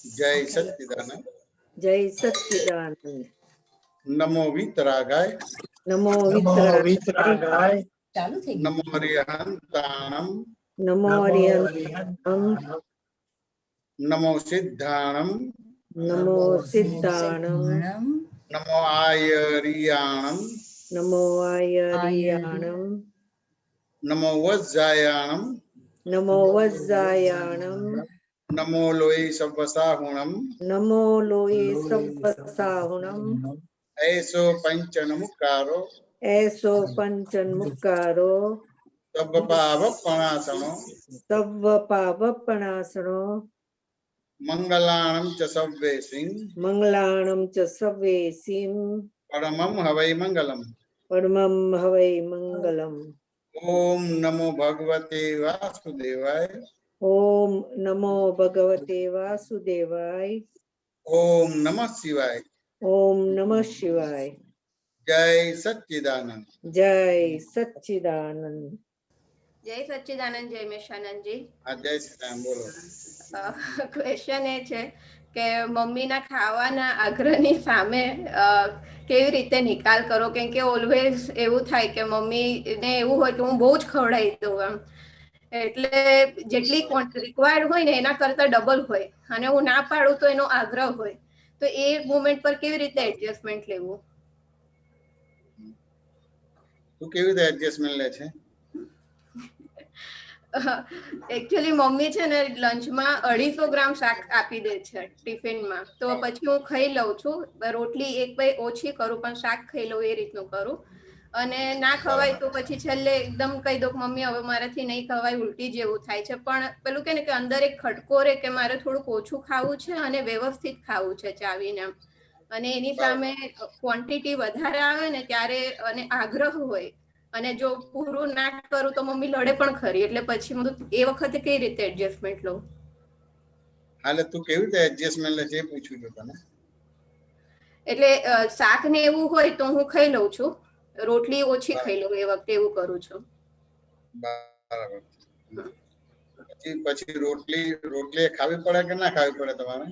जय सच्चिदानंद। जय सच्चिदानंद। नमो वीतरागाय। नमो वीतरागाय। नमो अरिहंताणम। नमो अरिहंताणम। नमो सिद्धाणम। नमो सिद्धाणम। नमो आयरियाणम। नमो आयरियाणम। नमो वज्जायाणम। नमो वज्जायाणम। नमो लोये सव्वसाहुणम। नमो लोये सव्वसाहुणम। ऐसो पंचनमुक्कारो। ऐसो पंचन्मुक्कारो। सव्वपावपणासनो। सव्वपावपणासनो। मंगलाणं च सव्वेसिं। मंगलाणं च सव्वेसिं। परमं हवै मंगलम्। परमं हवै मंगलम्। ओम नमो भगवते वासुदेवाय। ओम नमो भगवते वासुदेवाय। ओम नमः शिवाय। ओम नमः शिवाय। जय सच्चिदानंद। जय सच्चिदानंद। जय सच्चिदानंद। जय मेशानंद जी। जय श्री राम। बोलो। ક્વેશ્ચન એ છે કે મમ્મીના ખાવાના આગ્રહની સામે કેવી રીતે નિકાલ કરો, કેમ કે ઓલવેઝ એવું થાય કે મમ્મીને એવું હોય કે હું બહુ જ ખવડાવી દઉં એમ, એટલે જેટલી રિક્વાયર્ડ હોય ને એના કરતા ડબલ હોય અને હું ના પાડું તો એનો આગ્રહ હોય, તો એ મોમેન્ટ પર કેવી રીતે એડજસ્ટમેન્ટ લેવું? તું કેવી રીતે એડજસ્ટમેન્ટ લે છે? એકચ્યુઅલી મમ્મી છે ને લંચમાં 250 ગ્રામ શાક આપી દે છે ટિફિનમાં, તો પછી હું ખાઈ લઉં છું, રોટલી એક બે ઓછી કરું પણ શાક ખાઈ લઉં, એ રીતનું કરું. અને ના ખવાય તો પછી છેલ્લે એકદમ કહી દઉં મમ્મી હવે મારાથી નહીં ખવાય, ઉલટી જેવું થાય છે, પણ પેલું કે ને કે અંદર એક ખટકો રે કે મારે થોડુંક ઓછું ખાવું છે અને વ્યવસ્થિત ખાવું છે ચાવીને, અને એની સામે ક્વોન્ટિટી વધારે આવે ને ત્યારે અને આગ્રહ હોય અને જો પૂરું ના કરું તો મમ્મી લડે પણ ખરી, એટલે પછી હું એ વખતે કઈ રીતે એડજસ્ટમેન્ટ લઉં? હાલે તું કેવી રીતે એડજસ્ટમેન્ટ લે છે એ પૂછું છું તને. એટલે શાક ને એવું હોય તો હું ખાઈ લઉં છું, રોટલી ઓછી ખાઈ લઉં એ વખતે એવું કરું છું. બરાબર. પછી રોટલી ખાવી પડે કે ના ખાવી પડે તમારે?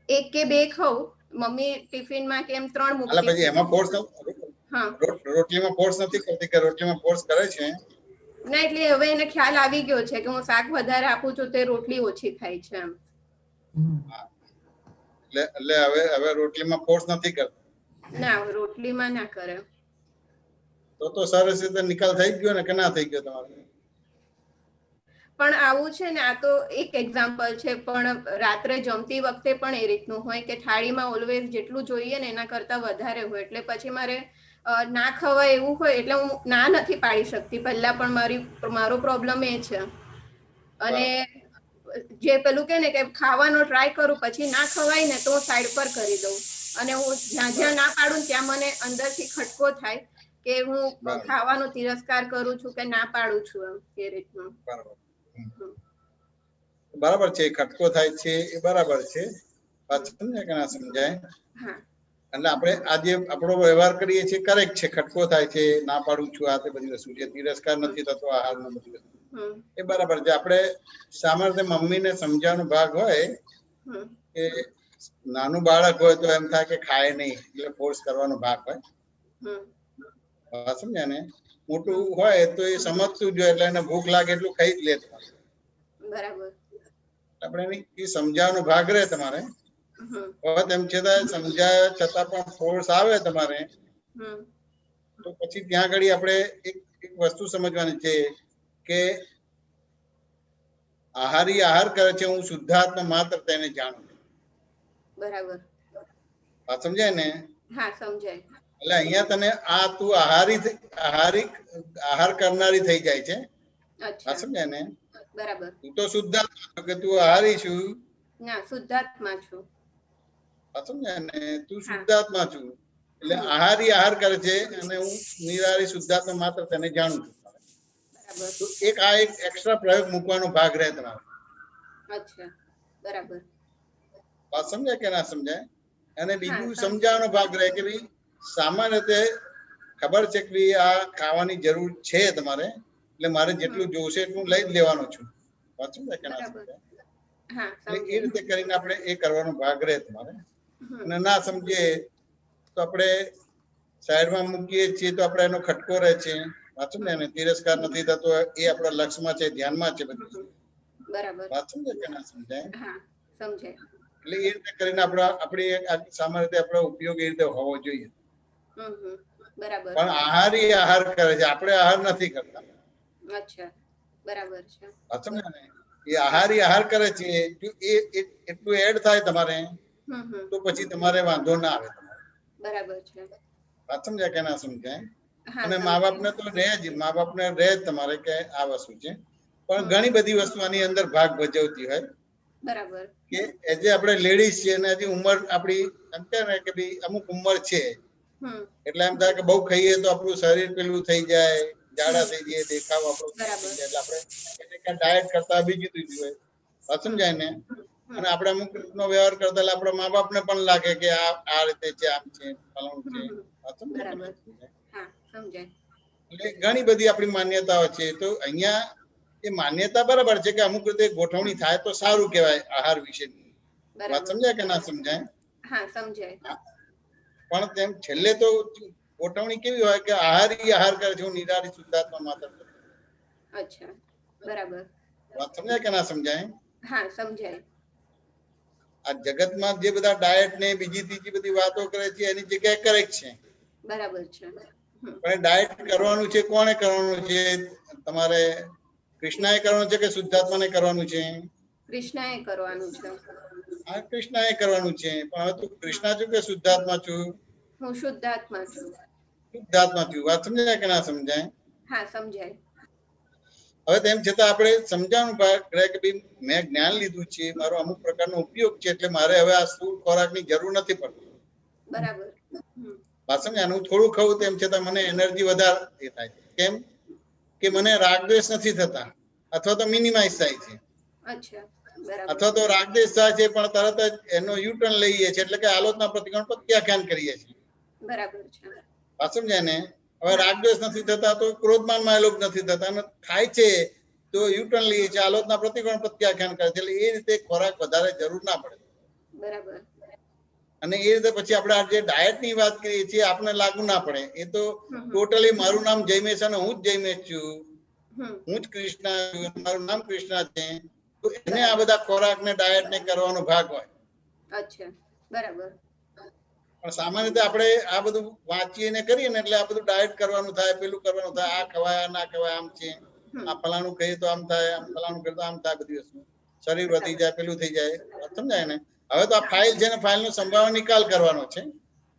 એક કે બે ખાઉં, મમ્મી ટિફિનમાં કેમ 3 મૂકી. હાલે પછી એમાં ફોર્સ રોટલીમાં ફોર્સ નથી કરતી કે રોટલીમાં ફોર્સ કરે છે? ના, એટલે હવે એને ખ્યાલ આવી ગયો છે કે હું શાક વધારે આપું છું તે રોટલી ઓછી ખાય છે એમ. એટલે હવે રોટલીમાં ફોર્સ નથી કરતા? ના, રોટલીમાં ના કરે. તો સરસ રીતે નિકાલ થઈ ગયો ને કે ના થઈ ગયો તમારે? પણ આવું છે ને, આ તો એક એક્ઝામ્પલ છે, પણ રાત્રે જમતી વખતે પણ એ રીતનું હોય કે થાળીમાં ઓલવેઝ જેટલું જોઈએ ને એના કરતા વધારે હોય, એટલે પછી મારે ના ખવાય એવું હોય એટલે હું ના નથી પાડી શકતી. પહેલા પણ મારો પ્રોબ્લેમ એ છે, અને જે પેલું કે ને કે ખાવાનો ટ્રાય કરું પછી ના ખવાય ને તો સાઈડ પર કરી દઉં, અને હું જ્યાં ના પાડું ત્યાં મને અંદરથી ખટકો થાય કે હું ખાવાનો તિરસ્કાર કરું છું કે ના પાડું છું એમ, એ રીતનું. બરાબર છે, ખટકો થાય છે એ બરાબર છે, સમજાય કે ના સમજાય? એટલે આપણે આજે આપણો વ્યવહાર કરીએ છીએ કરેક્ટ છે, ખટકો થાય છે, ના પાડું છું, આ તે બધી વસ્તુ છે, તિરસ્કાર નથી થતો આહારનો બધી વસ્તુ, એ બરાબર છે. આપણે સામાન્ય મમ્મીને સમજાવવાનો ભાગ હોય કે નાનું બાળક હોય તો એમ થાય કે ખાય નહીં એટલે ફોર્સ કરવાનો ભાગ હોય, સમજ્યા ને? મોટું હોય તો એ સમજતું જ હોય એટલે એને ભૂખ લાગે એટલું ખાઈ જ લે. બરાબર. આપણે એ સમજાવવાનો ભાગ રહે તમારે, તેમ છતાં સમજાયા છતાં પણ ફોર્સ આવે તમારે, તો પછી ત્યાં આગળ આપણે એક વસ્તુ સમજવાની છે કે આહારી આહાર કરે છે, હું શુદ્ધાત્મા માત્ર તેને જાણું છું. બરાબર. વાત સમજાય ને? હા, સમજાય. એટલે અહીંયા તને તું આહાર કરનારી થઈ જાય છે. વાત સમજાય ને? બરાબર. તું તો શુદ્ધાત્મા કે તું આહારી છું? ના, શુદ્ધાત્મા છું. વાત સમજાય ને? તું શુદ્ધાત્મા છું એટલે આહારી આહાર કરે છે અને હું નિરાહારી શુદ્ધાત્મા માત્ર તેને જાણું છું. તો એક એક્સ્ટ્રા પ્રયોગ મૂકવાનો ભાગ રહે તમારો. અચ્છા, બરાબર. વાત સમજાય કે ના સમજાય? અને બીજું સમજાવવાનો ભાગ રહે કે ભાઈ સામાન્ય રીતે ખબર છે કે આ ખાવાની જરૂર છે તમારે, એટલે મારે જેટલું જોશે એટલું લઈ જ લેવાનું છું. વાત સમજાય કે ના સમજાય? હા એટલે એ સમજે. રીતે કરીને આપણે એ કરવાનો ભાગ રહે તમારે. અને ના સમજીએ તો આપણે સાઈડમાં મૂકીએ છીએ તો આપણે એનો ખટકો રહે છે, વાંચો ને, એને તિરસ્કાર નથી થતો, એ આપણા લક્ષ્યમાં છે, ધ્યાનમાં છે બધું. બરાબર. વાત સમજે કે ના સમજાય? હા સમજે. એટલે એ રીતે કરીને આપણી સામાન્ય રીતે આપણો ઉપયોગ એ રીતે હોવો જોઈએ. બરાબર. પણ આહાર કરે છે, આપણે આહાર નથી કરતા. અચ્છા બરાબર છે. વાત સમજે ને? એ આહાર કરે છે, જો એ એટલું એડ થાય તમારે તો પછી તમારે વાંધો ના આવે. બરાબર છે. વાત સમજ્યા કે ના સમજાય? હા અને મા સમજે. બાપને તો રહે જ તમારે કે આ વસ્તુ છે, પણ ઘણી બધી વસ્તુ આની અંદર ભાગ ભજવતી હોય. બરાબર. કે એજે આપણે લેડીઝ છીએ અને હજી ઉંમર આપણી એમ કે ને કે ભાઈ અમુક ઉંમર છે, એટલે એમ થાય કે બહુ ખાઈએ તો આપણું શરીર પેલું થઈ જાય, જાડા થઈ જાય, દેખાવ આપણો બરાબર. થઈ જાય. એટલે આપણે ડાયટ કરતા બીજું હોય. વાત સમજાય ને? અને આપણે અમુક રીતનો વ્યવહાર કરતા એટલે આપણા મા બાપને પણ લાગે કે આ રીતે છે, આમ છે, ફલાણું છે. વાત સમજાય કે ના બરાબર. સમજાય? હા સમજાય. એટલે ઘણી બધી આપણી માન્યતાઓ છે. તો અહીંયા એ માન્યતા બરાબર છે કે અમુક રીતે ગોઠવણી થાય તો સારું કહેવાય આહાર વિશેની. વાત બરાબર. સમજાય કે ના સમજાય? હા સમજાય. પણ તેમ છેલ્લે તો ગોઠવણી કેવી હોય કે આહાર કરે છે, હું નિરાહારી શુદ્ધાત્મા માત્ર. અચ્છા બરાબર. વાત સમજાય કે ના સમજાય? હા સમજાય. આ જગતમાં જે બધા ડાયટ ને બીજી ત્રીજી બધી વાતો કરે છે એની જગ્યાએ કરેક્ટ છે. બરાબર છે. પણ ડાયટ કરવાનું છે, કોણે કરવાનું છે? તમારે કૃષ્ણએ કરવાનું છે કે શુદ્ધાત્માને કરવાનું છે? કૃષ્ણએ કરવાનું છે. હા, કૃષ્ણએ કરવાનું છે. પણ હવે તું કૃષ્ણ છું કે શુદ્ધાત્મા છું? હું શુદ્ધાત્મા છું. શુદ્ધાત્મા છું. વાત સમજાય કે ના સમજાય? હા સમજાય. હવે તેમ છતાં આપણે સમજાવવાનું ભાગ રહે કે ભાઈ મેં જ્ઞાન લીધું છે, મારો અમુક પ્રકારનો ઉપયોગ છે, એટલે મારે હવે આ સ્થૂળ ખોરાકની જરૂર નથી પડતી. બરાબર. વાત સમજાય? હું થોડું ખાઉં તેમ છતાં મને એનર્જી વધારે થાય. કેમ કે મને રાગદ્વેષ નથી થતા, અથવા તો મિનિમાઇઝ થાય છે. અચ્છા બરાબર. અથવા તો રાગદ્વેષ થાય છે પણ તરત જ એનો યુટર્ન લઈએ છીએ, એટલે કે આલોચના પ્રતિક્રમણ પ્રત્યાખ્યાન કરીએ છીએ. બરાબર છે. વાત સમજાય ને? હવે રાગદ્વેષ નથી થતા તો ક્રોધમાનમાં એ લોકો નથી થતા, અને થાય છે તો યુટર્ન લઈએ છીએ, આલોચના પ્રતિક્રમણ પ્રત્યાખ્યાન કરે છે. એટલે એ રીતે ખોરાક વધારે જરૂર ના પડે. બરાબર. અને એ રીતે પછી આપણે આ જે ડાયટ ની વાત કરીએ છીએ આપણે લાગુ ના પડે. એ તો ટોટલી મારું નામ જયમેશ અને હું જ જયમેશ છું, હું જ કૃષ્ણ છું, મારું નામ કૃષ્ણ છે, તો એને આ બધા ખોરાક ને ડાયટ ને કરવાનો ભાગ હોય. અચ્છા બરાબર. પણ સામાન્ય રીતે આપણે આ બધું વાંચીએ ને કરીએ ને એટલે આ બધું ડાયટ કરવાનું થાય, પેલું કરવાનું થાય, આ ખવાય ના ખવાય, આમ છે, આ ફલાણું ખાઈએ તો આમ થાય, આમ ફલાણું કરીએ તો આમ થાય, બધી વસ્તુ શરીર વધી જાય, પેલું થઈ જાય. સમજાય ને? હવે તો આ ફાઇલ છે ને ફાઇલ નો સંભાવના નિકાલ કરવાનો છે.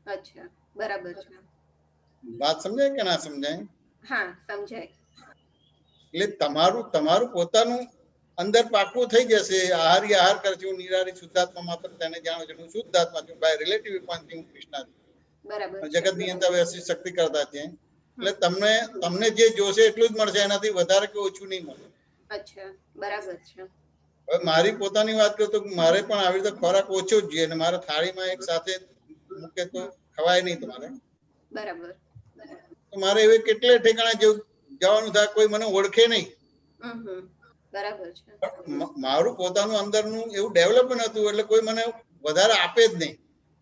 અચ્છા બરાબર છે. વાત સમજાય કે ના સમજાય? હા સમજાય. એટલે તમારું પોતાનું અંદર પાકું થઈ જશે. આહાર કરે છે, હું નિરાહારી શુદ્ધાત્મા માત્ર તેને જાણો છું, હું શુદ્ધાત્મા છું, બાય રિલેટિવ હું કૃષ્ણ બરાબર છું, છે. જગત નિયંતા વ્યવસ્થિત શક્તિ કરતા છે. એટલે તમને જે જોશે એટલું જ મળશે, એનાથી વધારે કે ઓછું નહીં મળે. અચ્છા બરાબર છે. હવે મારી પોતાની વાત કરું તો મારે પણ આવી રીતે ખોરાક ઓછો જ જોઈએ, અને મારા થાળીમાં એક સાથે મૂકે તો ખવાય નહીં તમારે. બરાબર. તો મારે એવી કેટલાય ઠેકાણા જેવું જવાનું થાય, કોઈ મને ઓળખે નહીં. બરાબર છે. મારું પોતાનું અંદરનું એવું ડેવલપમેન્ટ હતું, એટલે કોઈ મને વધારે આપે જ નહીં.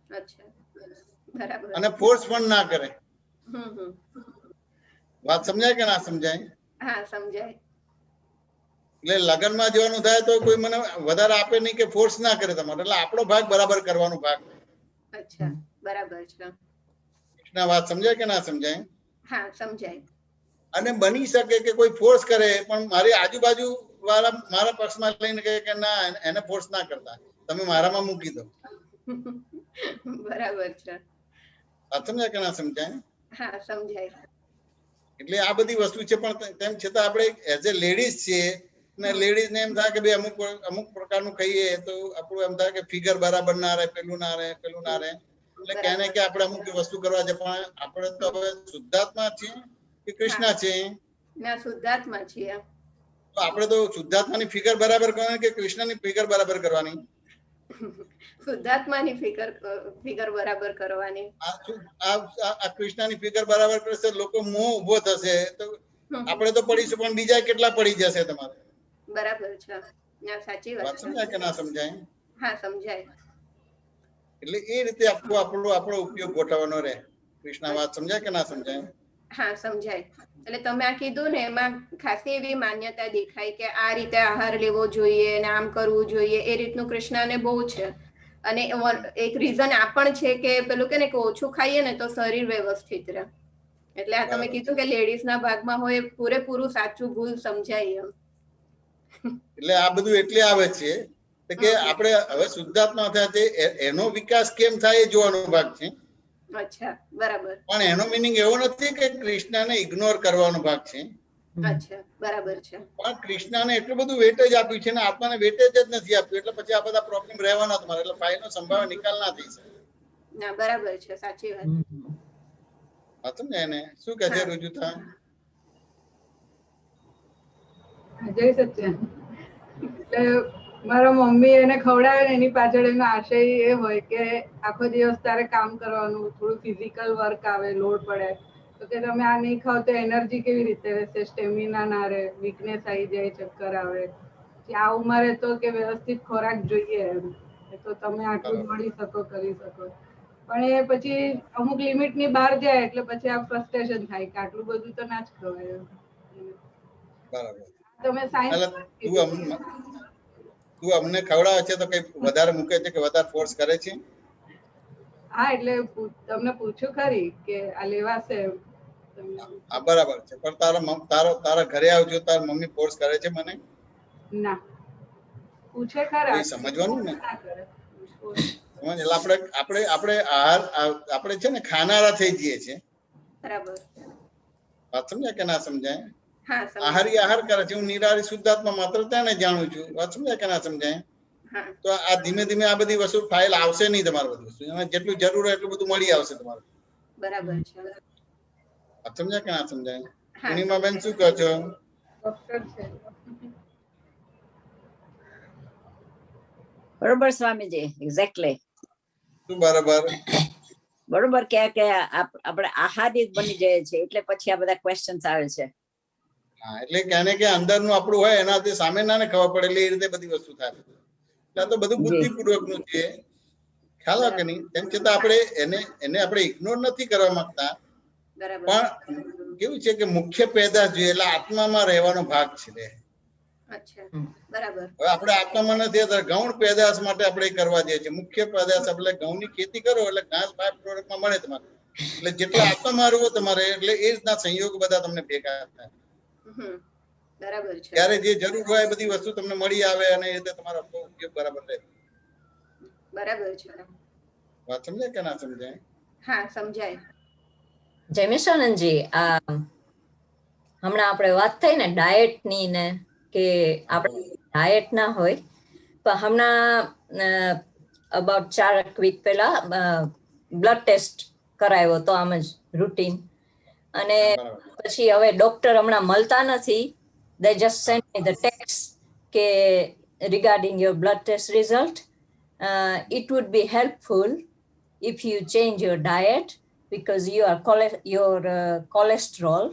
અચ્છા બરાબર. અને ફોર્સ પણ ના કરે. વાત સમજાય કે ના સમજાય? હા સમજાય. એટલે લગ્નમાં જવાનું થાય તો કોઈ મને વધારે આપે નહીં કે ફોર્સ ના કરે તમારે. એટલે આપણો ભાગ બરાબર કરવાનો ભાગ. અચ્છા બરાબર છે. કૃષ્ણ વાત સમજાય કે ના સમજાય? હા સમજાય. અને બની શકે કે કોઈ ફોર્સ કરે, પણ મારી આજુબાજુ વાળા મારા પક્ષમાં લઈને કહે કે ના, એને ફોર્સ ના કરતા, તમે મારામાં મૂકી દો. બરાબર છે. વાત સમજાય કે ના સમજાય? હા સમજાય. એટલે આ બધી વસ્તુ છે, પણ તેમ છતાં આપણે એઝ એ લેડીઝ છીએ ને લેડીઝ ને એમ થાય કે ભાઈ અમુક પ્રકારનું ખાઈએ તો આપણું એમ થાય કે ફિગર બરાબર ના રહે, પેલું ના રહે. એટલે કહે કે આપણે અમુક વસ્તુ કરવા છે, પણ આપણે તો હવે શુદ્ધાત્મા છીએ કે કૃષ્ણ છે? ના શુદ્ધાત્મા છીએ. તો આપણે તો શુદ્ધાત્માની ફિગર બરાબર કરવાની કે કૃષ્ણની ફિગર બરાબર કરવાની? શુદ્ધાત્માની ફિગર બરાબર કરવાની. આ કૃષ્ણની ફિગર બરાબર કરશે, લોકો મોહ ઉભો થશે તો આપણે તો પડીશું, પણ બીજા કેટલા પડી જશે તમારે? બરાબર છે. ના, સાચી વાત વાત છે. સમજાય કે ના સમજાય? હા, સમજાય. એટલે એ રીતે આપણો ઉપયોગ ગોઠવવાનો રહે. કૃષ્ણ વાત સમજાય કે ના સમજાય? હા, સમજાય. એટલે તમે આ કીધું ને એમાં ખાસી એવી માન્યતા દેખાય કે આ રીતે આહાર લેવો જોઈએ ને આમ કરવું જોઈએ, એ રીતનું કૃષ્ણને બહુ છે. અને એક રીઝન આ પણ છે કે પેલું કે ને કે ઓછું ખાઈએ ને તો શરીર વ્યવસ્થિત રહે. એટલે આ તમે બરાબર કીધું કે લેડીઝ ના ભાગમાં હોય, પૂરેપૂરું સાચું ભૂલ સમજાય એમ. એટલે આ બધું એટલે આવે છે કે આપણે હવે શુદ્ધાત્મા થયા છે, એનો વિકાસ કેમ થાય એ જોવાનો ભાગ છે. અચ્છા, બરાબર. પણ એનો મીનિંગ એવો નથી કે કૃષ્ણને ઇગ્નોર કરવાનો ભાગ છે. અચ્છા, બરાબર છે. પણ કૃષ્ણને એટલું બધું વેટેજ આપ્યું છે ને આત્માને વેટેજ જ નથી આપ્યું, એટલે પછી આ બધા પ્રોબ્લેમ રહેવાના તમારે. એટલે ફાઇલનો સંભાવ નિકાલ ના થઈ શકે. ના, બરાબર છે, સાચી વાત. હતું ને એને શું કહે છે રુજુતા? જય સચ્ચિદાનંદ. એટલે મારા મમ્મી એને ખવડાવે ને એની પાછળ એનો આશય એ હોય કે આખો દિવસ તારે કામ કરવાનું, થોડું ફિઝિકલ વર્ક આવે, લોડ પડે, તો કે તમે આ નહીં ખાવ તો એનર્જી કેવી રીતે રહેશે, સ્ટેમિના ના રહે, વીકનેસ આવી જાય, ચક્કર આવે. આ ઉંમરે તો કે વ્યવસ્થિત ખોરાક જોઈએ એમ, તો તમે આટલું દોડી શકો, કરી શકો. પણ એ પછી અમુક લિમિટ ની બહાર જાય એટલે પછી આ ફ્રસ્ટ્રેશન થાય કે આટલું બધું તો ના જ ખવાય. બરાબર. તમે સાયન્સ તું અમને ખવડાવે છે તો કઈ વધારે મૂકે છે કે વધારે ફોર્સ કરે છે? હા, એટલે તમને પૂછ્યું ખરી કે આ લેવાશે? હા, બરાબર છે. પણ તારા ઘરે આવજો, તારા મમ્મી ફોર્સ કરે છે મને? ના, પૂછે ખરા. એ સમજવાનું ને. ના કરે. સમજ? એટલે આપણે આપણે છે ને ખાનારા થઈ જઈએ છીએ. બરાબર. વાત સમજાય કે ના સમજાય? હા, સમજાય. આહારી આહાર કરે છે, હું નિરાહારી શુદ્ધાત્મા માત્ર તેને જાણું છું. વાત સમજાય કે ના સમજાય? હા. તો આ ધીમે ધીમે આ બધી વસ્તુ ફાઇલ આવશે નહીં તમારી બધી વસ્તુ. એમાં જેટલું જરૂર હોય એટલું બધું મળી આવશે તમારે. બરાબર છે. વાત સમજાય કે ના સમજાય? હા, પૂર્ણિમા બેન શું કહો છો? ડોક્ટર છે. બરોબર સ્વામીજી, એક્ઝેક્ટલી. શું બરાબર? બરોબર કે આપણે આહારિત બની જાય છે એટલે પછી આ બધા ક્વેશ્ચન્સ આવે છે. હા, એટલે ક્યાંને ક્યાં અંદરનું આપણું હોય એનાથી સામે ના ખબર પડે એટલે એ રીતે બધી વસ્તુ થાય. એટલે આ તો બધું બુદ્ધિપૂર્વક નું છે, ખ્યાલ આવે કે નહીં? તેમ છતાં આપણે એને આપણે ઇગ્નોર નથી કરવા માંગતા, બરાબર. પણ કેવું છે કે મુખ્ય પેદાશ જોઈએ એટલે આત્મામાં રહેવાનો ભાગ છે. અચ્છા, બરાબર. હવે આપણે આત્મામાં નથી, ગૌણ પેદાશ માટે આપણે કરવા દઈએ છીએ. મુખ્ય પેદાશ એટલે ઘઉંની ખેતી કરો એટલે ઘાસ બાય પ્રોડક્ટમાં મળે તમારે. એટલે જેટલા આત્મામાં રહો તમારે એટલે એ રીતના સંયોગ બધા તમને ભેગા થાય. બરાબર છે. ત્યારે જે જરૂર હોય બધી વસ્તુ તમને મળી આવે અને એ રીતે તમારો ઉપયોગ બરાબર રહે. બરાબર છે. વાત સમજાય કે ના સમજાય? હા, સમજાય. જયમિશાનંદજી, હમણાં આપણે વાત થઈ ને ડાયટ ની ને કે આપણે ડાયટ ના હોય, પણ હમણાં અબાઉટ 4 વીક પહેલા બ્લડ ટેસ્ટ કરાવ્યો તો આમ જ રૂટીન, અને પછી હવે ડોક્ટર હમણાં મળતા નથી. They just sent me the text કે regarding your blood test result, it would be helpful if you change your diet because your cholesterol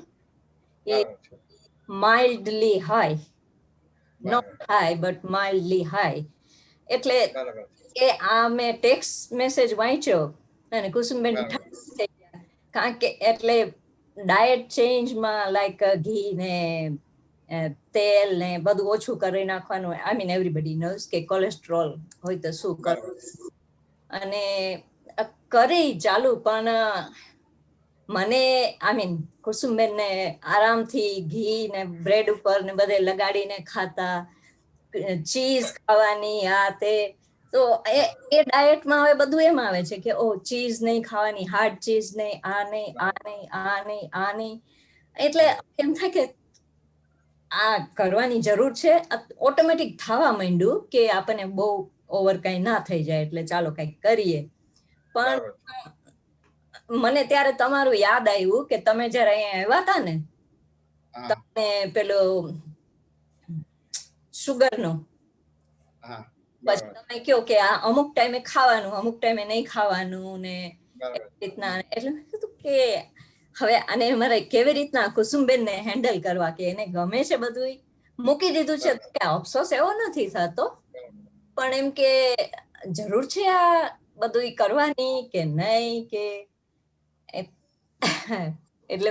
is mildly high, not high but mildly high. એટલે એ આ મેં text message વાંચ્યો અને કુસુમબેન થઈ ગયા, કારણ કે એટલે ડાયટ ચેન્જમાં લાઈક ઘી ને તેલ ને બધું ઓછું કરી નાખવાનું. આઈ મીન એવરીબડી નોઝ કે કોલેસ્ટ્રોલ હોય તો શું કરવું, અને કરી ચાલુ. પણ મને આઈ મીન કુસુમબેન ને આરામથી ઘી ને બ્રેડ ઉપર ને બધે લગાડીને ખાતા, ચીઝ ખાવાની, આ તે, તો એ ડાયટમાં હવે બધું એમ આવે છે કે ઓ ચીઝ નહીં ખાવાની, હાર્ડ ચીઝ નહીં, આ નહીં, આ નહીં, આ નહીં, આ નહીં. એટલે એમ થાય કે આ કરવાની જરૂર છે. ઓટોમેટિક થવા માંડ્યું કે આપણને બહુ ઓવર કઈ ના થઈ જાય એટલે ચાલો કઈક કરીએ. પણ મને ત્યારે તમારું યાદ આવ્યું કે તમે જયારે અહીંયા આવ્યા હતા ને, તમે પેલું શુગર નું પછી તમે કહો કે આ અમુક ટાઈમે ખાવાનું, અમુક ટાઈમે નહીં ખાવાનું ને રીતના. એટલે મેં કીધું કે હવે આને મારે કેવી રીતના કુસુમબેન ને હેન્ડલ કરવા, કે એને ગમે છે બધું, મૂકી દીધું છે, કે અફસોસ એવો નથી થતો, પણ એમ કે જરૂર છે આ બધું કરવાની કે નહીં, કે એટલે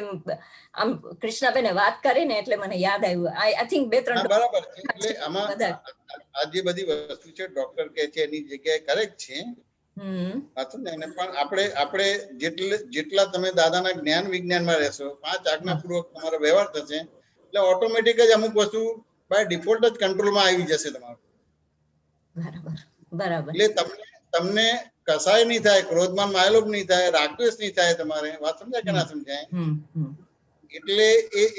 આમ કૃષ્ણાબેને વાત કરીને એટલે મને યાદ આવ્યું. આઈ થિંક 2-3 બરાબર છે. એટલે આમાં આ જે બધી વસ્તુ છે ડોક્ટર કે છે એની જગ્યાએ કરેક્ટ છે, પણ આપણે જેટલા તમે દાદાના જ્ઞાન વિજ્ઞાનમાં રહેશો, 5 આજ્ઞાપૂર્વક તમારો વ્યવહાર થશે, એટલે ઓટોમેટિક જ અમુક વસ્તુ બાય ડિફોલ્ટ જ કંટ્રોલમાં આવી જશે તમારું. બરાબર. એટલે તમને કસાય નહીં થાય, ક્રોધમાન માયલોભ નહીં થાય, રાગદ્વેષ નહીં થાય તમારે. વાત સમજાય કે ના સમજાય? એટલે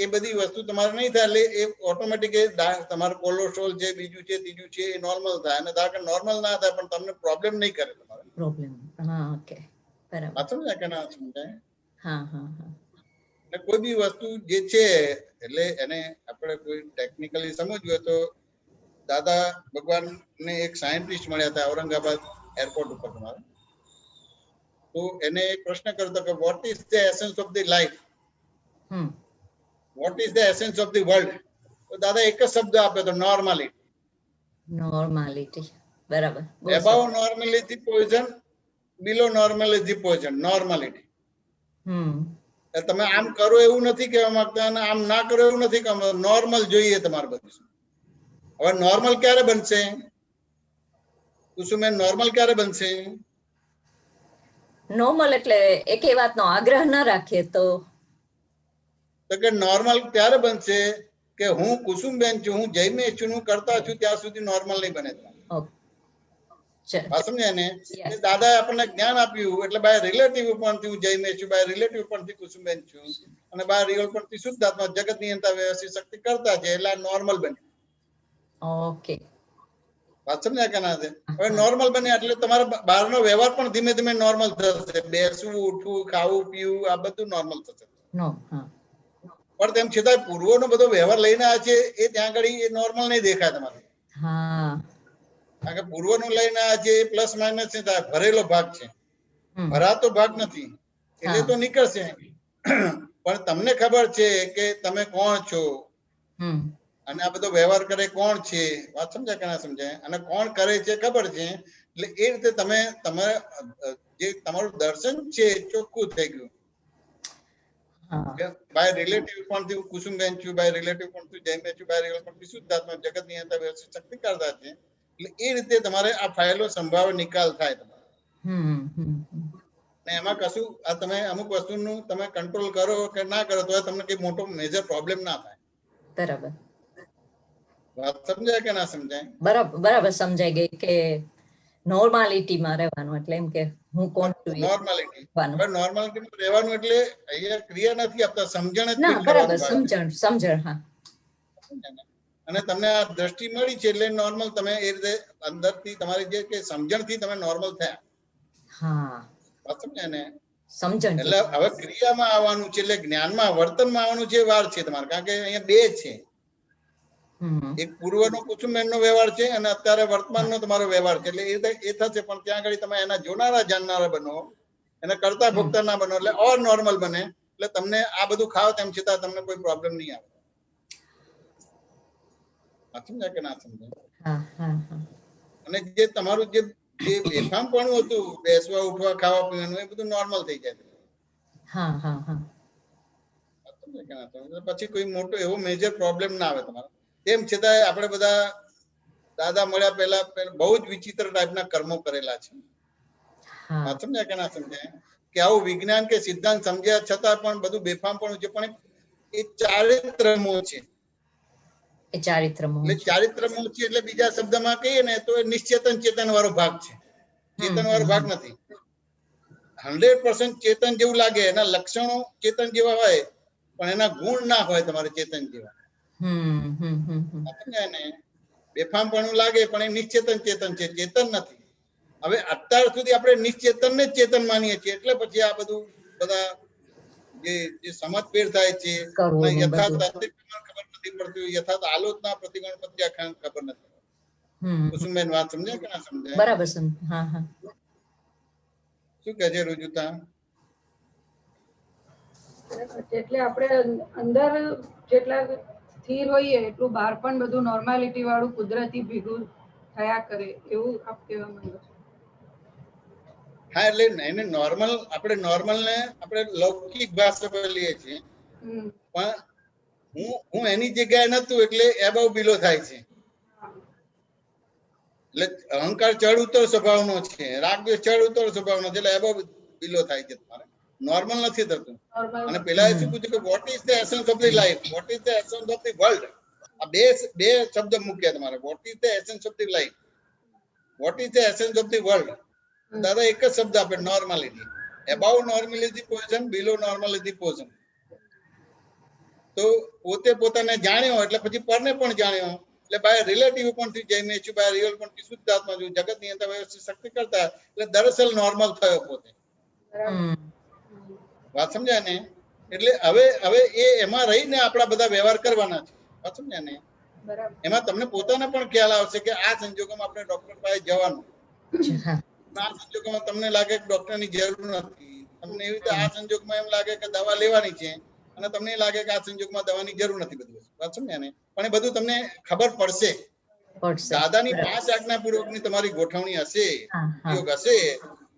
એ બધી વસ્તુ તમારે નહીં થાય, એટલે એ ઓટોમેટિક તમારો કોલેસ્ટ્રોલ છે, બીજું છે, ત્રીજું છે, એ નોર્મલ થાય. અને ધારો કે નોર્મલ ના થાય પણ તમને પ્રોબ્લેમ નહીં કરે તમારે. પ્રોબ્લેમ. હા, ઓકે, બરાબર. વાત સમજાય કે ના સમજાય? હા હા હા. એટલે કોઈ બી વસ્તુ જે છે, એટલે એને આપણે કોઈ ટેકનિકલી સમજવું હોય તો દાદા ભગવાન ને એક સાયન્ટિસ્ટ મળ્યા હતા ઔરંગાબાદ એરપોર્ટ ઉપર તમારે. તો એને એક પ્રશ્ન કર્યો હતો કે what is the essence of the life, what is the essence of the world? તો દાદા એક જ શબ્દ આપ્યો તો, નોર્માલિટી. નોર્માલિટી, બરાબર. About normal is the poison, below normal is the poison. Normality. તમે આમ કરો એવું નથી કહેવા માંગતા, અને આમ ના કરો એવું નથી કહેવા. નોર્મલ જોઈએ તમારે બધું. હવે નોર્મલ ક્યારે બનશે કુસુમેન? નોર્મલ ક્યારે બનશે? નોર્મલ એટલે એકે વાતનો આગ્રહ ન રાખીએ તો કે નોર્મલ ત્યારે બનશે કે હું કુસુમબેન છું, હું જયમેશ છું, હું કરતા છું, ત્યાં સુધી નોર્મલ નહીં બને. સમજ્યા ને? દાદાએ આપણને જ્ઞાન આપ્યું, એટલે બાય રિલેટિવ ઉપરથી હું જયમેશ છું, બાય રિલેટિવ ઉપરથી કુસુમબેન છું, અને બાય રિયલ ઉપરથી શુદ્ધાત્મા જગત નિયંતા વ્યવસ્થિત શક્તિ કરતા છે, એટલે નોર્મલ બને. ઓકે, વાત સમજ્યા કે ના? હવે નોર્મલ બને એટલે તમારો બહારનો વ્યવહાર પણ ધીમે ધીમે નોર્મલ થશે. બેસવું, ઉઠવું, ખાવું, પીવું, આ બધું નોર્મલ થશે. પણ તેમ છતાં પૂર્વનો બધો વ્યવહાર લઈને આવ્યા છે, એ ત્યાં આગળ એ નોર્મલ નહીં દેખાય તમારે. કારણ કે પૂર્વનું લઈને આવ્યા છે, એ પ્લસ માઇનસ નહીં થાય, ભરેલો ભાગ છે, ભરાતો ભાગ નથી. એટલે તો નીકળશે. પણ તમને ખબર છે કે તમે કોણ છો, અને આ બધો વ્યવહાર કરે કોણ છે. વાત સમજાય કે ના સમજાય? અને કોણ કરે છે ખબર છે. એટલે એ રીતે તમે જે તમારું દર્શન છે ચોખ્ખું થઈ ગયું. બાય રિલેટિવ પણ કુસુમબેન છું, બાય રિલેટિવ પણ જયમેશ છું, બાય રિલેટિવ પણ શુદ્ધાત્મા જગત નિયંતા વ્યવસ્થિત શક્તિ કરતા છે. એટલે એ રીતે તમારે આ ફાઇલો સંભાવ નિકાલ થાય તમારે. ને એમાં કશું આ તમે અમુક વસ્તુનું તમે કંટ્રોલ કરો કે ના કરો તો તમને કઈ મોટો મેજર પ્રોબ્લેમ ના થાય. બરાબર. વાત સમજાય કે ના સમજાય? બરાબર સમજાઈ ગઈ કે નોર્માલિટીમાં રહેવાનું એટલે એમ કે હું કોણ છું. નોર્માલિટી. હવે નોર્માલિટીમાં રહેવાનું એટલે અહીંયા ક્રિયા નથી આપતા, સમજણ જ. ના, બરાબર, સમજણ. હા. અને તમને આ દ્રષ્ટિ મળી છે એટલે નોર્મલ તમે એ રીતે અંદરથી તમારી જે કે સમજણથી તમે નોર્મલ થયા. હા, વાત સમજાય ને? સમજણ. એટલે હવે ક્રિયામાં આવવાનું છે, એટલે જ્ઞાનમાં વર્તનમાં આવવાનું છે, વાર છે તમારે. કારણ કે અહીંયા બે છે, એક પૂર્વનો કુસુમબેનનો વ્યવહાર છે, અને અત્યારે વર્તમાનનો તમારો વ્યવહાર છે. એટલે એ થશે, પણ ત્યાં આગળ તમે એના જોનારા જાણનારા બનો, એના કરતા ભોગતા ના બનો, એટલે ઓર નોર્મલ બને. એટલે તમને આ બધું ખાવ તેમ છતાં તમને કોઈ પ્રોબ્લેમ નહીં આવે. સમજાય કે ના સમજાય? અને જે તમારું જે બેફામપણું હતું, બેસવા, ઉઠવા, ખાવા પીવાનું, એ બધું નોર્મલ થઈ જાય. પછી કોઈ મોટો એવો મેજર પ્રોબ્લેમ ના આવે તમારે. તેમ છતાં આપણે બધા દાદા મળ્યા પહેલા બહુ જ વિચિત્ર ટાઈપના કર્મો કરેલા છે. સમજાય કે ના સમજાય? કે આવું વિજ્ઞાન કે સિદ્ધાંત સમજ્યા છતાં પણ બધું બેફામપણું છે. પણ એ ચારિત્રમો છે. એટલે ચારિત્રમો છે એટલે બીજા શબ્દમાં કહીએ ને તો એ નિશ્ચેતન ચેતન વાળો ભાગ છે, ચેતન વાળો ભાગ નથી. 100% ચેતન જેવું લાગે, એના લક્ષણો ચેતન જેવા હોય, પણ એના ગુણ ના હોય તમારે ચેતન જેવા. ને બેફામપણું લાગે પણ એ નિશ્ચેતન ચેતન છે, ચેતન નથી. હવે અત્યાર સુધી આપણે નિશ્ચેતન ને જ ચેતન માનીએ છીએ. એટલે પછી આ બધું બધા જે સમજભેદ થાય છે, યથાર્થ ખબર નથી પડતી, યથાર્થ આલોચના પ્રતિગણ પ્રત્યાખ્યાન ખબર નથી. કુસુમબેન વાત સમજાય કે ના સમજાય? બરાબર. શું કહે છે રુજુતા? એટલે આપણે અંદર જેટલા સ્થિર હોઈએ એટલું બહાર પણ બધું નોર્માલિટી વાળું કુદરતી ભેગું થયા કરે, એવું આપ કહેવા માંગો છો? હા, એટલે એને નોર્મલ, આપણે નોર્મલ ને આપણે લૌકિક ભાષા લઈએ છીએ, પણ હું એની જગ્યાએ નતું એટલે એબવ બિલો થાય છે. એટલે અહંકાર ચડ ઉતર સ્વભાવનો છે, રાગ દ્વેષ ચડ ઉતર સ્વભાવનો છે, એટલે એબવ બિલો થાય છે. તમારે નોર્મલ નથી થતું. અને પેલા શું પૂછ્યું કે what is the essence of the life, what is the essence of the world? આ બે શબ્દ મૂક્યા તમારે. What is the essence of the life, what is the essence of the world. દાદા એક જ શબ્દ આપે, normality. Above normal is the position, below normal is the position. તો પોતે પોતાને જાણ્યો એટલે પછી પરને પણ જાણ્યો, એટલે બાય રિલેટિવ પણ જઈને છું, બાય રિયલ પણ શુદ્ધાત્મા છું, જગત ની અંદર વ્યવસ્થિત શક્તિ કરતા, એટલે દરઅસલ નોર્મલ થયો પોતે. વાત સમજ્યા ને? એટલે હવે એ એમાં રહીને આપણા બધા વ્યવહાર કરવાના છે. વાત સમજ્યા ને? એમાં તમને પોતાને પણ ખ્યાલ આવશે કે આ સંજોગોમાં આપણે ડોક્ટર પાસે જવાનું, આ સંજોગોમાં તમને લાગે કે ડોક્ટરની જરૂર નથી, તમને એવી રીતે આ સંજોગમાં એમ લાગે કે દવા લેવાની છે, અને તમને લાગે કે આ સંજોગમાં દવાની જરૂર નથી. બધું વાત સમજ્યા ને? પણ એ બધું તમને ખબર પડશે. દાદાની 5 આજ્ઞા પૂર્વકની તમારી ગોઠવણી હશે, યોગ હશે,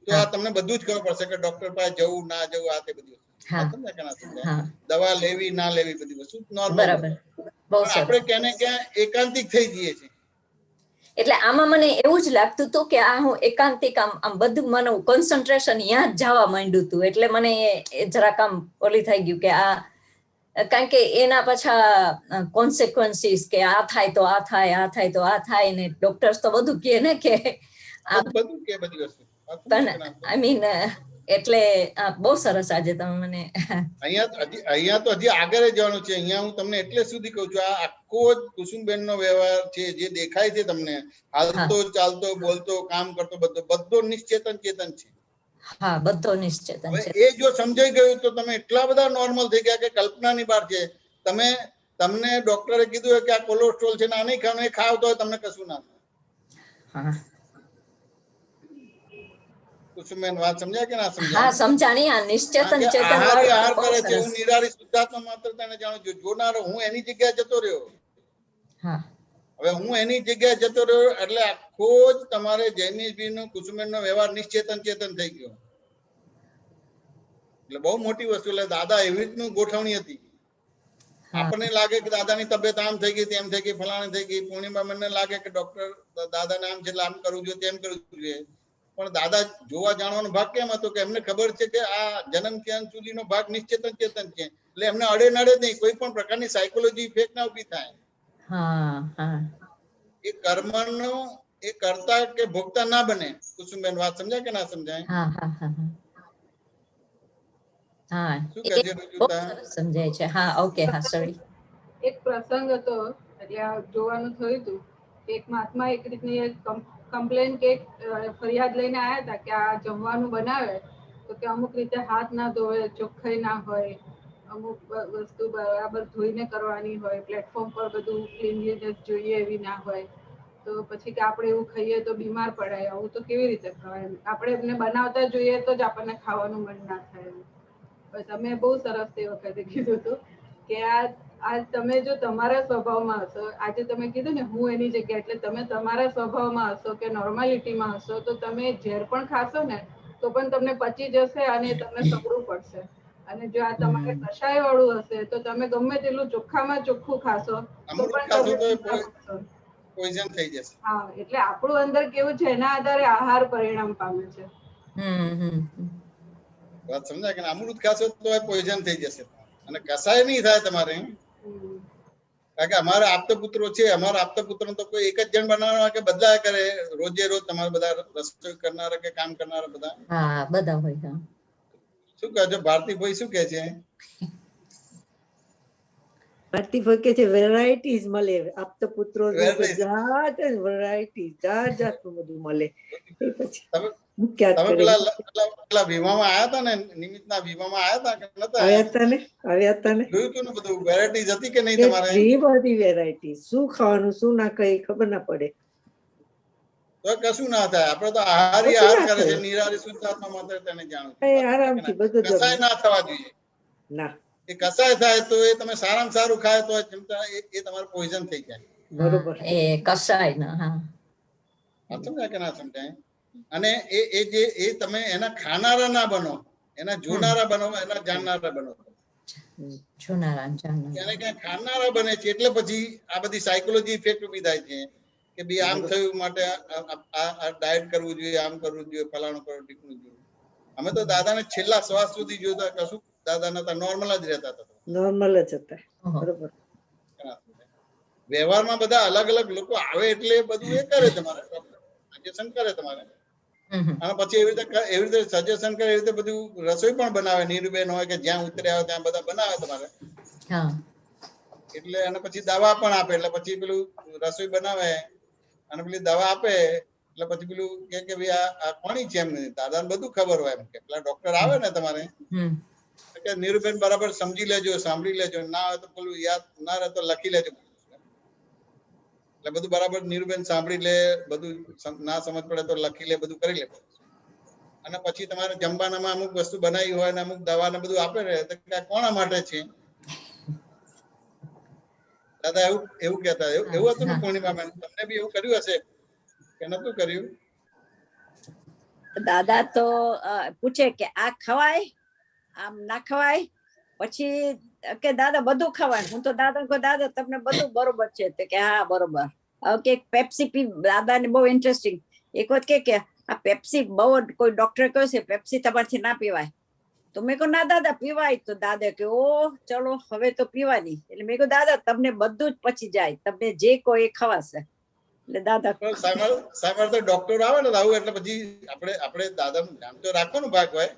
તો આ તમને બધું જ ખબર પડશે કે ડોક્ટર પાસે જવું ના જવું, આ તે બધું દવા લેવી ના લેવી બધી વસ્તુ નોર્મલ. આપણે ક્યાં ને ક્યાં એકાંતિક થઈ જઈએ છીએ. એટલે આમાં મને એવું જ લાગતું હતું કે આ હું એકાંતિક આમ બધું મને કોન્સન્ટ્રેશન ત્યાં જ જવા માંડ્યું હતું. એટલે મને જરાક આમ ઓલી થઈ ગયું કે આ, કારણ કે એના પાછા કોન્સિક્વન્સીસ કે આ થાય તો આ થાય, આ થાય તો આ થાય, ને ડોક્ટર્સ તો બધું કહે ને કે બધું કે બધી વસ્તુ. આઈ મીન એટલે બહુ સરસ આજે તમે મને અહીંયા તો હજી આગળ જવાનું છે. અહીંયા હું તમને એટલે સુધી કહું છું, આ આખો જ કુસુમબેન નો વ્યવહાર છે જે દેખાય છે તમને, હાલતો ચાલતો બોલતો કામ કરતો બધો નિશ્ચેતન ચેતન છે. હા, બધો નિશ્ચેતન છે. એ જો સમજાઈ ગયું તો તમે એટલા બધા નોર્મલ થઈ ગયા કે કલ્પનાની બહાર છે. તમને ડોક્ટરે કીધું કે આ કોલેસ્ટ્રોલ છે, ના નહીં ખાવાનું, એ ખાવ તો તમને કશું ના થાય. કુસુમબેન વાત સમજ્યા કે ના સમજ્યા? હા, સમજાણી. આ નિશ્ચેતન ચેતન આહાર કરે છે. હું નિરારી શુદ્ધાત્મા માત્ર તેને જાણું છું. જોનારો હું એની જગ્યાએ જતો રહ્યો. હવે હું એની જગ્યાએ જતો રહ્યો એટલે આખો જ તમારે જૈમિષભાઈ નો કુસુમબેન નો વ્યવહાર નિશ્ચેતન ચેતન થઈ ગયો. એટલે બહુ મોટી વસ્તુ. એટલે દાદા એવી રીતનું ગોઠવણી હતી. આપણને લાગે કે દાદાની તબિયત આમ થઈ ગઈ, તેમ થઈ ગઈ, ફલાણી થઈ ગઈ. પૂર્ણિમા મને લાગે કે ડોક્ટર દાદાને આમ છે એટલે આમ કરવું જોઈએ, તેમ કરવું જોઈએ. પણ દાદા જોવા જાણવાનો ભાગ કેમ હતો કે એમને ખબર છે કે આ જન્મ ક્યાં સુધીનો ભાગ નિશ્ચેતન ચેતન છે. એટલે એમને અડે નડે નહીં, કોઈ પણ પ્રકારની સાયકોલોજી ઇફેક્ટ ના ઉભી થાય. એ કર્મનો એ કરતા કે ભોગતા ના બને. કુસુમબેન વાત સમજાય કે ના સમજાય? સમજાય છે. હા, ઓકે. હા, સોરી. એક પ્રસંગ હતો એટલે જોવાનું થયું હતું. એક મહાત્મા એક રીતની કમ્પ્લેન કે ફરિયાદ લઈને આવ્યા હતા કે આ જમવાનું બનાવે તો કે અમુક રીતે હાથ ના ધોવે, ચોખ્ખાઈ ના હોય, અમુક વસ્તુ બરાબર ધોઈને કરવાની હોય, પ્લેટફોર્મ પર બધું ક્લીનલીનેસ જોઈએ એવી ના હોય. તો પછી કે આપણે એવું ખાઈએ તો બીમાર પડાય, આવું તો કેવી રીતે ખવાય? આપણે એમને બનાવતા જોઈએ તો જ આપણને ખાવાનું મન ના થાય. તમે બહુ સરસ તે વખતે કીધું હતું કે આ તમે જો તમારા સ્વભાવમાં હશો, આજે તમે કીધું ને હું એની જગ્યાએ, એટલે તમે તમારા સ્વભાવમાં હશો કે નોર્માલિટીમાં હશો તો તમે ઝેર પણ ખાશો ને તો પણ તમને પચી જશે અને તમને સપડવું પડશે. અને જો આ તમારે કષાય વાળું હશે તો તમે ગમે તેટલું ચોખ્ખામાં ચોખ્ખું ખાશો તો પણ પોઈઝન થઈ જશે. હા, એટલે આપણું અંદર કેવું છે એના આધારે આહાર પરિણામ પામે છે. વાત સમજાય કે અમૃત ખાશો તો પોઈઝન થઈ જશે અને કસાય નહીં થાય તમારે. કારણ કે અમારા આપતા પુત્રો છે, અમારા આપતા પુત્રો તો કોઈ એક જ જણ બનાવવા કે બદલાયા કરે, રોજે રોજ તમારે બધા રસોઈ કરનારા કે કામ કરનારા બધા હોય. શું કહે છે ભારતીભાઈ, શું કહે છે? ભારતીભાઈ કે છે વેરાયટીઝ મળે, આપતા પુત્રો જાત જાતનું બધું મળે. તમે પેલા વિવાહમાં આયા હતા ને, નિમિત્તના વિવાહમાં આયા હતા કે નતા? આવ્યા હતા ને. જોયું હતું ને બધું, વેરાયટીઝ હતી કે નહીં તમારે? એટલી બધી વેરાયટી, શું ખાવાનું શું ના કઈ ખબર ના પડે. તો કશું ના થાય. આપણે તો આહારી આહાર કરે છે, નિરારી શુદ્ધાત્મા માત્ર તેને જાણું. આરામથી બધું કસાય ના થવા જોઈએ. ના, એ કસાય થાય તો એ તમે સારામાં સારું ખાય તો ચમચા એ તમારું પોઈઝન થઈ જાય. બરોબર. એ કસાય ના. હા, સમજાય કે ના સમજાય? અને એ તમે એના ખાનારા ના બનો, એના જોનારા બનો, એના જાણનારા બનો. જોનારા જાણનારા. એને ક્યાં ખાનારા બને છે એટલે પછી આ બધી સાયકોલોજી ઇફેક્ટ ઉભી થાય છે કે ભાઈ આમ થયું માટે આ ડાયટ કરવું જોઈએ, આમ કરવું જોઈએ, ફલાણું કરવું જોઈએ. અમે તો દાદાને છેલ્લા શ્વાસ સુધી જોતા, કશું દાદા નતા, નોર્મલ જ રહેતા હતા. નોર્મલ જ હતા. બરોબર. વ્યવહારમાં બધા અલગ અલગ લોકો આવે એટલે બધું એ કરે તમારે, સજેશન કરે તમારે. અને પછી એવી રીતે સજેશન કરે, એવી રીતે બધું રસોઈ પણ બનાવે. નીરુબેન હોય કે જ્યાં ઉતર્યા હોય ત્યાં બધા બનાવે તમારે. એટલે અને પછી દવા પણ આપે. એટલે પછી પેલું રસોઈ બનાવે અને પેલી દવા આપે એટલે પછી પેલું કે ભાઈ આ કોની છે, એમ દાદાને બધું ખબર હોય એમ કે પેલા ડોક્ટર આવે ને તમારે કે નીરુબેન બરાબર સમજી લેજો, સાંભળી લેજો, ના હોય તો પેલું યાદ ના રહે તો લખી લેજો. એટલે બધું બરાબર નીરુબેન સાંભળી લે, બધું ના સમજ પડે તો લખી લે, બધું કરી લે. અને પછી તમારે જમવાનામાં અમુક વસ્તુ બનાવી હોય ને અમુક દવા ને બધું આપે ને તો કોના માટે છે દાદા, એવું કહેતા. એવું હતું ને પૂર્ણિમાબેન? તમને બી એવું કર્યું હશે કે નતું કર્યું? દાદા તો પૂછે કે આ ખવાય, આમ ના ખવાય. પછી કે દાદા બધું ખવાય. હું તો દાદા કહું, દાદા તમને બધું બરોબર છે? તો કે હા બરોબર. કે પેપ્સી પી. દાદા ને બહુ ઇન્ટરેસ્ટિંગ. એક વખત કે આ પેપ્સી બહુ, કોઈ ડોક્ટરે કહ્યું છે પેપ્સી તમારથી ના પીવાય. તો મેં કહું ના દાદા પીવાય. તો દાદા કે ઓ ચલો હવે તો પીવાની. એટલે મેં કહું દાદા તમને બધું જ પચી જાય, તમને જે કોઈ ખવાશે. એટલે દાદા સામે તો ડોક્ટર આવે ને આવું એટલે પછી આપણે દાદાનું ધ્યાન તો રાખવાનું ભાગ હોય.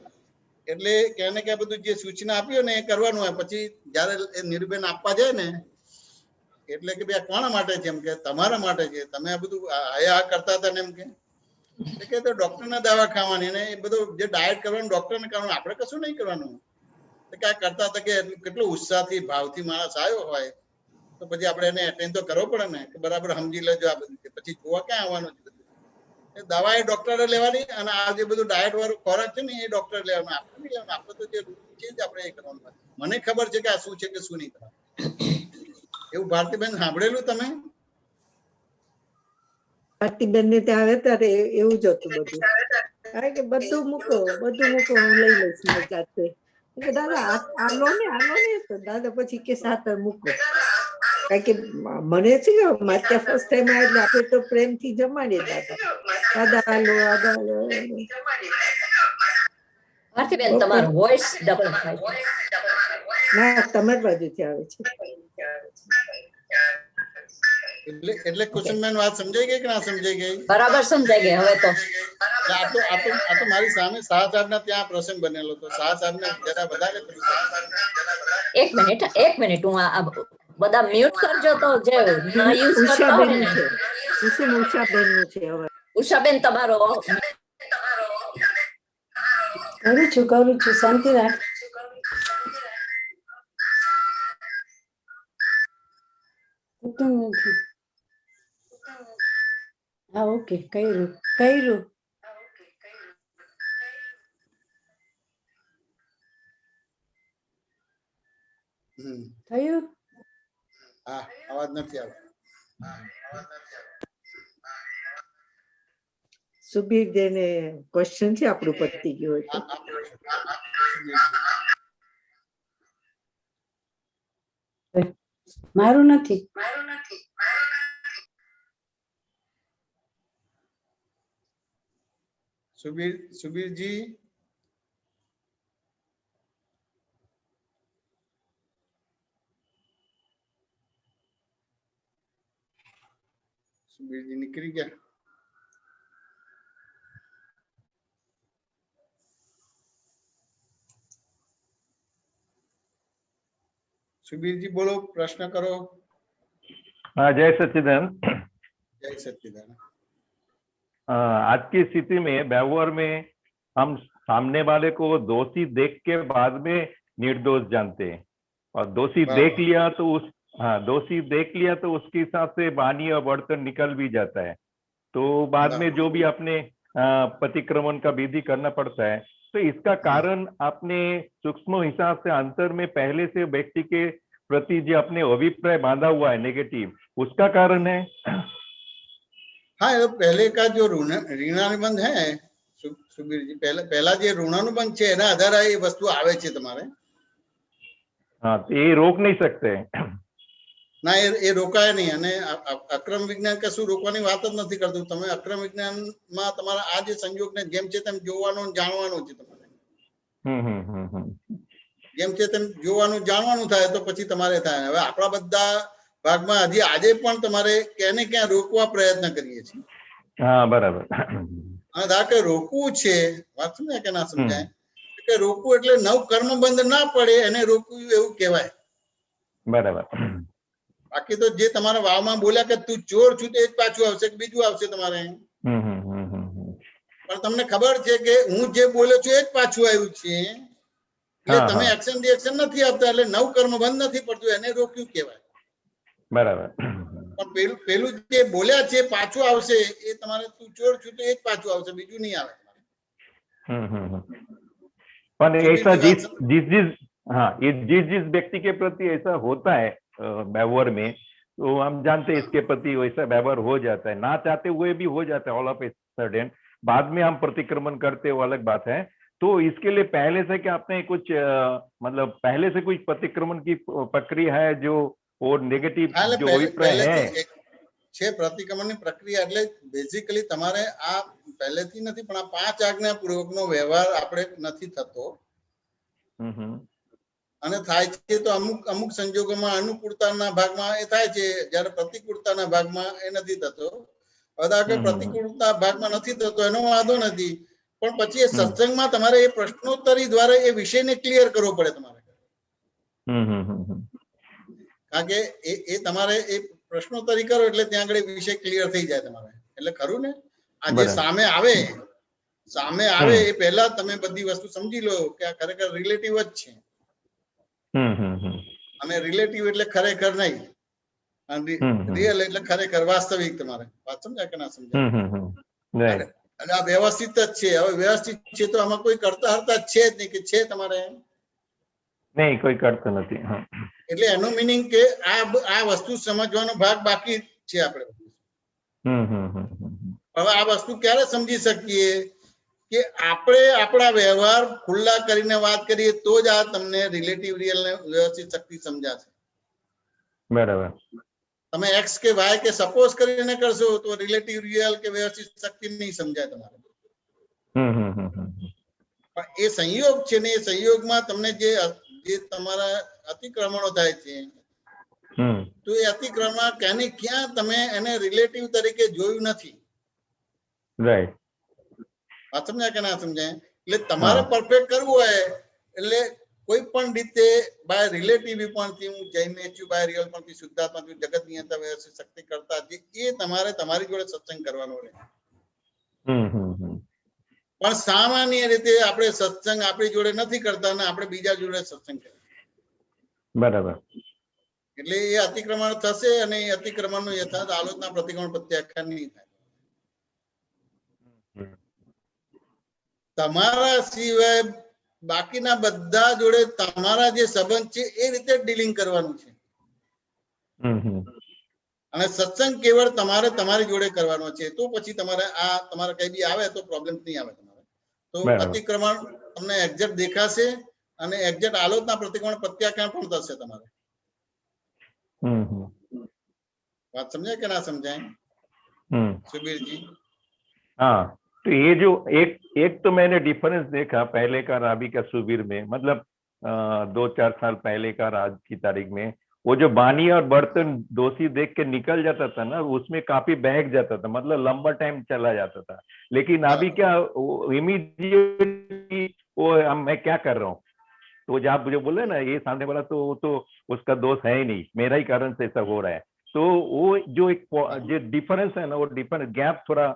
એટલે ક્યાં ને ક્યાં બધું જે સૂચના આપી હોય ને એ કરવાનું હોય. પછી જયારે એ નિર્બેન આપવા જાય ને એટલે કે ભાઈ કોના માટે છે? એમ કે તમારા માટે છે. તમે આ બધું આ કરતા હતા ને એમ કે તો ડોક્ટર ના દવા ખાવાની ને એ બધું જે ડાયટ કરવાનું ડોક્ટર ને કરવાનું, આપણે કશું નહીં કરવાનું. કે આ કરતા હતા કે કેટલો ઉત્સાહથી ભાવથી માણસ આવ્યો હોય તો પછી આપણે એને એટેન્ડ તો કરવો પડે ને કે બરાબર સમજી લેજો આ બધું. પછી જોવા ક્યાં આવવાનું છે? દવા એ ડોક્ટરે લેવાની અને આ જે બધું ડાયટ વાળું ખોરાક છે ને એ ડોક્ટરે લેવાનું. આપણે નહીં લેવાનું. આપણે તો જે છે જ આપણે એ કરવાનું. મને ખબર છે કે આ શું છે કે શું નહીં કરવાનું. એવું ભારતીબેન સાંભળેલું તમે? ભારતીબેન ને ત્યાં આવે ત્યારે એવું જ હતું બધું. કારણ કે બધું મૂકો, હું લઈ લઈશ મારી જાતે. દાદા આ લો ને તો દાદા પછી કે સાથે મૂકો. કારણ કે મને છે કે મારે ત્યાં ફર્સ્ટ ટાઈમ આવે એટલે આપણે તો પ્રેમથી જમાડીએ દાદા. દાદા હાલો, દાદા હાલો. ભારતીબેન તમારો વોઇસ ડબલ થાય છે. ના, તમારી બાજુથી આવે છે. એટલે કુસુમબેન વાત સમજાઈ ગઈ કે ના સમજાઈ ગઈ? બરાબર સમજાઈ ગઈ હવે તો. આ તો મારી સામે શાહ સાહેબ ના ત્યાં પ્રસંગ બનેલો તો શાહ સાહેબ ને જરા વધારે. એક મિનિટ હું આ બધા મ્યુટ કરજો તો જે ના યુઝ કરતા હોય ને. ઉષાબેન નું છે હવે. ઉષાબેન તમારો કરું છું શાંતિ રાખ. હા ઓકે, કર્યું થયું. હા, અવાજ નથી આવતો. સુબીર જેને ક્વેશ્ચન છે આપણું પતી ગયું હોય તો. મારું નથી. સુબીરજી નીકળી ગયા. सुबीर जी बोलो, प्रश्न करो। हाँ, जय सच्चिदानंद। जय सच्चिदानंद। आज की स्थिति में व्यवहार में हम सामने वाले को दोषी देख के बाद में निर्दोष जानते हैं, और दोषी देख लिया तो उसके हिसाब से वाणी और वर्तन निकल भी जाता है। तो बाद में जो भी आपने प्रतिक्रमण का विधि करना पड़ता है, तो इसका कारण आपने सूक्ष्म हिसाब से अंतर में पहले से व्यक्ति के प्रति जो अपने अभिप्राय बांधा हुआ है नेगेटिव, उसका कारण है। हाँ, ये पहले का जो ऋणानुबंध है સુબીર જી, પહેલા જે ઋણાનુબંધ છે એના આધારે એ વસ્તુ આવે છે તમારે. हाँ, तो ये रोक नहीं सकते. ના, એ રોકાય નહીં. અને અક્રમ વિજ્ઞાન કશું રોકવાની વાત જ નથી કરતું. તમે અક્રમ વિજ્ઞાનમાં તમારા આ જે સંયોગને જેમ છે તેમ જોવાનું જાણવાનું છે તમારે. જેમ છે તેમ જોવાનું જાણવાનું થાય તો પછી તમારે થાય. હવે આપણા બધા ભાગમાં હજી આજે પણ તમારે ક્યાં ને ક્યાં રોકવા પ્રયત્ન કરીએ છીએ. હા, બરાબર. અને ધારો કે રોકવું છે, વાત સમજાય કે ના સમજાય, કે રોકવું એટલે નવ કર્મ બંધ ના પડે એને રોકવું એવું કહેવાય. બરાબર. બાકી તો જે તમારા વાવમાં બોલ્યા કે તું ચોર છું તે જ પાછું આવશે કે બીજું આવશે તમારે. પણ તમને ખબર છે કે હું જે બોલ્યો છું એ જ પાછું આવ્યું છે, એટલે તમે એક્શન રિએક્શન નથી આપતા, એટલે નવ કર્મ બંધ નથી પડતું, એને રોક્યું કહેવાય. બરાબર. પણ પેલું જે બોલ્યા છે પાછું આવશે, એ તમારે તું ચોર છું તો એ જ પાછું આવશે, બીજું નહીં આવે. पर ऐसा जिस व्यक्ति के प्रति ऐसा होता है व्यवहार में, तो हम जानते हैं इसके प्रति वैसा व्यवहार हो जाता है, ना चाहते हुए भी हो जाता है ऑल ऑफ ए सडन। बाद में हम प्रतिक्रमण करते वो अलग बात है। तो इसके लिए पहले से क्या आपने कुछ मतलब पहले से कुछ प्रतिक्रमण की प्रक्रिया है जो और नेगेटिव जो अभिप्राय है છે પ્રતિક્રમણની પ્રક્રિયા? એટલે બેઝિકલી તમારે આ પહેલેથી નથી, પણ આ 5 આજ્ઞા પૂર્વકનો વ્યવહાર આપણે નથી થતો, અને થાય છે તો અમુક સંજોગોમાં અનુકૂળતાના ભાગમાં એ થાય છે, જ્યારે પ્રતિકૂળતાના ભાગમાં એ નથી થતો. હવે પ્રતિકૂળતા ભાગમાં નથી થતો એનો વાંધો નથી, પણ પછી એ સત્સંગમાં તમારે એ પ્રશ્નોત્તરી દ્વારા એ વિષયને ક્લિયર કરવો પડે તમારે. કારણ કે એ તમારે એ પ્રશ્નોત્તરી કરો એટલે ત્યાં આગળ વિષય ક્લિયર થઈ જાય તમારે. એટલે ખરું ને, આ જે સામે આવે એ પહેલા તમે બધી વસ્તુ સમજી લો કે આ ખરેખર રિલેટિવ જ છે, અને રિલેટિવ એટલે ખરેખર નહીં, રિયલ એટલે ખરેખર વાસ્તવિક. તમારે વાત સમજાય કે ના સમજાય? અને આ વ્યવસ્થિત જ છે. હવે વ્યવસ્થિત છે તો આમાં કોઈ કરતા હરતા છે જ નહીં, કે છે તમારે નહીં, કોઈ કરતો નથી. એટલે એનો મીનિંગ કે આ વસ્તુ સમજવાનો ભાગ બાકી છે આપણે. હવે આ વસ્તુ ક્યારે સમજી શકીએ કે આપણે આપણા વ્યવહાર ખુલ્લા કરીને વાત કરીએ તો જ આ તમને રિલેટિવ રિયલ ને વ્યવસ્થિત શક્તિ સમજાશે. બરાબર. તમે એક્સ કે વાય કે સપોઝ કરીને કરશો તો રિલેટિવ રિયલ કે વ્યવસ્થિત શક્તિ નહીં સમજાય તમારે. પણ એ સંયોગ છે ને, એ સંયોગમાં તમને જે તમારા અતિક્રમણો થાય છે, તો એ અતિક્રમણ ક્યાંને ક્યાં તમે એને રિલેટિવ તરીકે જોયું નથી. રાઈટ. વાત સમજાય કે ના સમજાય? એટલે તમારે પરફેક્ટ કરવું હોય એટલે કોઈ પણ રીતે બાય રિલેટિવ પણ હું જઈને છું, બાય રિયલ પણ શુદ્ધાત્મા જગત નિયંતા વ્યવસ્થિત શક્તિ કરતા એ તમારે તમારી જોડે સત્સંગ કરવાનો રહે. પણ સામાન્ય રીતે આપણે સત્સંગ આપણી જોડે નથી કરતા અને આપણે બીજા જોડે સત્સંગ કરીએ. બરાબર. એટલે એ અતિક્રમણ થશે, અને એ અતિક્રમણનું યથાર્થ આલોચના પ્રતિક્રમણ પ્રત્યાખ્યાન નહીં થાય. તમારા સિવાય બાકીના બધા જોડે તમારા જે સંબંધ છે એ રીતે ડીલિંગ કરવાનું છે, અને સત્સંગ કેવળ તમારે તમારી જોડે કરવાનો છે. તો પછી તમારે આ તમારે કઈ બી આવે તો પ્રોબ્લેમ નહીં આવે તમારે. તો અતિક્રમણ તમને એક્ઝેક્ટ દેખાશે, અને એક્ઝેક્ટ આલોચના પ્રતિક્રમણ પ્રત્યાખ્યાન પણ થશે તમારે. बात समझे कि ना समझाए सुबीर जी? हाँ, तो ये जो एक तो मैंने डिफरेंस देखा पहले का और अभी का सुबीर में, मतलब 2-4 साल पहले का और आज की तारीख में, वो जो बानी और बर्तन दोषी देख के निकल जाता था ना, उसमें काफी बहक जाता था, मतलब लंबा टाइम चला जाता था. लेकिन अभी क्या इमीडिएटली वो मैं क्या कर रहा हूँ, तो जब आप मुझे बोले ना ये सामने वाला तो उसका दोष है ही नहीं, मेरा ही कारण से ऐसा हो रहा है. तो वो जो एक जो डिफरेंस है ना, वो डिफरेंस गैप थोड़ा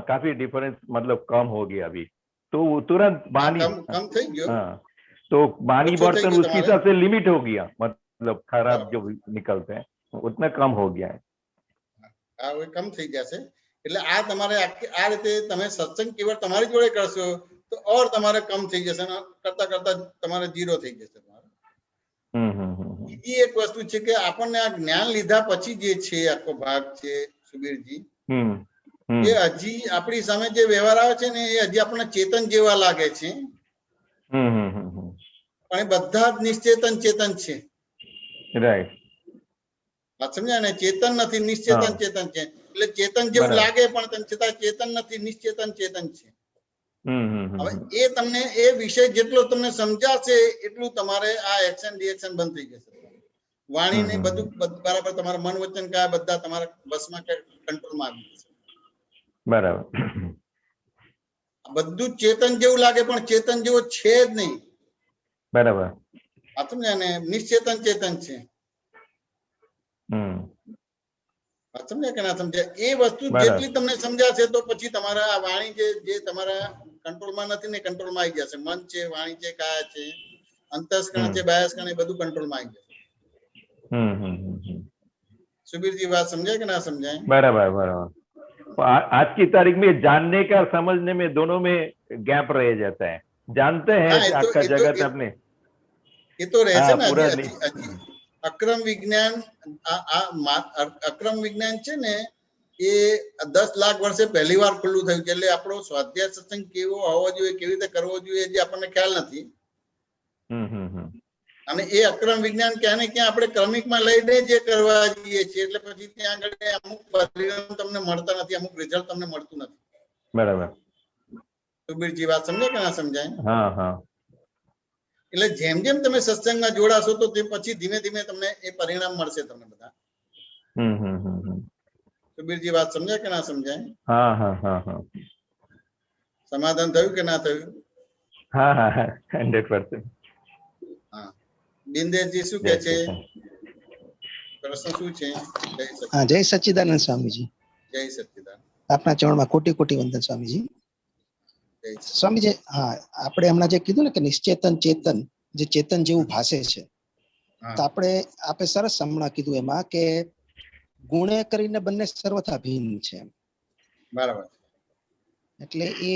काफी डिफरेंस मतलब कम हो गया अभी. तो तुरंत बानी कम થઈ ગયો. हाँ, तो बानी बर्तन उसके हिसाब से लिमिट हो गया, मतलब खराब जो निकलते हैं उतना कम हो गया है. हाँ, वो कम થઈ જશે. એટલે આ તમારે આ રીતે તમે સત્સંગ કેવળ તમારી જોડે કરશો તો ઓર તમારે કમ થઈ જશે, કરતા કરતા તમારે 0 થઈ જશે. બીજી એક વસ્તુ છે કે આપણને આ જ્ઞાન લીધા પછી જે છે આખો ભાગ છે સુબીરજી, એ હજી આપણી સામે જે વ્યવહાર આવે છે ને એ હજી આપણને ચેતન જેવા લાગે છે, પણ એ બધા જ નિશ્ચેતન ચેતન છે. રાઈટ, વાત સમજ્યા ને? ચેતન નથી, નિશ્ચેતન ચેતન છે. એટલે ચેતન જેવું લાગે પણ તેમ છતાં ચેતન નથી, નિશ્ચેતન ચેતન છે. હવે એ તમને એ વિષય જેટલો તમને સમજાશે એટલું તમારે આ એક્શન રિએક્શન બંધ થઈ જશે. વાણી ને બધું બરાબર તમારા મન વચન કાયા બધા તમારા બસમાં કંટ્રોલમાં આવી જશે. બરાબર. બધું ચેતન જેવું લાગે પણ ચેતન જેવો છે જ નહીં. બરાબર. આ સમજ્યા ને? નિશ્ચેતન ચેતન છે. સમજ્યા કે ના સમજ્યા? એ વસ્તુ જેટલી તમને સમજાશે તો પછી તમારા આ વાણી જે તમારા કંટ્રોલમાં નથી ને કંટ્રોલમાં આવી જશે. મન છે, વાણી છે, કાયા છે, અંતસ્કરણ છે, બાહ્યસ્કરણ, એ બધું કંટ્રોલમાં આવી જશે. सुबीर बात समझे कि ना समझाए? बराबर बराबर. आज की तारीख में जानने का समझने में दोनों में गैप रह जाता है. जानते हैं आपका जगत अपने ये तो रहते ना अक्रम विज्ञान अक्रम विज्ञान છે ને એ 10 લાખ વર્ષે પહેલી વાર ખુલ્લું થયું છે. એટલે આપણો સ્વાધ્યાય સત્સંગ કેવો હોવો જોઈએ, કેવી રીતે કરવો જોઈએ જે આપણને ખ્યાલ નથી. અને એ અક્રમ વિજ્ઞાન ક્યાં ને ક્યાં આપણે ક્રમિકમાં લઈને જે કરવા જઈએ છીએ એટલે પછી ત્યાં આગળ અમુક પરિણામ તમને મળતા નથી, અમુક રિઝલ્ટ તમને મળતું નથી. બરાબર. સુબીરજી વાત સમજે કે ના સમજાય? હા હા. એટલે જેમ જેમ તમે સત્સંગમાં જોડાશો તો તે પછી ધીમે ધીમે તમને એ પરિણામ મળશે તમને બધા. સુબીરજી વાત સમજાય કે ના સમજાય? હા હા હા હા. સમાધાન થયું કે ના થયું? હા હા 100%. હા. બિંદેશજી શું કહે છે? પ્રશ્ન શું છે? હા, જય સચ્ચિદાનંદ સ્વામીજી. જય સચ્ચિદાનંદ. આપના ચરણમાં કોટી કોટી વંદન સ્વામીજી. સ્વામીજી, હા, આપણે હમણાં જે કીધું ને કે નિશ્ચેતન ચેતન, જે ચેતન જેવું ભાસે છે, તો આપણે સરસ હમણાં કીધું એમાં કે ગુણે કરીને બંને સર્વથા ભિન્ન છે. બરાબર. એટલે એ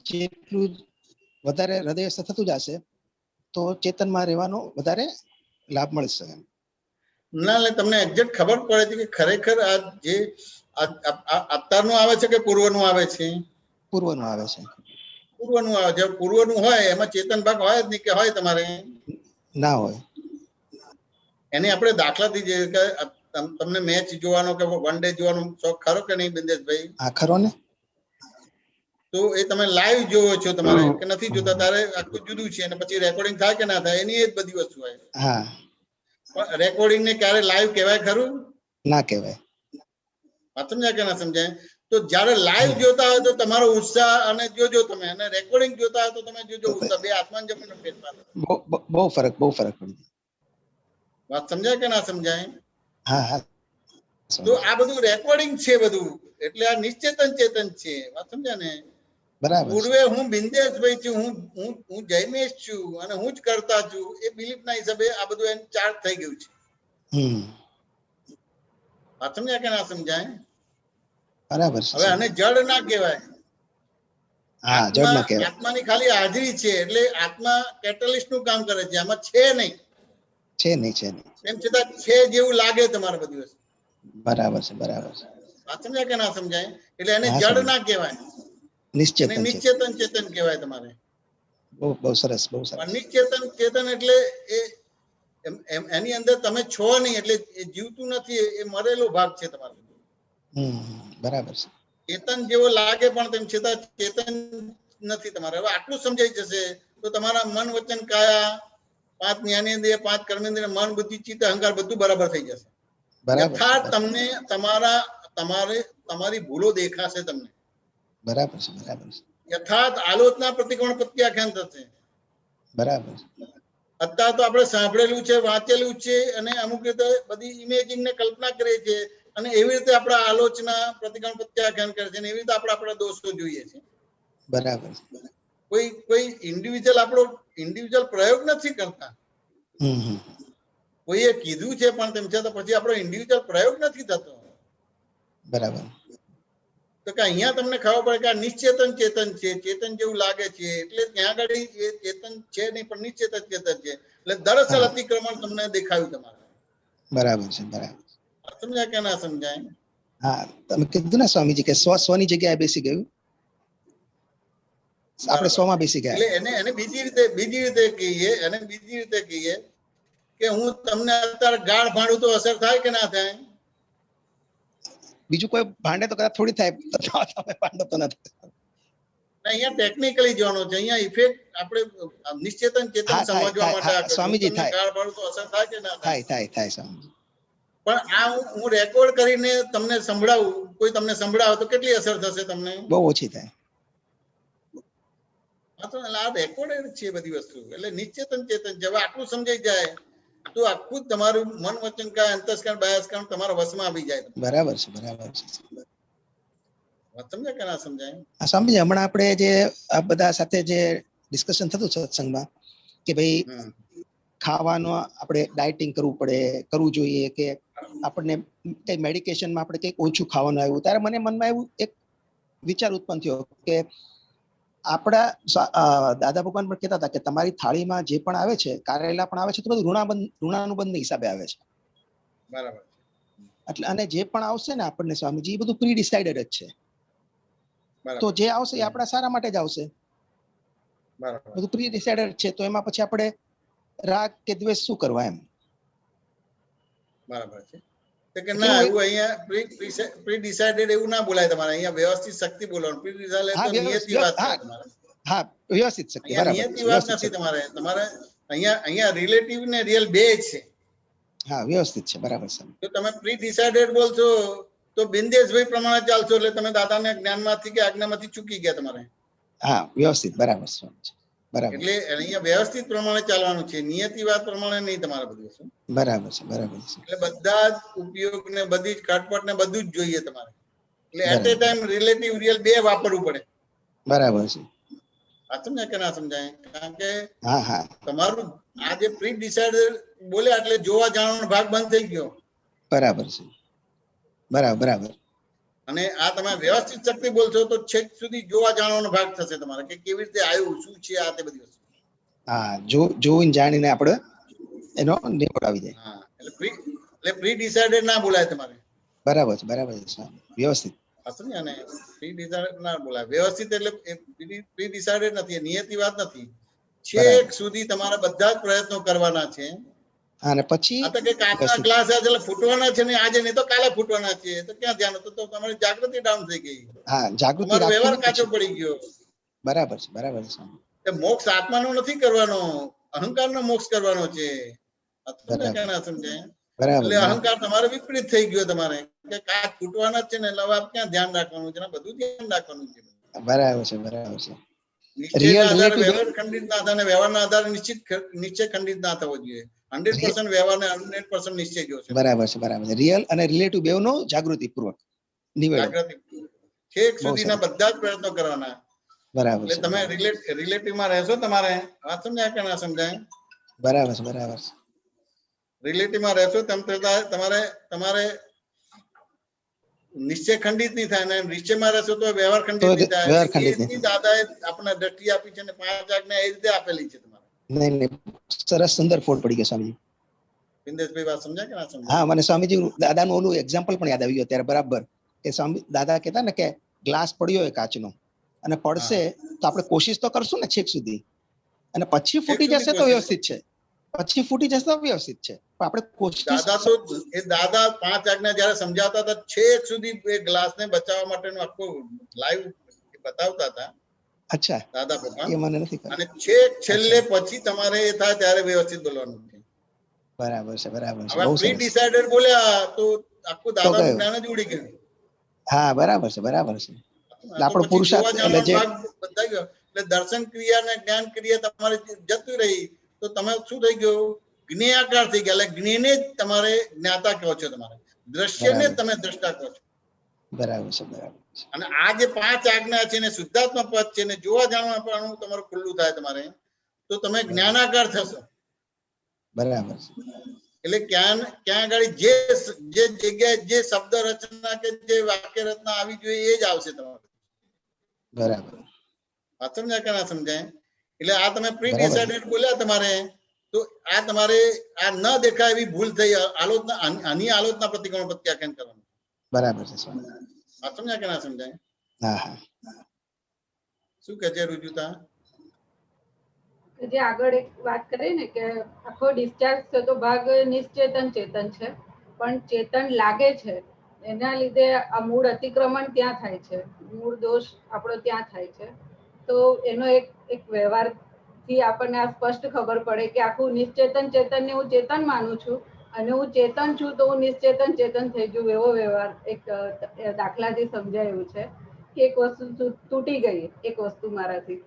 જેટલું વધારે હૃદયસ્થ થતું જશે તો ચેતનમાં રહેવાનો વધારે લાભ મળશે. ના, તમને એક્ઝેક્ટ ખબર પડે છે કે ખરેખર આ જે અત્યારનું આવે છે કે પૂર્વનું આવે છે? પૂર્વનું આવે છે. પૂર્વનું આવે છે. પૂર્વનું હોય એમાં ચેતન ભાગ હોય જ નહીં કે હોય તમારે? ના હોય. એની આપણે દાખલાથી જે કે તમને મેચ જોવાનો કે વન ડે જોવાનો શોખ ખરો કે નહીં બિંદેશભાઈ? હા, ખરો ને. તો એ તમે લાઈવ જોવો છો તમારે કે નથી જોતા? તારે આખું જુદું છે અને પછી રેકોર્ડિંગ થાય કે ના થાય એની એ જ બધી વસ્તુ હોય. હા. રેકોર્ડિંગ ને ક્યારે લાઈવ કહેવાય ખરું? ના કહેવાય. સમજાય કે ના સમજાય? તો જયારે લાઈવ જોતા હોય તો તમારો ઉત્સાહ અને જોજો તમે, અને રેકોર્ડિંગ જોતા હોય તો તમે જોજો ઉત્સાહ, બે આસમાન જમીનનો ફેરફાર. બહુ ફરક પડી. વાત સમજાય કે ના સમજાય? હા હા. તો આ બધું રેકોર્ડિંગ છે બધું, એટલે આ નિશ્ચેતન ચેતન છે. વાત સમજ્યા ને? બરાબર. પૂર્વે હું બિંદેશભાઈ છું, હું જયમેશ છું અને હું જ કરતા છું, એ બિલીફ ના હિસાબે આ બધું એમ ચાર્જ થઈ ગયું છે. વાત સમજાય કે ના સમજાય? બરાબર. હવે આને જડ ના કહેવાય. હા, જડ ના કહેવાય. આત્માની ખાલી હાજરી છે, એટલે આત્મા કેટલિસ્ટ નું કામ કરે છે, આમાં છે નહીં. છે નહીં. એમ છતાં છે જેવું લાગે તમારે બધી વસ્તુ. બરાબર છે. વાત સમજાય કે ના સમજાય? એટલે એને જડ ના કહેવાય, નિશ્ચેતન ચેતન કહેવાય તમારે. બહુ સરસ. નિશ્ચેતન ચેતન એટલે એની અંદર તમે છો નહીં, એટલે એ જીવતું નથી, એ મરેલો ભાગ છે તમારો. બરાબર છે. ચેતન જેવો લાગે પણ તેમ છતાં ચેતન નથી તમારે. હવે આટલું સમજાઈ જશે તો તમારા મન વચન કાયા, 5 જ્ઞાનેન્દ્રિય, 5 કર્મેન્દ્રિય, મન બુદ્ધિ ચિત્ત અહંકાર બધું બરાબર થઈ જશે. યથાર્થ તમને તમારી ભૂલો દેખાશે તમને. બરાબર છે. યથાર્થ આલોચના પ્રતિકોણ પ્રત્યાખ્યાન થશે. બરાબર. અત્યારે તો આપણે સાંભળેલું છે, વાંચેલું છે અને અમુક રીતે બધી ઇમેજિંગ ને કલ્પના કરીએ છીએ અને એવી રીતે આપણા આલોચના પ્રતિકોણ પ્રત્યાખ્યાન કરે છે, એવી રીતે આપણા દોષો જોઈએ છે. બરાબર. કોઈ ઇન્ડિવિજ્યુઅલ પ્રયોગ નથી કરતા. કોઈએ કીધું છે પણ તેમ છતાં પછી આપણો ઇન્ડિવિજ્યુઅલ પ્રયોગ નથી થતો. બરાબર. તો કે અહીંયા તમને ખબર પડે કે આ નિશ્ચેતન ચેતન છે, ચેતન જેવું લાગે છે, એટલે ત્યાં આગળ એ ચેતન છે નહીં પણ નિશ્ચેતન ચેતન છે, એટલે દરઅસલ અતિક્રમણ તમને દેખાયું તમારે. બરાબર છે, બરાબર. સમજાય કે ના સમજાય? હા, તમે કીધું ને સ્વામીજી કે સ્વની જગ્યાએ બેસી ગયું, આપણે સ્વમાં બેસી ગયા. એટલે એને બીજી રીતે કહીએ કે હું તમને અત્યારે ગાળ ભાંડું તો અસર થાય કે ના થાય? બીજું કોઈ ભાંડે તો કદાચ થોડી થાય, તમે ભાંડો તો નથી. અહીંયા ટેકનિકલી જોવાનું છે, અહીંયા ઇફેક્ટ આપણે નિશ્ચેતન ચેતન સમજવા માટે સ્વામીજી થાય ગાળ ભાંડું તો અસર થાય કે ના થાય? થાય સ્વામીજી. પણ આ હું રેકોર્ડ કરીને તમને સંભળાવું, કોઈ તમને સંભળાવે તો કેટલી અસર થશે તમને? બહુ ઓછી થાય. આ રેકોર્ડેડ છે બધી વસ્તુ. એટલે નિશ્ચેતન ચેતન જેવા આટલું સમજાઈ જાય તો આખું તમારું મન વચન કાય અંતસ્કરણ બાહ્યસ્કરણ તમારા વશમાં આવી જાય. બરાબર છે, બરાબર છે. સમજાય કે ના સમજાય? હા સ્વામીજી, હમણાં આપણે જે આ બધા સાથે જે ડિસ્કશન થતું સત્સંગમાં કે ભાઈ ખાવાનું આપણે ડાયટિંગ કરવું જોઈએ કે આપણને કઈ મેડિકેશનમાં આપણે કંઈક ઓછું ખાવાનું આવ્યું, ત્યારે મને મનમાં એવું એક વિચાર ઉત્પન્ન થયો કે આપણા દાદા ભગવાન પણ કહેતા હતા કે તમારી થાળીમાં જે પણ આવે છે, કારેલા પણ આવે છે, તો બધું ઋણાનુબંધ હિસાબે આવે છે. બરાબર. એટલે અને જે પણ આવશે ને આપણને સ્વામીજી, એ બધું પ્રી ડિસાઇડેડ જ છે. તો જે આવશે એ આપણા સારા માટે જ આવશે. બધું પ્રી ડિસાઇડેડ છે, તો એમાં પછી આપણે રાગ કે દ્વેષ શું કરવા એમ. બરાબર છે કે ના, એવું અહીંયા પ્રી ડિસાઇડેડ એવું ના બોલાય તમારે. અહીંયા વ્યવસ્થિત શક્તિ બોલવાનું. પ્રી ડિસાઇડેડ તો નિયતિવાદ છે તમારે. હા, વ્યવસ્થિત શક્તિ. બરાબર. નિયતિવાદ નથી તમારે અહીંયા રિલેટિવ ને રિયલ બે છે. હા, વ્યવસ્થિત છે. બરાબર છે. જો તમે પ્રી ડિસાઇડેડ બોલશો તો બિંદેશભાઈ પ્રમાણે ચાલશો એટલે તમે દાદાને જ્ઞાનમાંથી કે આજ્ઞામાંથી ચૂકી ગયા તમારે. હા, વ્યવસ્થિત. બરાબર છે. બરાબર. એટલે અહીંયા વ્યવસ્થિત પ્રમાણે ચાલવાનું છે, નિયતિવાદ પ્રમાણે નહીં તમારે બધું. શું? બરાબર છે, બરાબર છે. એટલે બધા જ ઉપયોગ ને બધી જ ખટપટ ને બધું જ જોઈએ તમારે. એટલે at a time relative real બે વાપરવું પડે. બરાબર છે. આ સમજાય કે ના સમજાય? કારણ કે હા તમારું આ જે પ્રી ડિસાઇડેડ બોલ્યા એટલે જોવા જાણવાનો ભાગ બંધ થઈ ગયો. બરાબર છે. બરાબર. અને આ તમે વ્યવસ્થિત શક્તિ બોલશો તો છેક સુધી જોવા જાણવાનો ભાગ થશે તમારે કે કેવી રીતે આવ્યું, શું છે આ તે બધી વસ્તુ. હા, જોઈને જાણીને આપણે એનો નિર્ણય આવી જાય. હા, એટલે પ્રી ડિસાઇડેડ ના બોલાય તમારે. બરાબર છે. વ્યવસ્થિત. ને પ્રી ડિસાઇડેડ ના બોલાય. વ્યવસ્થિત એટલે પ્રી ડિસાઇડેડ નથી, નિયતિવાદ નથી. છેક સુધી તમારા બધા જ પ્રયત્નો કરવાના છે. અને પછી આ તો કે કાચના ગ્લાસ એટલે ફૂટવાના છે ને આજે નહીં તો કાલે ફૂટવાના છે, તો ક્યાં ધ્યાન તો તમારી જાગૃતિ ડાઉન થઈ ગઈ. હા, જાગૃતિ વ્યવહાર કાચો પડી ગયો. બરાબર છે. મોક્ષ આત્માનો નથી કરવાનો, અહંકારનો મોક્ષ કરવાનો છે. સમજાય? એટલે અહંકાર તમારે વિપરીત થઈ ગયો. તમારે કે કાચ ફૂટવાના જ છે ને, એટલે ક્યાં ધ્યાન રાખવાનું છે, બધું ધ્યાન રાખવાનું છે. બરાબર છે. વ્યવહાર ખંડિત ના થાય, વ્યવહારના આધારે નિશ્ચય ખંડિત ના થવો જોઈએ. 100% વ્યવહાર ને 100% નિશ્ચય જોશે. બરાબર છે. રિયલ અને રિલેટિવ બેવનો જાગૃતિ પૂર્વક છેક સુધીના બધા જ પ્રયત્નો કરવાના. બરાબર. એટલે તમે રિલેટિવમાં રહેશો. તમારે વાત સમજાય કે ના સમજાય? બરાબર છે. રિલેટિવમાં રહેશો તેમ તમારે નિશ્ચય ખંડિત નહીં થાય, ને નિશ્ચયમાં રહેશો તો વ્યવહાર ખંડિત નહીં થાય. દાદાએ આપણને દ્રષ્ટિ આપી છે ને 5 આજ્ઞા એ રીતે આપેલી છે તમારે. નહીં, સરસ સુંદર ફોડ પડી ગયો સ્વામીજી. બિંદેશભાઈ વાત સમજાય કે ના સમજાય? હા, મને સ્વામીજી દાદાનું ઓલું એક્ઝામ્પલ પણ યાદ આવ્યું અત્યારે. બરાબર કે સ્વામી દાદા કહેતા ને કે ગ્લાસ પડ્યો હોય કાચનો અને પડશે તો આપણે કોશિશ તો કરશું ને છેક સુધી, અને પછી ફૂટી જશે તો વ્યવસ્થિત છે. પણ આપણે કોશિશ. દાદા 5 આજ્ઞા જયારે સમજાવતા હતા છેક સુધી એ ગ્લાસને બચાવવા માટેનું આખું લાઈવ બતાવતા હતા. અચ્છા, દાદા ભગવાન. એ મને નથી ખબર. અને છેક છેલ્લે પછી તમારે એ થાય ત્યારે વ્યવસ્થિત બોલવાનું છે. બરાબર છે. હવે પ્રી ડિસાઇડેડ બોલ્યા તો આખું દાદાનું જ્ઞાન જ ઉડી ગયું. હા, બરાબર છે. આપણો પુરુષાર્થ એટલે જે બતાવી ગયો. એટલે દર્શન ક્રિયા અને જ્ઞાન ક્રિયા તમારે જતું રહી તો તમે શું થઈ ગયું? જ્ઞેયાકાર થઈ ગયા. એટલે જ્ઞેને જ તમારે જ્ઞાતા કહો છો, તમારે દ્રશ્યને જ તમે દ્રષ્ટા કહો છો. બરાબર છે. અને આ જે 5 આજ્ઞા છે ને શુદ્ધાત્મા પદ છે ને જોવા જાણવાનું તમારું ખુલ્લું થાય તમારે, તો તમે જ્ઞાનાકાર થશો. બરાબર છે. એટલે ક્યાં આગળ જે જગ્યાએ જે શબ્દ રચના કે જે વાક્ય રચના આવી જોઈએ એ જ આવશે તમારે. બરાબર. વાત સમજાય કે ના સમજાય? એટલે આ તમે પ્રી ડિસાઇડેડ બોલ્યા તમારે, તો આ તમારે આ ન દેખાય એવી ભૂલ થઈ. આલોચના, આની આલોચના પ્રતિક્રમણ પ્રત્યાખ્યાન કરવાનું. બરાબર છે સ્વામી. વાત સમજાય કે ના સમજાય? હા હા. શું કહે છે રુજુતા? જે આગળ એક વાત કરી ને કે આખો ડિસ્ચાર્જ થતો ભાગ નિશ્ચેતન ચેતન છે, પણ ચેતન લાગે છે એના લીધે આ મૂળ અતિક્રમણ ત્યાં થાય છે, મૂળ દોષ આપણો ત્યાં થાય છે. તો એનો એક વ્યવહારથી આપણને આ સ્પષ્ટ ખબર પડે કે આખું નિશ્ચેતન ચેતનને હું ચેતન માનું છું અને હું ચેતન છું તો હું નિશ્ચેતન ચેતન થઈ જવું, એવો વ્યવહાર એક દાખલાથી સમજાય એવું છે કે એક વસ્તુ તૂટી ગઈ, એક વસ્તુ મારાથી,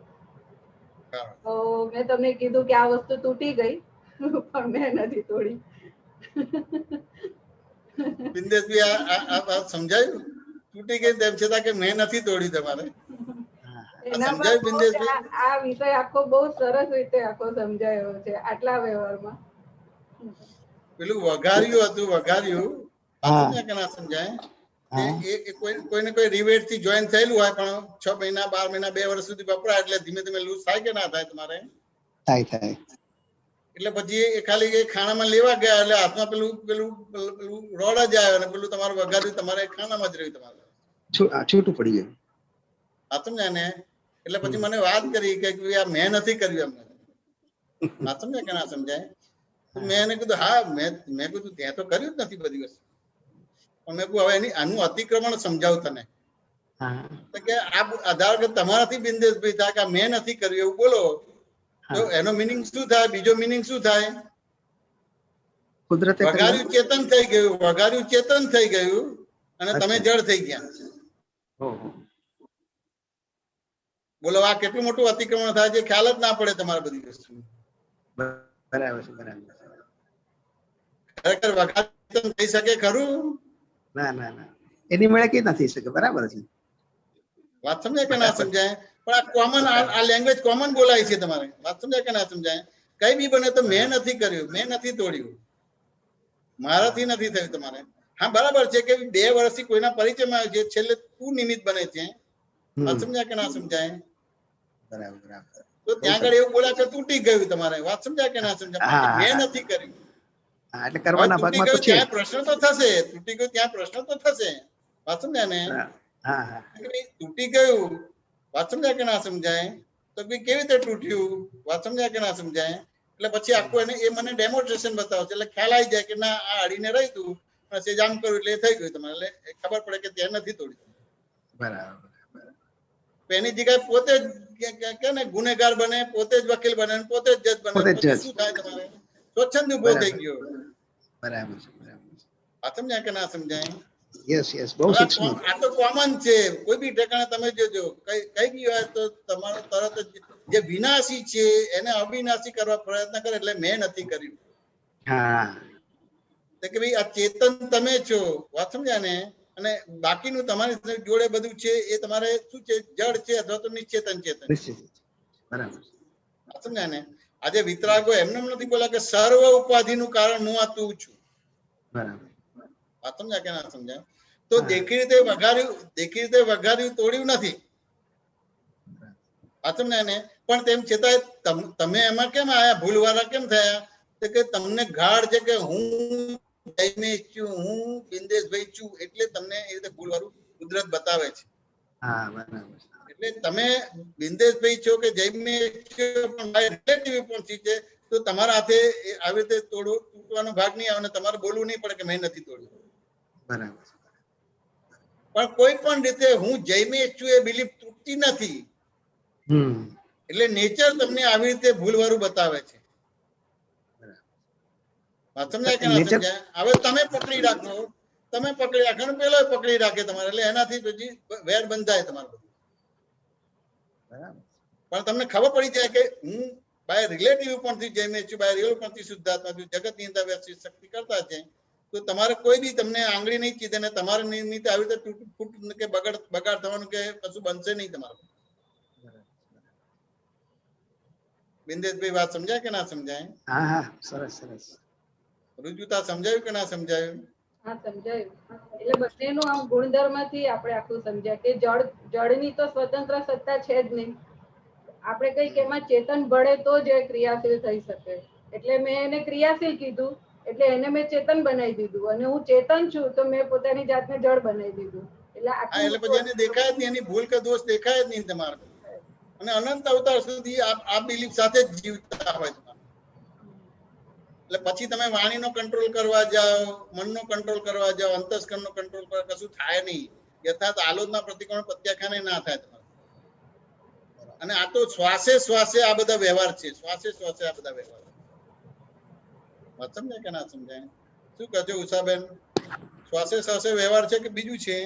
તો મેં તમને કીધું કે આ વસ્તુ તૂટી ગઈ પણ મેં નથી તોડી. બિંદેશભાઈ આ વાત સમજાયું? તૂટી ગઈ તેમ છતાં કે મેં નથી તોડી તમારે. એના પર આ વિષય આખો બહુ સરસ રીતે આખો સમજાયો છે આટલા વ્યવહારમાં. પેલું વઘાર્યું હતું, વઘાર્યું સમજાય કે ના સમજાય? કોઈને કોઈ રિવેટ થી જોઈન થયેલું હોય પણ 6 મહિના 12 મહિના 2 વર્ષ સુધી વપરાય એટલે ધીમે ધીમે લૂઝ થાય કે ના થાય તમારે? થાય. એટલે પછી એ ખાલી એ ખાણામાં લેવા ગયા એટલે હાથમાં પેલું પેલું પેલું રોડ જ આવ્યો અને પેલું તમારું વઘાર્યું તમારે ખાનામાં જ રહ્યું, તમારે છૂટું પડી ગયું. આ સમજાય ને? એટલે પછી મને વાત કરી કે આ મેં નથી કર્યું એમ. આ સમજાય કે ના સમજાય? મેં એને કીધું હા મેં કીધું ત્યાં તો કર્યું જ નથી બધી વસ્તુ. પણ મેં કહ્યું હવે આનું અતિક્રમણ સમજાવું તને કે આ આધાર કે તમારાથી બિંદેશભાઈ થાય કે મેં નથી કર્યું એવું બોલો તો એનો મિનિંગ શું થાય? બીજો મિનિંગ શું થાય? કુદરતે વઘાર્યું ચેતન થઈ ગયું, વઘાર્યું ચેતન થઈ ગયું અને તમે જળ થઈ ગયા. બોલો આ કેટલું મોટું અતિક્રમણ થાય છે, ખ્યાલ જ ના પડે તમારે બધી વસ્તુ. બરાબર છે, બરાબર. ખરેખર વઘાર્યું થઈ શકે ખરું? ના એની મળે કઈ ના થઈ શકે. બરાબર છે. વાત સમજાય કે ના સમજાય? પણ આ કોમન, આ લેંગ્વેજ કોમન બોલાય છે તમારે. વાત સમજાય કે ના સમજાય? કઈ બી બને તો મેં નથી કર્યું, મેં નથી તોડ્યું, મારાથી નથી થયું તમારે. હા બરાબર છે કે 2 વર્ષથી કોઈના પરિચયમાં આવ્યો છે, છેલ્લે તું નિમિત્ત બને છે. વાત સમજાય કે ના સમજાય? બરાબર. તો ત્યાં આગળ એવું બોલ્યા કે તૂટી ગયું તમારે. વાત સમજાય કે ના સમજાય? મેં નથી કર્યું. એટલે કરવાના ભાગમાં તો છે. ત્યાં પ્રશ્ન તો થશે, તૂટી ગયું ત્યાં પ્રશ્ન તો થશે. વાત સમજાય ને? તૂટી ગયું, વાત સમજાય કે ના સમજાય? તો કેવી રીતે તૂટ્યું? વાત સમજાય કે ના સમજાય? એટલે પછી આખું એને એ મને ડેમોન્સ્ટ્રેશન બતાવશે એટલે ખ્યાલ આવી જાય કે ના આ અડીને રહી તું પછી જામ કર્યું એટલે થઈ ગયું તમારે. એટલે ખબર પડે કે ત્યાં નથી તોડ્યું. બરાબર. એની જગ્યાએ પોતે જ કે ને ગુનેગાર બને, પોતે જ વકીલ બને, પોતે જ જજ બને, પછી શું થાય તમારે? સ્વચ્છંદ ઉભો થઈ ગયો. બરાબર. આ સમજાય કે ના સમજાય? યસ બહુ સૂક્ષ્મ. આ તો કોમન છે. કોઈ બી ઠેકાણે તમે જોજો કઈ બી હોય તો તમારો તરત જ જે વિનાશી છે એને અવિનાશી કરવા પ્રયત્ન કરે એટલે મેં નથી કર્યું. કે ભાઈ આ ચેતન તમે છો. વાત સમજ્યા ને? અને બાકીનું તમારી જોડે બધું છે એ તમારે શું છે? જડ છે અથવા તો નિશ્ચેતન ચેતન. બરાબર. સમજ્યા ને? આજે વિતરાગો એમને નથી બોલ્યા કે સર્વ ઉપાધિનું કારણ હું આ તું છું. બરાબર. વાત સમજ્યા કે ના સમજાય? તો દેખી રીતે વઘાર્યું તોડ્યું નથી. વાત સમજ્યા ને? પણ તેમ છતાં તમે એમાં કેમ આયા? ભૂલવાળા કેમ થયા? કે તમને ગાઢ છે કે હું જૈનેશ છું, હું બિંદેશભાઈ છું એટલે તમને એ રીતે ભૂલવાળું કુદરત બતાવે છે. એટલે તમે બિંદેશભાઈ છો કે જૈનેશ છો પણ રિલેટિવ પણ છે તો તમારા હાથે આવી રીતે તૂટવાનો ભાગ નહીં આવે અને તમારે બોલવું નહીં પડે કે મેં નથી તોડ્યું. બરાબર. પણ કોઈ પણ રીતે હું જૈનેશ છું એ બિલીફ તૂટતી નથી. એટલે નેચર તમને આવી રીતે ભૂલવાળું બતાવે છે. સમજાય કે ના સમજાય? હવે તમે પકડી રાખો પેલો પકડી રાખે તમારે એટલે એનાથી પછી વેર બંધાય તમારું. પણ તમને ખબર પડી જાય કે હું બાય રિલેટિવ પણ જૈનેશ છું, બાય રિયલ પણ શુદ્ધાત્મા છું, જગતની અંદર વ્યવસ્થિત શક્તિ કરતા છે. તો તમારે કોઈ બી તમને આંગળી નહીં ચીધે ને તમારે નિમિત્તે આવી રીતે તૂટ કે બગાડ થવાનું કે કશું બનશે નહીં તમારું. બિંદેશભાઈ વાત સમજાય કે ના સમજાય? સરસ. રુજુતા સમજાયું કે ના સમજાયું? હા સમજાયું. એટલે બંનેનું આમ ગુણધર્મ થી આપણે આખું સમજ્યા કે જળની તો સ્વતંત્ર સત્તા છે જ નહીં. આપણે કઈક એમાં ચેતન ભળે તો જ એ ક્રિયાશીલ થઈ શકે. એટલે મેં એને ક્રિયાશીલ કીધું, એટલે એને મેં ચેતન બનાવી દીધું, અને હું ચેતન છું તો મેં પોતાની જાતને જળ બનાવી દીધું. એટલે પછી એને દેખાય જ નહીં, એની ભૂલ કે દોષ દેખાય જ નહીં તમારે. અને અનંત અવતાર સુધી આ બિલીફ સાથે જ જીવતા હોય. એટલે પછી તમે વાણીનો કંટ્રોલ કરવા જાઓ, મનનો કંટ્રોલ કરવા જાઓ, અંતસ્કરણનો કંટ્રોલ કરવા, કશું થાય નહીં. યથાર્થ આલોચના પ્રતિક્રમણ પ્રત્યાખ્યાને ના થાય તમારે. અને આ તો શ્વાસે શ્વાસે આ બધા વ્યવહાર છે, શ્વાસે શ્વાસે આ બધા વ્યવહાર. વાત સમજાય કે ના સમજાય? શું કહો છો ઉષાબેન? શ્વાસે શ્વાસે વ્યવહાર છે કે બીજું છે?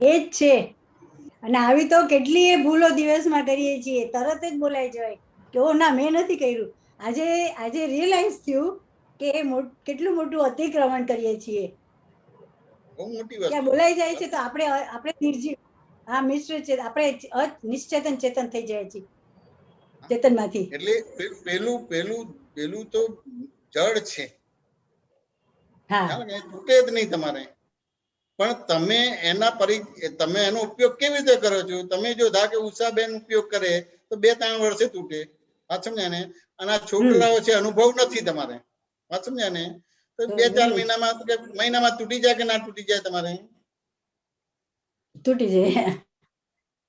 એ જ છે. અને આવી તો કેટલી ભૂલો દિવસમાં કરીએ છીએ, તરત જ બોલાઈ જાય કે ઓ ના મેં નથી કર્યું. આજે રિયલાઇઝ થયું કે કેટલું મોટું અતિક્રમણ કરીએ છીએ. બહુ મોટી વાત બોલાઈ જાય છે તો આપણે નિર્જીવ, હા મિશ્ર છે, આપણે નિશ્ચેતન ચેતન થઈ જાય છે ચેતનમાંથી. એટલે પેલું તો જળ છે, તૂટે જ નહીં તમારે. પણ તમે તમે એનો ઉપયોગ કેવી રીતે કરો છો? તમે જો ધા કે ઉષાબેન ઉપયોગ કરે તો 2-3 વર્ષે તૂટે. વાત સમજ્યા ને? અને આ છોકરાઓ છે, અનુભવ નથી તમારે. વાત સમજ્યા ને? તો 2-4 મહિનામાં તૂટી જાય કે ના તૂટી જાય તમારે? તૂટી જાય.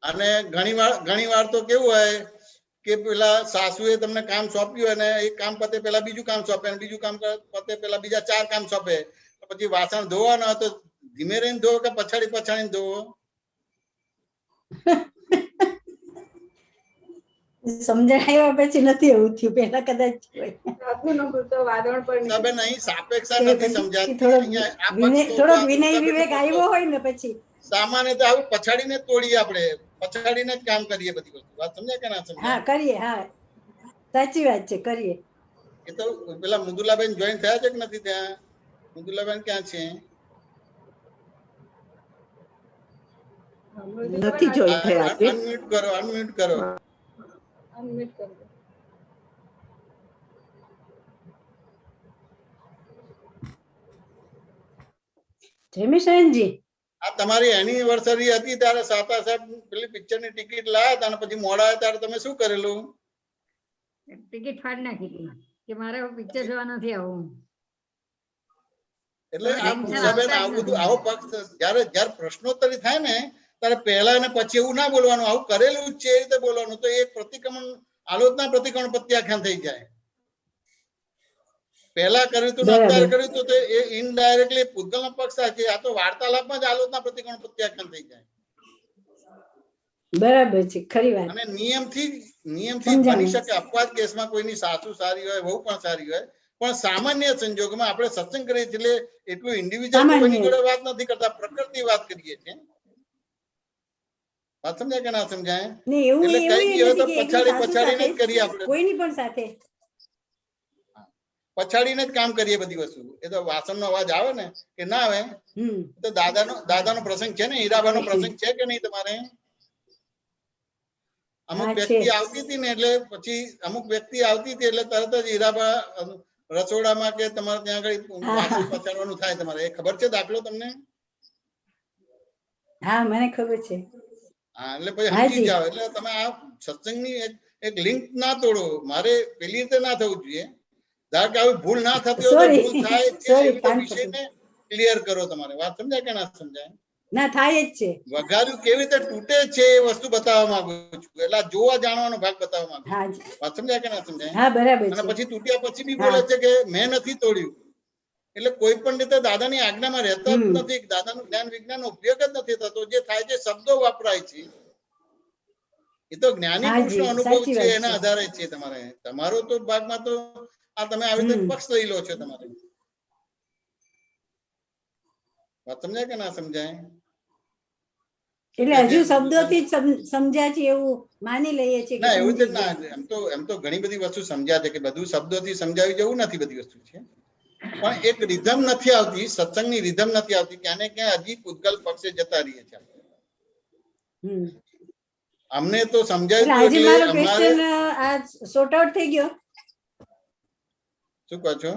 અને ઘણી વાર તો કેવું હોય કે પેલા સાસુએ તમને કામ સોંપ્યું અને એક કામ પતે પેલા બીજું કામ સોંપે, અને બીજું કામ પતે પેલા બીજા 4 કામ સોંપે. પછી વાસણ ધોવાના તો ધીમે રહીને ધોવો કે પછાડીને ધોવો? સમજણ આવ્યા પછી નથી એવું થયું, પેલા કદાચ સાપેક્ષા નથી સમજાતી. થોડોક વિનય વિવેક આવ્યો હોય ને પછી સામાન્ય તો આવું પછાડીને તોડીએ, આપણે પછાડીને જ કામ કરીએ બધી વસ્તુ. વાત સમજાય કે ના સમજાય? હા કરીએ, હા સાચી વાત છે, કરીએ. એ તો પેલા મૃદુલાબેન જોઈન થયા છે કે નથી ત્યાં? મૃદુલાબેન ક્યાં છે? નથી જોઈ થયા. અનમ્યુટ કરો. જયમિશનજી, આ તમારી એનિવર્સરી હતી ત્યારે સાતા સાહેબ પેલી પિક્ચરની ટિકિટ લાયા હતા, અને પછી મોડા આવ્યા ત્યારે તમે શું કરેલું? ટિકિટ ફાડી નાખી હતી કે મારે પિક્ચર જોવા નથી આવું. એટલે આવું બધું આવો પક્ષ જયારે પ્રશ્નોત્તરી થાય ને ત્યારે પહેલા અને પછી એવું ના બોલવાનું, આવું કરેલું જ છે એ રીતે બોલવાનું. તો એક પ્રતિક્રમણ, આલોચના પ્રતિક્રમણ પ્રત્યાખ્યાન થઈ જાય. પહેલા કર્યું હતું અત્યારે કર્યું તો એ ઇનડાયરેક્ટલી પૂતગલનો પક્ષ છે. આ તો વાર્તાલાપમાં જ આલોચના પ્રતિક્રમણ પ્રત્યાખ્યાન થઈ જાય. બરાબર છે, ખરી વાત. અને નિયમથી બની શકે. અપવાદ કેસમાં કોઈની સાસુ સારી હોય, વહુ પણ સારી હોય, પણ સામાન્ય સંજોગોમાં આપણે સત્સંગ કરીએ છીએ એટલે એટલું ઇન્ડિવિજ્યુઅલ કોઈની જોડે વાત નથી કરતા, પ્રકૃતિ વાત કરીએ છીએ. વાત સમજાય કે ના સમજાય? એટલે કઈ બી હોય તો પછાડીને જ કરીએ આપણે. કોઈની પણ સાથે પછાડીને જ કામ કરીએ બધી વસ્તુ. એ તો વાસણનો અવાજ આવે ને કે ના આવે, તો દાદાનો પ્રસંગ છે ને, હીરાબાનો પ્રસંગ છે કે નહીં તમારે? અમુક વ્યક્તિ આવતી હતી ને, એટલે પછી અમુક વ્યક્તિ આવતી હતી એટલે તરત જ હીરાબા રસોડામાં કે તમારે ત્યાં આગળ વાસણ પછાડવાનું થાય તમારે. એ ખબર છે દાખલો તમને? હા મને ખબર છે. હા, એટલે પછી સમજી જાઓ. એટલે તમે આ સત્સંગની એક લિંક ના તોડો. મારે પેલી રીતે ના થવું જોઈએ. ધારો કે આવી ભૂલ ના થતી હોય તો ભૂલ થાય છે એવી તો વિષયને ક્લિયર કરો તમારે. વાત સમજાય કે ના સમજાય? ના થાય જ છે. વઘાર્યું કેવી રીતે તૂટે છે એ વસ્તુ બતાવવા માંગુ છું. એટલે જોવા જાણવાનો ભાગ બતાવવા માંગુ છું. વાત સમજાય કે ના સમજાય? હા બરાબર. અને પછી તૂટ્યા પછી બી બોલે છે કે મેં નથી તોડ્યું. એટલે કોઈ પણ રીતે દાદાની આજ્ઞામાં રહેતા જ નથી. દાદાનું જ્ઞાન વિજ્ઞાનનો ઉપયોગ જ નથી થતો. જે થાય છે શબ્દો વપરાય છે. એ તો જ્ઞાની પુરુષનો અનુભવ છે, એના આધારે છે. તમારો તો ભાગમાં તો આ તમે આવી રીતે પક્ષ લઈ લો છો તમારે. વાત સમજાય કે ના સમજાય? એટલે હજુ શબ્દોથી જ સમજ્યા છે એવું માની લઈએ છીએ. ના એવું જ ના. એમ તો ઘણી બધી વસ્તુ સમજ્યા છે કે બધું શબ્દોથી સમજાવી જવું નથી. બધી વસ્તુ છે પણ એક રિધમ નથી આવતી, સત્સંગની રિધમ નથી આવતી. ક્યાં ને ક્યાં હજી પૂતગલ પક્ષે જતા રહીએ છીએ. અમને તો સમજાયું આજે એટલે મારો અમારે ક્વેશ્ચન આ સોર્ટ આઉટ થઈ ગયો. શું કહો છો?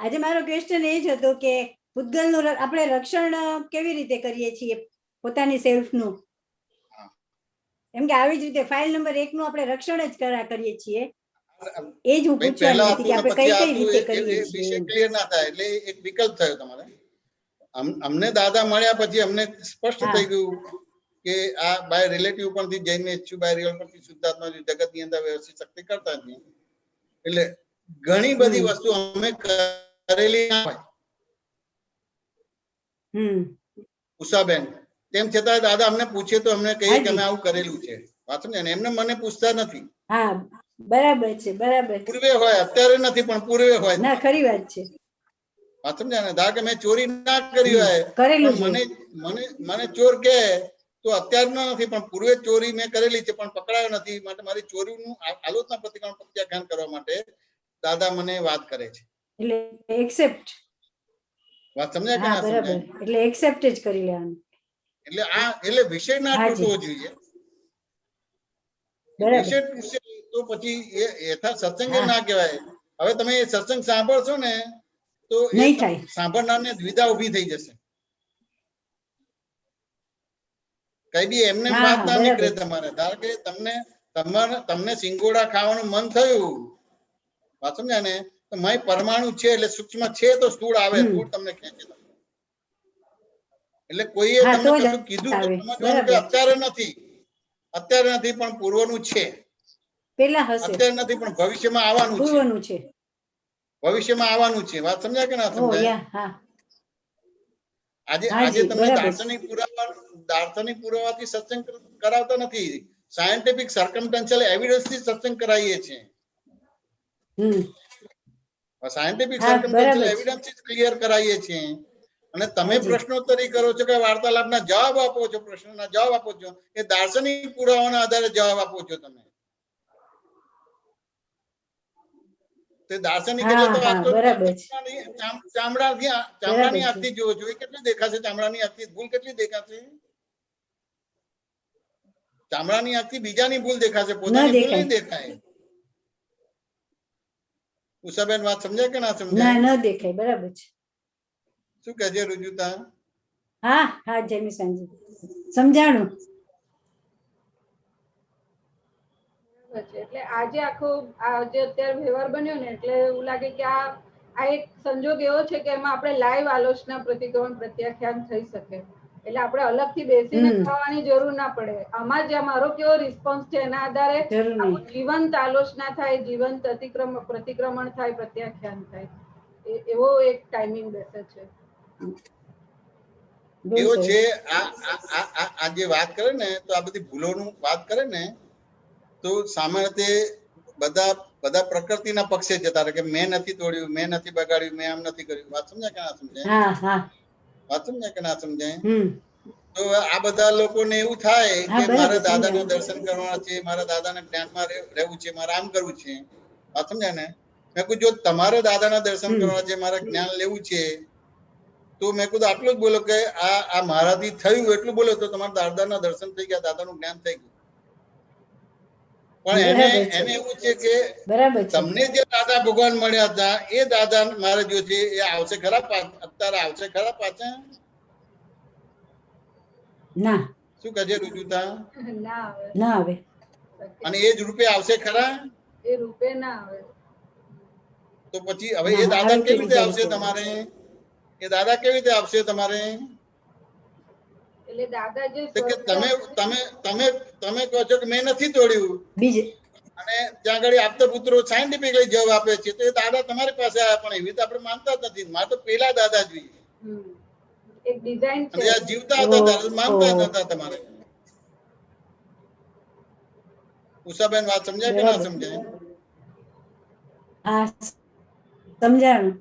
આજે મારો ક્વેશ્ચન એ જ હતો કે પૂતગલનું આપણે રક્ષણ કેવી રીતે કરીએ છીએ પોતાની સેલ્ફનું, એમ કે આવી જ રીતે ફાઇલ નંબર 1 નું આપણે રક્ષણ જ કરીએ છીએ. એ જ હું પૂછવાની હતી કે આપણે કઈ કઈ રીતે કરીએ છીએ. ક્લિયર ના થાય એટલે એક વિકલ્પ થયો તમારે. અમને દાદા મળ્યા પછી અમને સ્પષ્ટ થઈ ગયું કે આ બાય રિલેટિવ પરથી જઈને છું, બાય રિયલ પરથી શુદ્ધાત્મા જગત ની અંદર વ્યવસ્થિત શક્તિ કરતા જ નહીં. એટલે ઘણી બધી વસ્તુ અમે કરેલી ના હોય ઉષાબેન, તેમ છતાં દાદા અમને પૂછે તો અમને કહીએ કે અમે આવું કરેલું છે. વાત સમજે ને? એમને મને પૂછતા નથી. હા બરાબર છે, બરાબર. પૂર્વે હોય, અત્યારે નથી પણ પૂર્વે હોય. ના ખરી વાત છે. વાત સમજ્યા ને? ધારો કે મેં ચોરી ના કરી હોય કરેલું છે, મને ચોર કે તો અત્યારના નથી પણ પૂર્વે ચોરી મેં કરેલી છે પણ પકડાયો નથી, માટે મારી ચોરીનું આલોચના પ્રત્યાખ્યાન કરવા માટે દાદા મને વાત કરે છે. એટલે એક્સેપ્ટ. વાત સમજ્યા કે ના બરાબર, એટલે એક્સેપ્ટ જ કરી લેવાનું. એટલે વિષય ના તૂટવો જોઈએ. વિષય તૂટશે તો પછી એ યથા સત્સંગ ના કહેવાય. હવે તમે એ સત્સંગ સાંભળશો ને તો સાંભળનારને દ્વિધા ઉભી થઈ જશે. કઈ બી એમને વાત ના નીકળે તમારે. ધારો કે તમને સિંગોડા ખાવાનું મન થયું, વાત સમજ્યા ને? તો મય પરમાણુ છે એટલે સૂક્ષ્મ છે તો સ્થૂળ આવે, સ્થૂળ તમને ખેંચે. એટલે કોઈએ તમને કશું કીધું તો સમજવાનું કે અત્યારે નથી પણ પૂર્વનું છે. અત્યારે નથી પણ ભવિષ્યમાં આવવાનું છે. ભવિષ્યમાં આવવાનું છે. વાત સમજાય કે ના સમજાય? આજે તમને દાર્શનિક પુરાવાથી સત્સંગ કરાવતા નથી, સાયન્ટિફિક સર્કમસ્ટન્શિયલ એવિડન્સ થી સત્સંગ કરાવીએ છીએ. સાયન્ટિફિક સર્કમસ્ટન્શિયલ એવિડન્સ થી ક્લિયર કરાવીએ છીએ. અને તમે પ્રશ્નોત્તરી કરો છો કે વાર્તાલાપના જવાબ આપો છો, પ્રશ્નના જવાબ આપો છો, એ દાર્શનિક પુરાવાના આધારે જવાબ આપો છો તમે. તે દાર્શનિક એટલે તો ચામડાની આંખથી જોવો છો. એ કેટલી દેખાશે ચામડાની આંખથી? ભૂલ કેટલી દેખાશે? ચામડાની આંખથી બીજાની ભૂલ દેખાશે, પોતાની ભૂલ નહીં દેખાય. ઉષાબેન વાત સમજાય કે ના સમજાય? ના દેખાય. બરાબર છે. શું કહે છે રુજુતા? હા જયમિશાનજી સમજાણું. એટલે આજે આખો જે અત્યારે વ્યવહાર બન્યો ને એટલે એવું લાગે કે આ એક સંજોગ એવો છે કે એમાં આપણે લાઈવ આલોચના પ્રતિક્રમણ પ્રત્યાખ્યાન થઈ શકે. એટલે આપણે અલગથી બેસીને ખાવાની જરૂર ના પડે. આમાં જ મારો કેવો રિસ્પોન્સ છે એના આધારે જીવંત આલોચના થાય, જીવંત પ્રતિક્રમણ થાય, પ્રત્યાખ્યાન થાય. એવો એક ટાઈમિંગ બેસે છે. એવો છે. આ જે વાત કરે ને તો આ બધી ભૂલોનું વાત કરે ને તો સામાન્ય રીતે બધા પ્રકૃતિના પક્ષે જતા રહે કે મેં નથી તોડ્યું, મેં નથી બગાડ્યું, મેં આમ નથી કર્યું. વાત સમજાય કે ના સમજાય? વાત સમજાય કે ના સમજાય? તો આ બધા લોકોને એવું થાય કે મારા દાદાના દર્શન કરવાના છે, મારા દાદાના જ્ઞાનમાં રહેવું છે, મારે આમ કરવું છે. વાત સમજાય ને? મેં કહ્યું જો તમારે દાદાના દર્શન કરવાના છે, મારે જ્ઞાન લેવું છે તો મેં કીધું આટલું જ બોલો કે આ મારાથી થયું એટલું બોલો તો તમારા દાદાના દર્શન થઈ ગયા, દાદાનું જ્ઞાન થઈ ગયું. પણ એને એવું છે કે તમને જે દાદા ભગવાન મળ્યા હતા એ દાદા મારે જો છે એ આવશે ખરા? અત્યારે આવશે ખરા પાછા? ના. શું કહે છે રુજુતા? ના આવે. અને એ જ રૂપે આવશે ખરા? એ રૂપે ના આવે. તો પછી હવે એ દાદા કેવી રીતે આવશે તમારે? એ દાદા કેવી રીતે આવશે તમારે? એટલે દાદા જે તમે કહો છો કે મેં નથી તોડ્યું અને ત્યાં આગળ આપતા પુત્રો સાયન્ટિફિકલી જવાબ આપે છે તો એ દાદા તમારી પાસે આવ્યા, પણ એવી રીતે આપણે માનતા જ નથી. મારે તો પેલા દાદા જોઈએ. એક ડિઝાઇન છે. અને જીવતા હતા ત્યારે માનતા જ નતા તમારે. ઉષાબેન વાત સમજાય કે ના સમજાય? હા સમજાણું.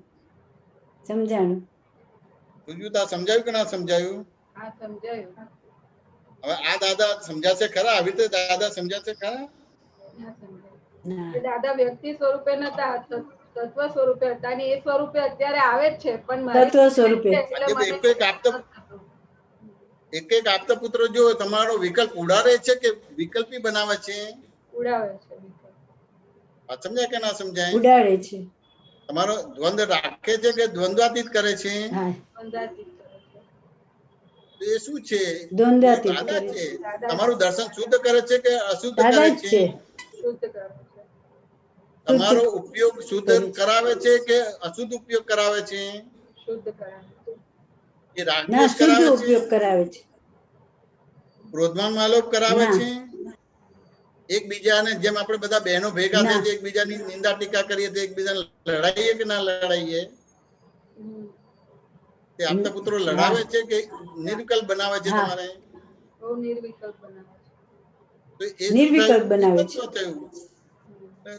રુજુતા સમજાયું કે ના સમજાયું? હા સમજાયું. હવે આ દાદા સમજાશે ખરા? આવી રીતે દાદા સમજાશે ખરા? દાદા વ્યક્તિ સ્વરૂપે નતા, તત્વ સ્વરૂપે હતા અને એ સ્વરૂપે અત્યારે આવે જ છે. પણ એક એક આપતા પુત્રો જો તમારો વિકલ્પ ઉડાડે છે કે વિકલ્પી બનાવે છે? ઉડાવે છે વિકલ્પ. આ સમજાય કે ના સમજાય? ઉડાડે છે. તમારો દ્વંદ રાખે છે કે દ્વંદ્વાતીત કરે છે? હા, અંદાજિત કરે છે. તો એ શું છે? દ્વંદ્વાતીત દાદા કરે છે. છે. તમારું દર્શન શુદ્ધ કરે છે કે અશુદ્ધ દાદા કરે જ છે? છે. શુદ્ધ કરે છે. તમારો ઉપયોગ શુદ્ધ કરે છે. કરાવે છે કે અશુદ્ધ ઉપયોગ કરાવે છે? શુદ્ધ કરાવે છે. એ ના, રાગદ્વેષ શુદ્ધ કરાવે છે? ઉપયોગ કરાવે છે. ક્રોધમાન માલોપ કરાવે ના. છે? એકબીજાને જેમ આપણે બધા બહેનો ભેગા ના. થઈએ છીએ એકબીજાની નિંદા ટીકા કરીએ તો એકબીજાને લડાઈએ કે ના લડાઈએ? તે આપતા પુત્રો લડાવે છે કે નિર્વિકલ્પ બનાવે છે હા. તમારે? બહુ નિર્વિકલ્પ બનાવે છે. તો એ શું નિર્વિકલ્પ થયું? બનાવે તત્વ થયું.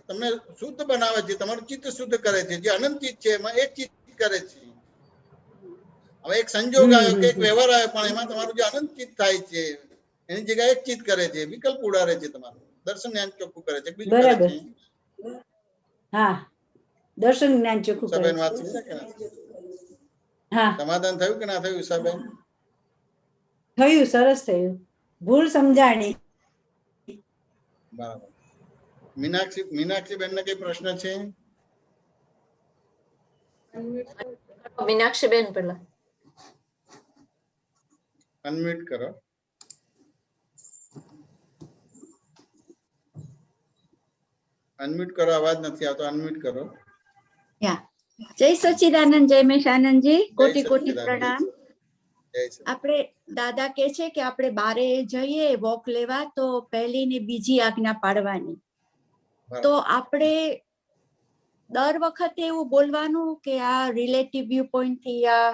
તમને શુદ્ધ બનાવે છે, તમારું ચિત્ત શુદ્ધ કરે છે. જે અનંત ચિત્ત છે એમાં એક ચિત્ત કરે છે. હવે એક સંજોગ આવ્યો કે એક વ્યવહાર આવ્યો પણ એમાં તમારું જે અનંત ચિત્ત થાય છે એની જગ્યાએ એક ચિત્ત કરે છે, વિકલ્પ ઉડાડે છે, તમારું દર્શન જ્ઞાન ચોખ્ખું કરે છે, બીજું કરે બરાબર. છે. હા, દર્શન જ્ઞાન ચોખ્ખું કરે ઉષાબેન વાત છે. સમજ્યા કે ના? હા, સમાધાન થયું કે ના થયું ઉષાબેન? થયું, સરસ થયું. ભૂલ સમજાણી. બરાબર. મીનાક્ષી બેન ને કઈ પ્રશ્ન છે? મીનાક્ષીબેન પેલા અનમ્યુટ કરો. અનમ્યુટ કરો, અવાજ નથી આવતો. અનમ્યુટ કરો. જય સચ્ચિદાનંદ, જય મેશાનંદજી, કોટી કોટી સચ્ચિદાનંદ. પ્રણામ. જય શ્રી આપણે દાદા કે છે કે આપણે બારે જઈએ વોક લેવા તો પહેલી ને બીજી આજ્ઞા પાડવાની. તો આપણે દર વખતે એવું બોલવાનું કે આ રિલેટિવ વ્યૂ પોઈન્ટ થી આ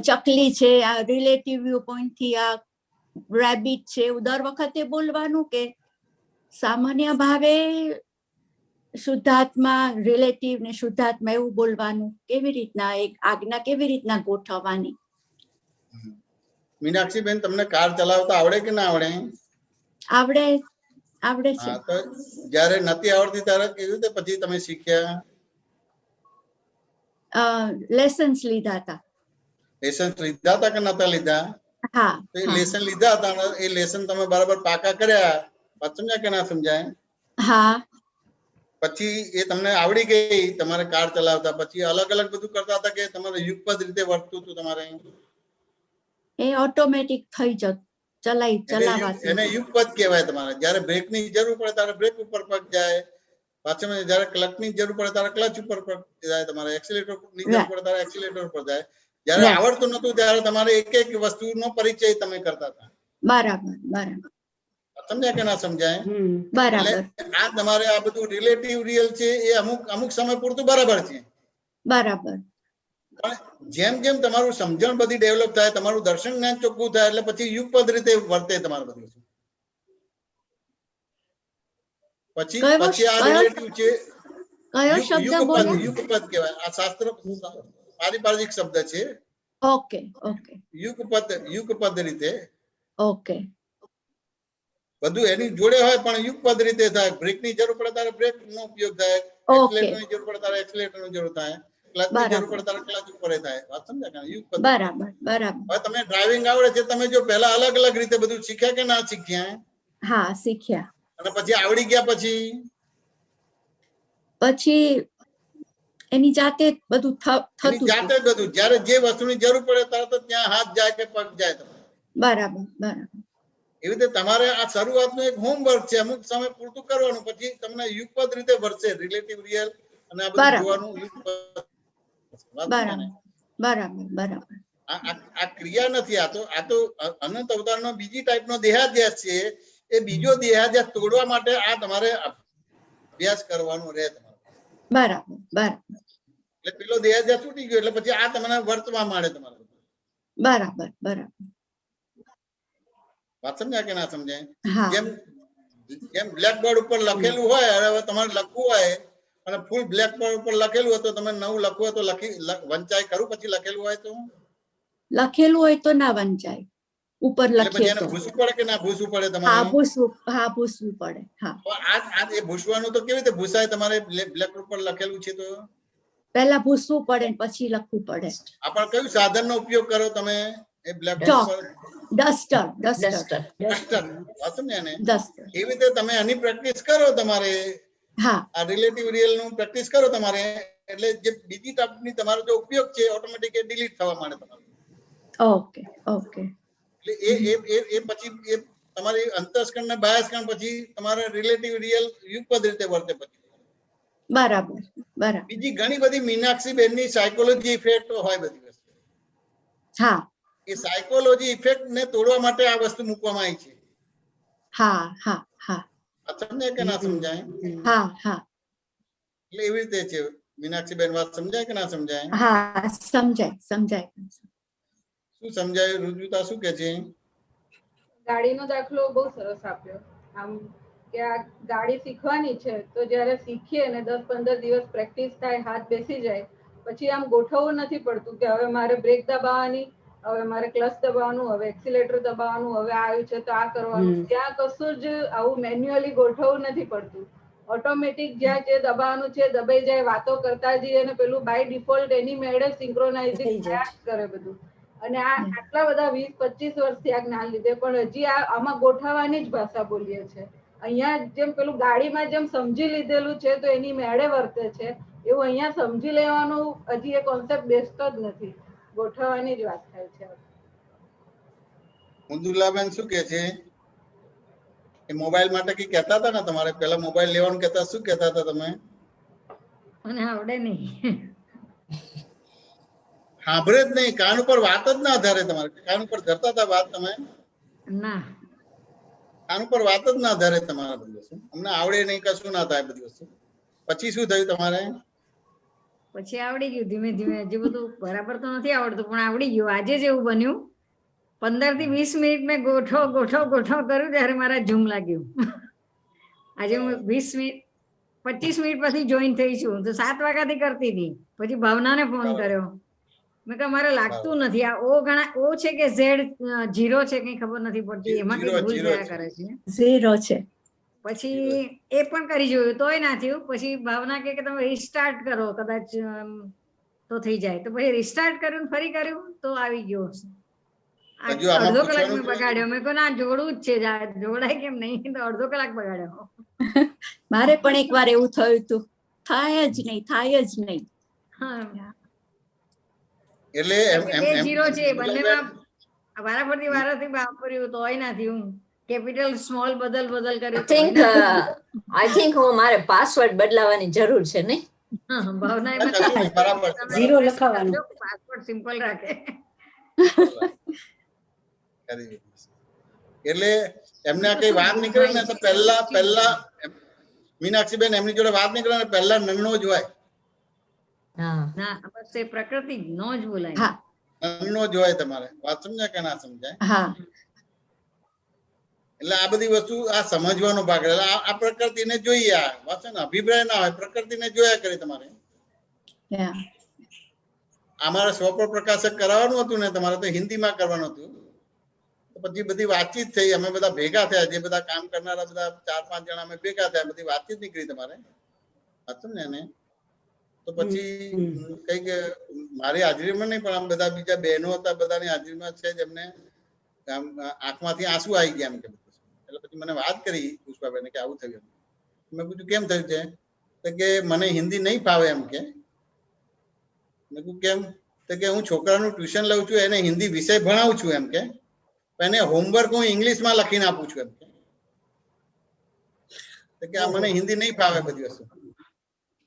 ચકલી છે, આ રિલેટિવ વ્યૂ પોઈન્ટ થી આ રેબિટ છે, એવું દર વખતે બોલવાનું કે સામાન્ય ભાવે શુદ્ધાત્મા રિલેટિવ ને શુદ્ધાત્મા એવું બોલવાનું? કેવી રીતના એક આજ્ઞા કેવી રીતના ગોઠવવાની? મીનાક્ષી બેન, તમને કાર ચલાવતા આવડે કે ના આવડે? આવડે આવડે છે. હા, તો જ્યારે નથી આવડતી ત્યારે કેવી રીતે પછી તમે શીખ્યા? લેસન્સ લીધા હતા. લેસન્સ લીધા હતા કે નતા લીધા? હા, તો એ લેસન લીધા હતા ને એ લેસન તમે બરાબર પાકા કર્યા, વાત સમજ્યા કે ના સમજાય? હા. પછી એ તમને આવડી ગઈ તમારે કાર ચલાવતા, પછી અલગ અલગ બધું કરતા હતા કે તમારે યુગપદ રીતે વર્તતું હતું તમારે? એ ઓટોમેટિક થઈ જતું, ચલાવાતું. એને યુગપદ કહેવાય. તમારે જયારે બ્રેક ની જરૂર પડે ત્યારે બ્રેક ઉપર પગ જાય, પાછળ જયારે ક્લચ ની જરૂર પડે ત્યારે ક્લચ ઉપર પગ જાય, તમારે એક્સિલેટર ની જરૂર પડે ત્યારે એક્સિલેટર ઉપર જાય. જયારે આવડતું નતું ત્યારે તમારે એક એક વસ્તુનો પરિચય તમે કરતા હતા. બરાબર બરાબર. સમજ્યા કે ના સમજાય? બરાબર. આ તમારે આ બધું રિલેટિવ રિયલ છે એ અમુક સમય પૂરતું બરાબર છે. બરાબર. પણ જેમ જેમ તમારું સમજણ બધી ડેવલપ થાય, તમારું દર્શન જ્ઞાન ચોખ્ખું થાય એટલે પછી યુગપદ રીતે વર્તે તમારું બધું. પછી આ રિલેટિવ છે, યુગપદ કહેવાય. આ શાસ્ત્ર પારિભાષિક શબ્દ છે. Okay okay. યુગપદ રીતે. ઓકે. બધું એની જોડે હોય પણ યુગપદ રીતે થાય. બ્રેક ની જરૂર પડે ત્યારે બ્રેક નો ઉપયોગ થાય, એક્સિલેટર ની જરૂર પડે ત્યારે એક્સિલેટર ની જરૂર થાય, ક્લચ ની જરૂર પડે ત્યારે ક્લચ ઉપર થાય. વાત સમજ્યા કે? યુગપદ. બરાબર બરાબર. હવે તમે ડ્રાઇવિંગ આવડે છે, તમે જો પહેલા અલગ અલગ રીતે બધું શીખ્યા કે ના શીખ્યા? હા, શીખ્યા. અને પછી આવડી ગયા પછી એની જાતે બધું થતું. એની જાતે બધું, જ્યારે જે વસ્તુની જરૂર પડે તરત જ ત્યાં હાથ જાય કે પગ જાય. બરાબર બરાબર. એવી રીતે તમારે આ શરૂઆતનું એક હોમવર્ક છે, અમુક સમય પૂરતું કરવાનું, પછી તમને યુગપદ રીતે વર્તે, રિલેટિવ રિયલ અને આ બધું જોવાનું. બરાબર બરાબર બરાબર. આ ક્રિયા નથી, આ તો અનંત અવતારનો બીજી ટાઈપનો દેહાધ્યાસ છે. એ બીજો દેહાધ્યાસ તોડવા માટે આ તમારે અભ્યાસ કરવાનો રહે તમારે. બરાબર બરાબર. એટલે પેલો દેહાધ્યાસ તૂટી ગયો એટલે પછી આ તમને વર્તવા માંડે તમારે. બરાબર બરાબર. વાત સમજાય કે ના સમજાય? જેમ બ્લેકબોર્ડ ઉપર લખેલું હોય, હવે તમારે લખવું હોય અને ફૂલ બ્લેકબોર્ડ ઉપર લખેલું હોય તો તમે નવું લખવું હોય તો વંચાય ખરું? પછી લખેલું હોય તો ના વંચાય. ઉપર લખીએ તો ભૂસવું પડે કે ના ભૂસવું પડે તમારે? ભૂસવું પડે. આ ભૂસવાનું તો કેવી રીતે ભૂસાય? તમારે બ્લેકબોર્ડ ઉપર લખેલું છે તો પહેલા ભૂસવું પડે પછી લખવું પડે. આપણે કયું સાધન નો ઉપયોગ કરો તમે? એ black chalk board duster duster duster. Duster વાંચો ને એને ડસ્ટર એવી રીતે તમે આની પ્રેક્ટિસ કરો તમારે હા આ રિલેટિવ રિયલ નું પ્રેક્ટિસ કરો તમારે એટલે જે બીજી ટર્મની તમારો જે ઉપયોગ છે ઓટોમેટિક ડિલીટ થવા માંડે તમારે ઓકે ઓકે એટલે એ પછી એ તમારી અંતસ્કરણ ને બાહ્યસ્કરણ પછી તમારે રિલેટિવ રિયલ યુગપદ રીતે વર્તે પછી બરાબર બરાબર બીજી ઘણી બધી મીનાક્ષી બેનની સાયકોલોજી ઇફેક્ટ હોય બધી વસ્તુ હા એ સાયકોલોજી ઇફેક્ટ ને તોડવા માટે આ વસ્તુ મૂકવામાં આવી છે હા હા હા આ સમજાય કે ના સમજાય હા હા એટલે એવી રીતે છે મીનાક્ષી બેન વાત સમજાય કે ના સમજાય હા સમજાય સમજાય શું સમજાય રુજુતા શું કે છે ગાડીનો દાખલો બહુ સરસ આપ્યો આમ કે આ ગાડી શીખવાની છે તો જ્યારે શીખીએ ને 10-15 દિવસ પ્રેક્ટિસ થાય હાથ બેસી જાય પછી આમ ગોઠવવું નથી પડતું કે હવે મારે બ્રેક દબાવવાની હવે મારે ક્લચ દબાવવાનું હવે એક્સિલેટર દબાવવાનું હવે આવ્યું છે તો આ કરવાનું ત્યાં કશું જ આવું મેન્યુઅલી ગોઠવવું નથી પડતું ઓટોમેટિક જ્યાં જે દબાવવાનું છે દબાઈ જાય વાતો કરતા જઈએ અને પેલું બાય ડિફોલ્ટ એની મેળે સિંક્રોનાઇઝિંગ થયા જ કરે બધું અને આ આટલા બધા 20-25 વર્ષથી આ જ્ઞાન લીધે પણ હજી આમાં ગોઠવવાની જ ભાષા બોલીએ છે અહીંયા જેમ પેલું ગાડીમાં જેમ સમજી લીધેલું છે તો એની મેળે વર્તે છે એવું અહીંયા સમજી લેવાનું હજી એ કોન્સેપ્ટ બેસતો જ નથી ગોઠવવાની જ વાત થાય છે મુંદુલાબેન શું કે છે એ મોબાઈલ માટે કઈ કહેતા હતા ને તમારે પેલા મોબાઈલ લેવાનું કહેતા શું કહેતા હતા તમે મને આવડે નહીં સાંભળે જ નહીં કાન ઉપર વાત જ ના ધરે તમારે કાન ઉપર ધરતા હતા વાત તમે ના કાન ઉપર વાત જ ના ધરે તમારા બધી વસ્તુ અમને આવડે નહીં કશું ના થાય બધી વસ્તુ પછી શું થયું તમારે પછી આવડી ગયું ધીમે ધીમે હજી બધું બરાબર તો નથી આવડતું પણ આવડી ગયું આજે જ એવું બન્યું 15 થી 20 મિનિટ મેં ગોઠવ કર્યું ત્યારે મારા ઝૂમ લાગ્યું આજે હું 20 મિનિટ 25 મિનિટ પછી જોઈન થઈ છું તો 7 વાગ્યાથી કરતી હતી પછી ભાવનાને ફોન કર્યો મેં કહ્યું મારે લાગતું નથી આ ઓ ઓ છે કે ઝેડ 0 છે કઈ ખબર નથી પડતી એમાં કઈ ભૂલ થયા કરે છે 0 છે પછી એ પણ કરી જોયું તોય ના થયું પછી ભાવના કે તમે રિસ્ટાર્ટ કરો કદાચ તો થઈ જાય તો પછી રિસ્ટાર્ટ કર્યું ફરી કર્યું તો આવી ગયો અડધો કલાક મેં બગાડ્યો મેં કહ્યું ના જોડવું જ છે જોડાય કેમ નહીં તો અડધો કલાક બગાડ્યો મારે પણ એકવાર એવું થયું હતું થાય જ નહીં એટલે એ 0 છે બંનેમાં વારાફરતી વાપર્યું તોય ના થયું કેપિટલ સ્મોલ બદલ કર્યું આઈ થિંક હું મારે પાસવર્ડ બદલાવાની જરૂર છે ને ભાવના બરાબર 0 લખાવાનું પાસવર્ડ સિમ્પલ રાખે એટલે એમને કઈ વાત નીકળે ને તો પહેલા મીનાક્ષી બેન એમની જોડે વાત નીકળે ને પહેલા નન્નો જ હોય ના બસ એ પ્રકૃતિ નો જ બોલાય નન્નો જ હોય તમારે વાત સમજાય કે ના સમજાય હા એટલે આ બધી વસ્તુ આ સમજવાનો ભાગ એટલે આ પ્રકૃતિને જોઈએ આ વાંચો ને અભિપ્રાય ના હોય પ્રકૃતિને જોયા કરે તમારે અમારે સ્વપ્ન પ્રકાશક કરાવવાનું હતું ને તમારે તો હિન્દીમાં કરવાનું હતું પછી બધી વાતચીત થઈ અમે બધા ભેગા થયા જે બધા કામ કરનારા બધા 4-5 જણા અમે ભેગા થયા બધી વાતચીત નીકળી તમારે વાંચો ને એને તો પછી કઈક મારી હાજરીમાં નહીં પણ આમ બધા બીજા બહેનો હતા બધાની હાજરીમાં છે જેમને આંખમાંથી આંસુ આવી ગયા એમ કે એટલે પછી મને વાત કરી પુષ્પાબેને કે આવું થયું મેં પૂછ્યું કેમ થયું છે તો કે મને હિન્દી નહીં ફાવે એમ કે મેં કીધું કેમ તો કે હું છોકરાનું ટ્યુશન લઉં છું એને હિન્દી વિષય ભણાવું છું એમ કે એને હોમવર્ક હું ઇંગ્લિશમાં લખીને આપું છું એમ કે આ મને હિન્દી નહીં ફાવે બધી વસ્તુ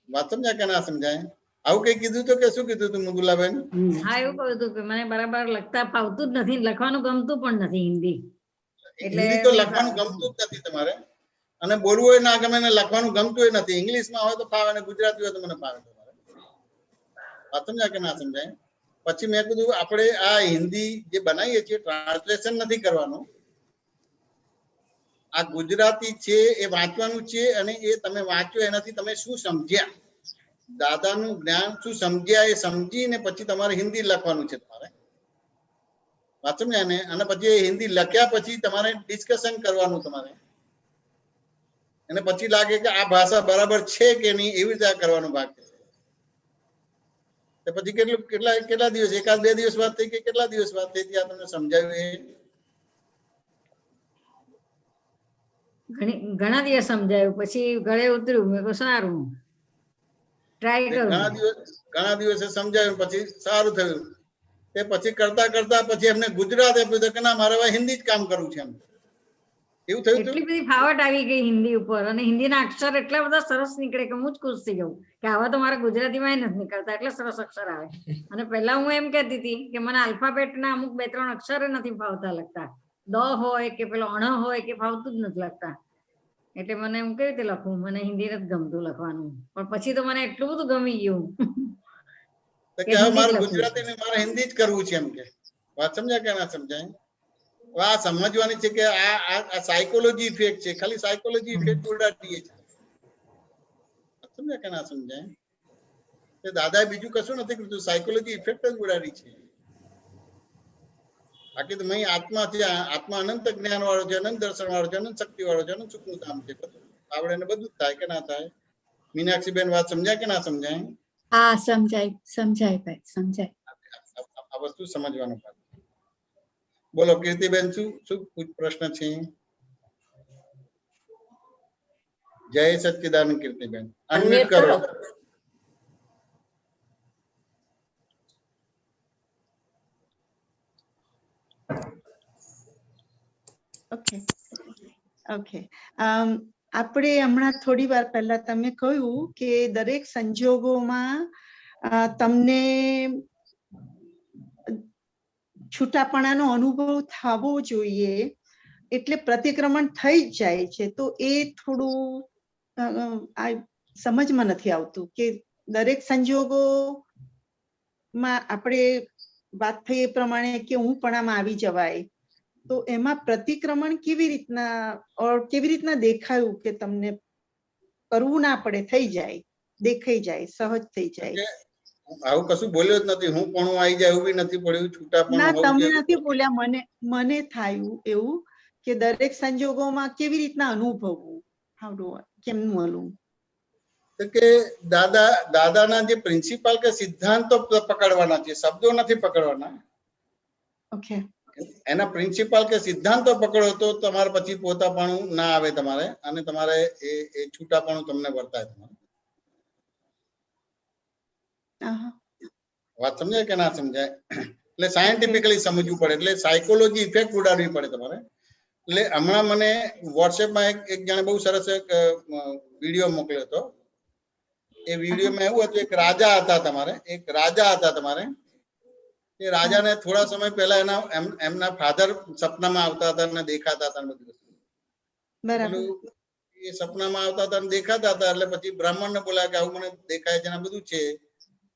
વાત સમજાય કે ના સમજાય આવું કઈ કીધું તો કે શું કીધું તું મુગુલાબેન હા એવું કહ્યું હતું કે મને બરાબર લખતા ફાવતું જ નથી લખવાનું ગમતું પણ નથી હિન્દી હિન્દી તો લખવાનું ગમતું જ નથી તમારે અને બોલવું હોય ના ગમે ને લખવાનું ગમતું હોય નથી ઇંગ્લિશમાં હોય તો ફાવે અને ગુજરાતી હોય તો મને ફાવે તમારે વાત સમજાય કે ના સમજાય પછી મેં કીધું આપણે આ હિન્દી જે બનાવીએ છીએ ટ્રાન્સલેશન નથી કરવાનું આ ગુજરાતી છે એ વાંચવાનું છે અને એ તમે વાંચો એનાથી તમે શું સમજ્યા દાદાનું જ્ઞાન શું સમજ્યા એ સમજીને પછી તમારે હિન્દી લખવાનું છે તમારે વાત સમજ્યા ને અને પછી એ હિન્દી લખ્યા પછી તમારે ડિસ્કશન કરવાનું તમારે અને પછી લાગે કે આ ભાષા બરાબર છે કે નહીં એવી રીતે કરવાનો ભાગ છે તો પછી કેટલા દિવસ, એકાદ બે દિવસ વાત થઈ કે કેટલા દિવસ વાત થઈ હતી? આ તમને સમજાવ્યું એ? ઘણા દિવસ સમજાયું, પછી ગળે ઉતર્યું. મેં કહ્યું સારું, ટ્રાય કરું. ઘણા દિવસે સમજાવ્યું, પછી સારું થયું. તે પછી કરતા પછી એમને ગુજરાત આપ્યું કે ના મારે હવે હિન્દી જ કામ કરવું છે, એમ એવું થયું? એટલી બધી ફાવટ આવી ગઈ હિન્દી ઉપર, અને હિન્દીના અક્ષર એટલા બધા સરસ નીકળે કે હું જ ખુશ થઈ જાઉં કે આવા તો મારા ગુજરાતીમાં નથી નીકળતા, એટલે સરસ અક્ષર આવે. અને પહેલા હું એમ કહેતી હતી કે મને આલ્ફાબેટના અમુક 2-3 અક્ષર નથી ફાવતા લખતા, દ હોય કે પેલો અણ હોય કે ફાવતું જ નથી લખતા. એટલે મને હું કેવી રીતે લખું, મને હિન્દી નથી ગમતું લખવાનું. પણ પછી તો મને એટલું બધું ગમી ગયું કે હવે મારે ગુજરાતી ને મારે હિન્દી જ કરવું છે, એમ કે વાત સમજાય કે ના સમજાય? આ સમજવાની છે કે આ સાયકોલોજી ઇફેક્ટ છે, ખાલી સાયકોલોજી ઇફેક્ટ ઉડાડીએ છે. સમજાય કે ના સમજાય? તે દાદાએ બીજું કશું નથી કીધું, સાયકોલોજી ઇફેક્ટ જ ઉડાડી છે. બાકી તો મય આત્મા છે, આત્મા અનંત જ્ઞાન વાળો છે, અનંત દર્શન વાળો છે, અનંત શક્તિ વાળો છે, અનંત સુખનું ધામ છે. આવડે ને બધું જ થાય કે ના થાય? મીનાક્ષીબેન વાત સમજાય કે ના સમજાય? હા સમજાય ભાઈ, સમજાય. આ વસ્તુ સમજવાનું. બોલો કીર્તિબેન, શું પ્રશ્ન છે? જય સચ્ચિદાનંદ. કીર્તિબેન અનમ્યુટ કરો. ઓકે. આપણે હમણાં થોડી વાર પહેલા તમે કહ્યું કે દરેક સંજોગોમાં તમને છૂટાપણાનો અનુભવ થવો જોઈએ, એટલે પ્રતિક્રમણ થઈ જ જાય છે. તો એ થોડું સમજમાં નથી આવતું કે દરેક સંજોગોમાં આપણે વાત થઈ એ પ્રમાણે કે હું પણ આમાં આવી જવાય, તો એમાં પ્રતિક્રમણ કેવી રીતના દેખાયું કે તમને કરવું ના પડે, થઈ જાય, દેખાઈ જાય, સહજ થઈ જાય? આવું કશું બોલ્યો જ નથી. હું પણ આવી જાય એવું બી નથી પડ્યું. છૂટાપણું ના, તમે નથી બોલ્યા. મને થાયું એવું કે દરેક સંજોગોમાં કેવી રીતના અનુભવવું, કેમનું હલું? તો કે દાદાના જે પ્રિન્સિપલ કે સિદ્ધાંતો પકડવાના છે, શબ્દો નથી પકડવાના. ઓકે. એના પ્રિન્સિપલ કે સિદ્ધાંતો પકડો તો તમારે પછી પોતાપણું ના આવે તમારે, અને તમારે એ છૂટાપણું તમને વર્તાય. તમારે વાત સમજાય કે ના સમજાય? એટલે સાયન્ટિફિકલી સમજવું પડે, એટલે સાયકોલોજી ઇફેક્ટ ઉડાડવી પડે તમારે. એટલે હમણાં મને વોટ્સએપમાં એક જણે બહુ સરસ એક વિડીયો મોકલ્યો હતો. એ વિડીયોમાં એવું હતું, એક રાજા હતા તમારે. એ રાજાને થોડા સમય પહેલા એમના ફાધર સપનામાં આવતા હતા અને દેખાતા હતા. બધું એ સપનામાં આવતા હતા અને દેખાતા હતા. એટલે પછી બ્રાહ્મણને બોલાયા કે આવું મને દેખાય છે, બધું છે.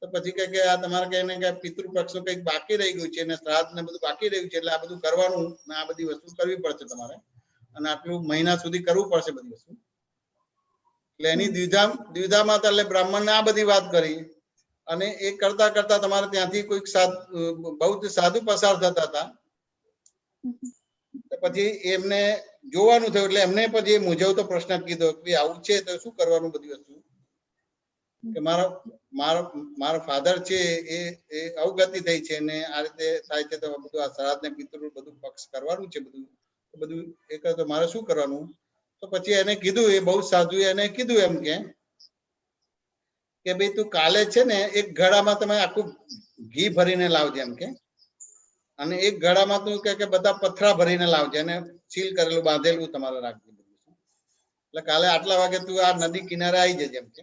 તો પછી કે આ તમારે કહીને કે પિતૃ પક્ષો કંઈક બાકી રહી ગયું છે, ને શ્રાદ્ધ ને બધું બાકી રહ્યું છે, એટલે આ બધું કરવાનું ને આ બધી વસ્તુ કરવી પડશે તમારે, અને આટલું મહિના સુધી કરવું પડશે બધી વસ્તુ. એટલે એની દ્વિધામાં હતા. એટલે બ્રાહ્મણને આ બધી વાત કરી, અને એ કરતા તમારે ત્યાંથી કોઈક બહુ સાધુ પસાર થતા હતા. પછી એમને જોવાનું થયું, એટલે એમને પછી મૂંઝવતો પ્રશ્ન કીધો કે આવું છે તો શું કરવાનું બધી વસ્તુ? કે મારો ફાધર છે એ અવગતિ થઈ છે, ને આ રીતે થાય છે, તો બધું આ શ્રાદ્ધ ને પિતૃ બધું પક્ષ કરવાનું છે, બધું એ કરે તો મારે શું કરવાનું? તો પછી એને કીધું, એ બહુ સાધુ એને કીધું એમ કે ભાઈ તું કાલે છે ને એક ઘડામાં તમે આખું ઘી ભરીને લાવજે એમ કે, અને એક ઘડામાં તું કે બધા પથરા ભરીને લાવજે, અને સીલ કરેલું બાંધેલું તમારે રાખજે. એટલે કાલે આટલા વાગે તું આ નદી કિનારે આવી જજે એમ કે.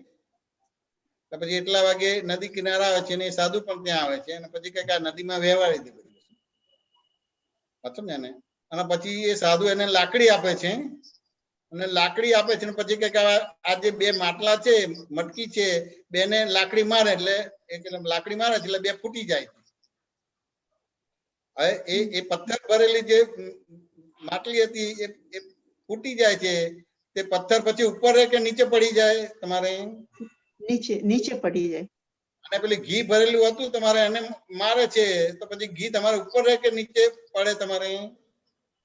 પછી એટલા વાગે નદી કિનારે આવે છે, ને એ સાધુ પણ ત્યાં આવે છે, અને પછી કઈક આ નદીમાં વહેવાડી દે બધી વસ્તુ. ને અને પછી એ સાધુ એને લાકડી આપે છે, અને લાકડી આપે છે, ને પછી કઈક આ જે બે માટલા છે, મટકી છે, બેને લાકડી મારે એટલે લાકડી મારે એટલે બે ફૂટી જાય. હવે એ પથ્થર ભરેલી જે માટલી હતી એ ફૂટી જાય છે. તે પથ્થર પછી ઉપર રહે કે નીચે પડી જાય? તમારે નીચે પડી જાય. અને પેલી ઘી ભરેલું હતું તમારે એને મારે છે, તો પછી ઘી તમારે ઉપર રહે કે નીચે પડે? તમારે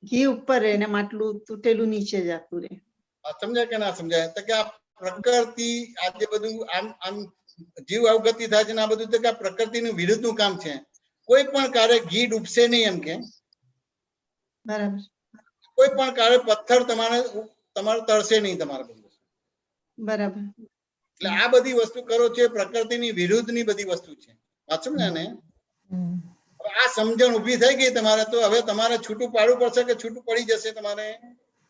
ઘી ઉપર રહે ને માટલું તૂટેલું નીચે જતું રહે. સમજાય કે ના સમજાય? તો કે આ પ્રકૃતિ આજે બધું આમ જીવ અવગતિ થાય છે ને આ બધું તો કે આ પ્રકૃતિનું વિરુદ્ધનું કામ છે. કોઈ પણ કાર્ય ઘી ડૂબશે નહીં એમ કે બરાબર. કોઈ પણ કાર્ય પથ્થર તમારે તળશે નહીં તમારે બધું. બરાબર. એટલે આ બધી વસ્તુ કરો છો પ્રકૃતિની વિરુદ્ધની બધી વસ્તુ છે. વાંચું ને આ સમજણ ઉભી થઈ ગઈ તમારે તો હવે તમારે છૂટું પાડવું પડશે કે છૂટું પડી જશે તમારે?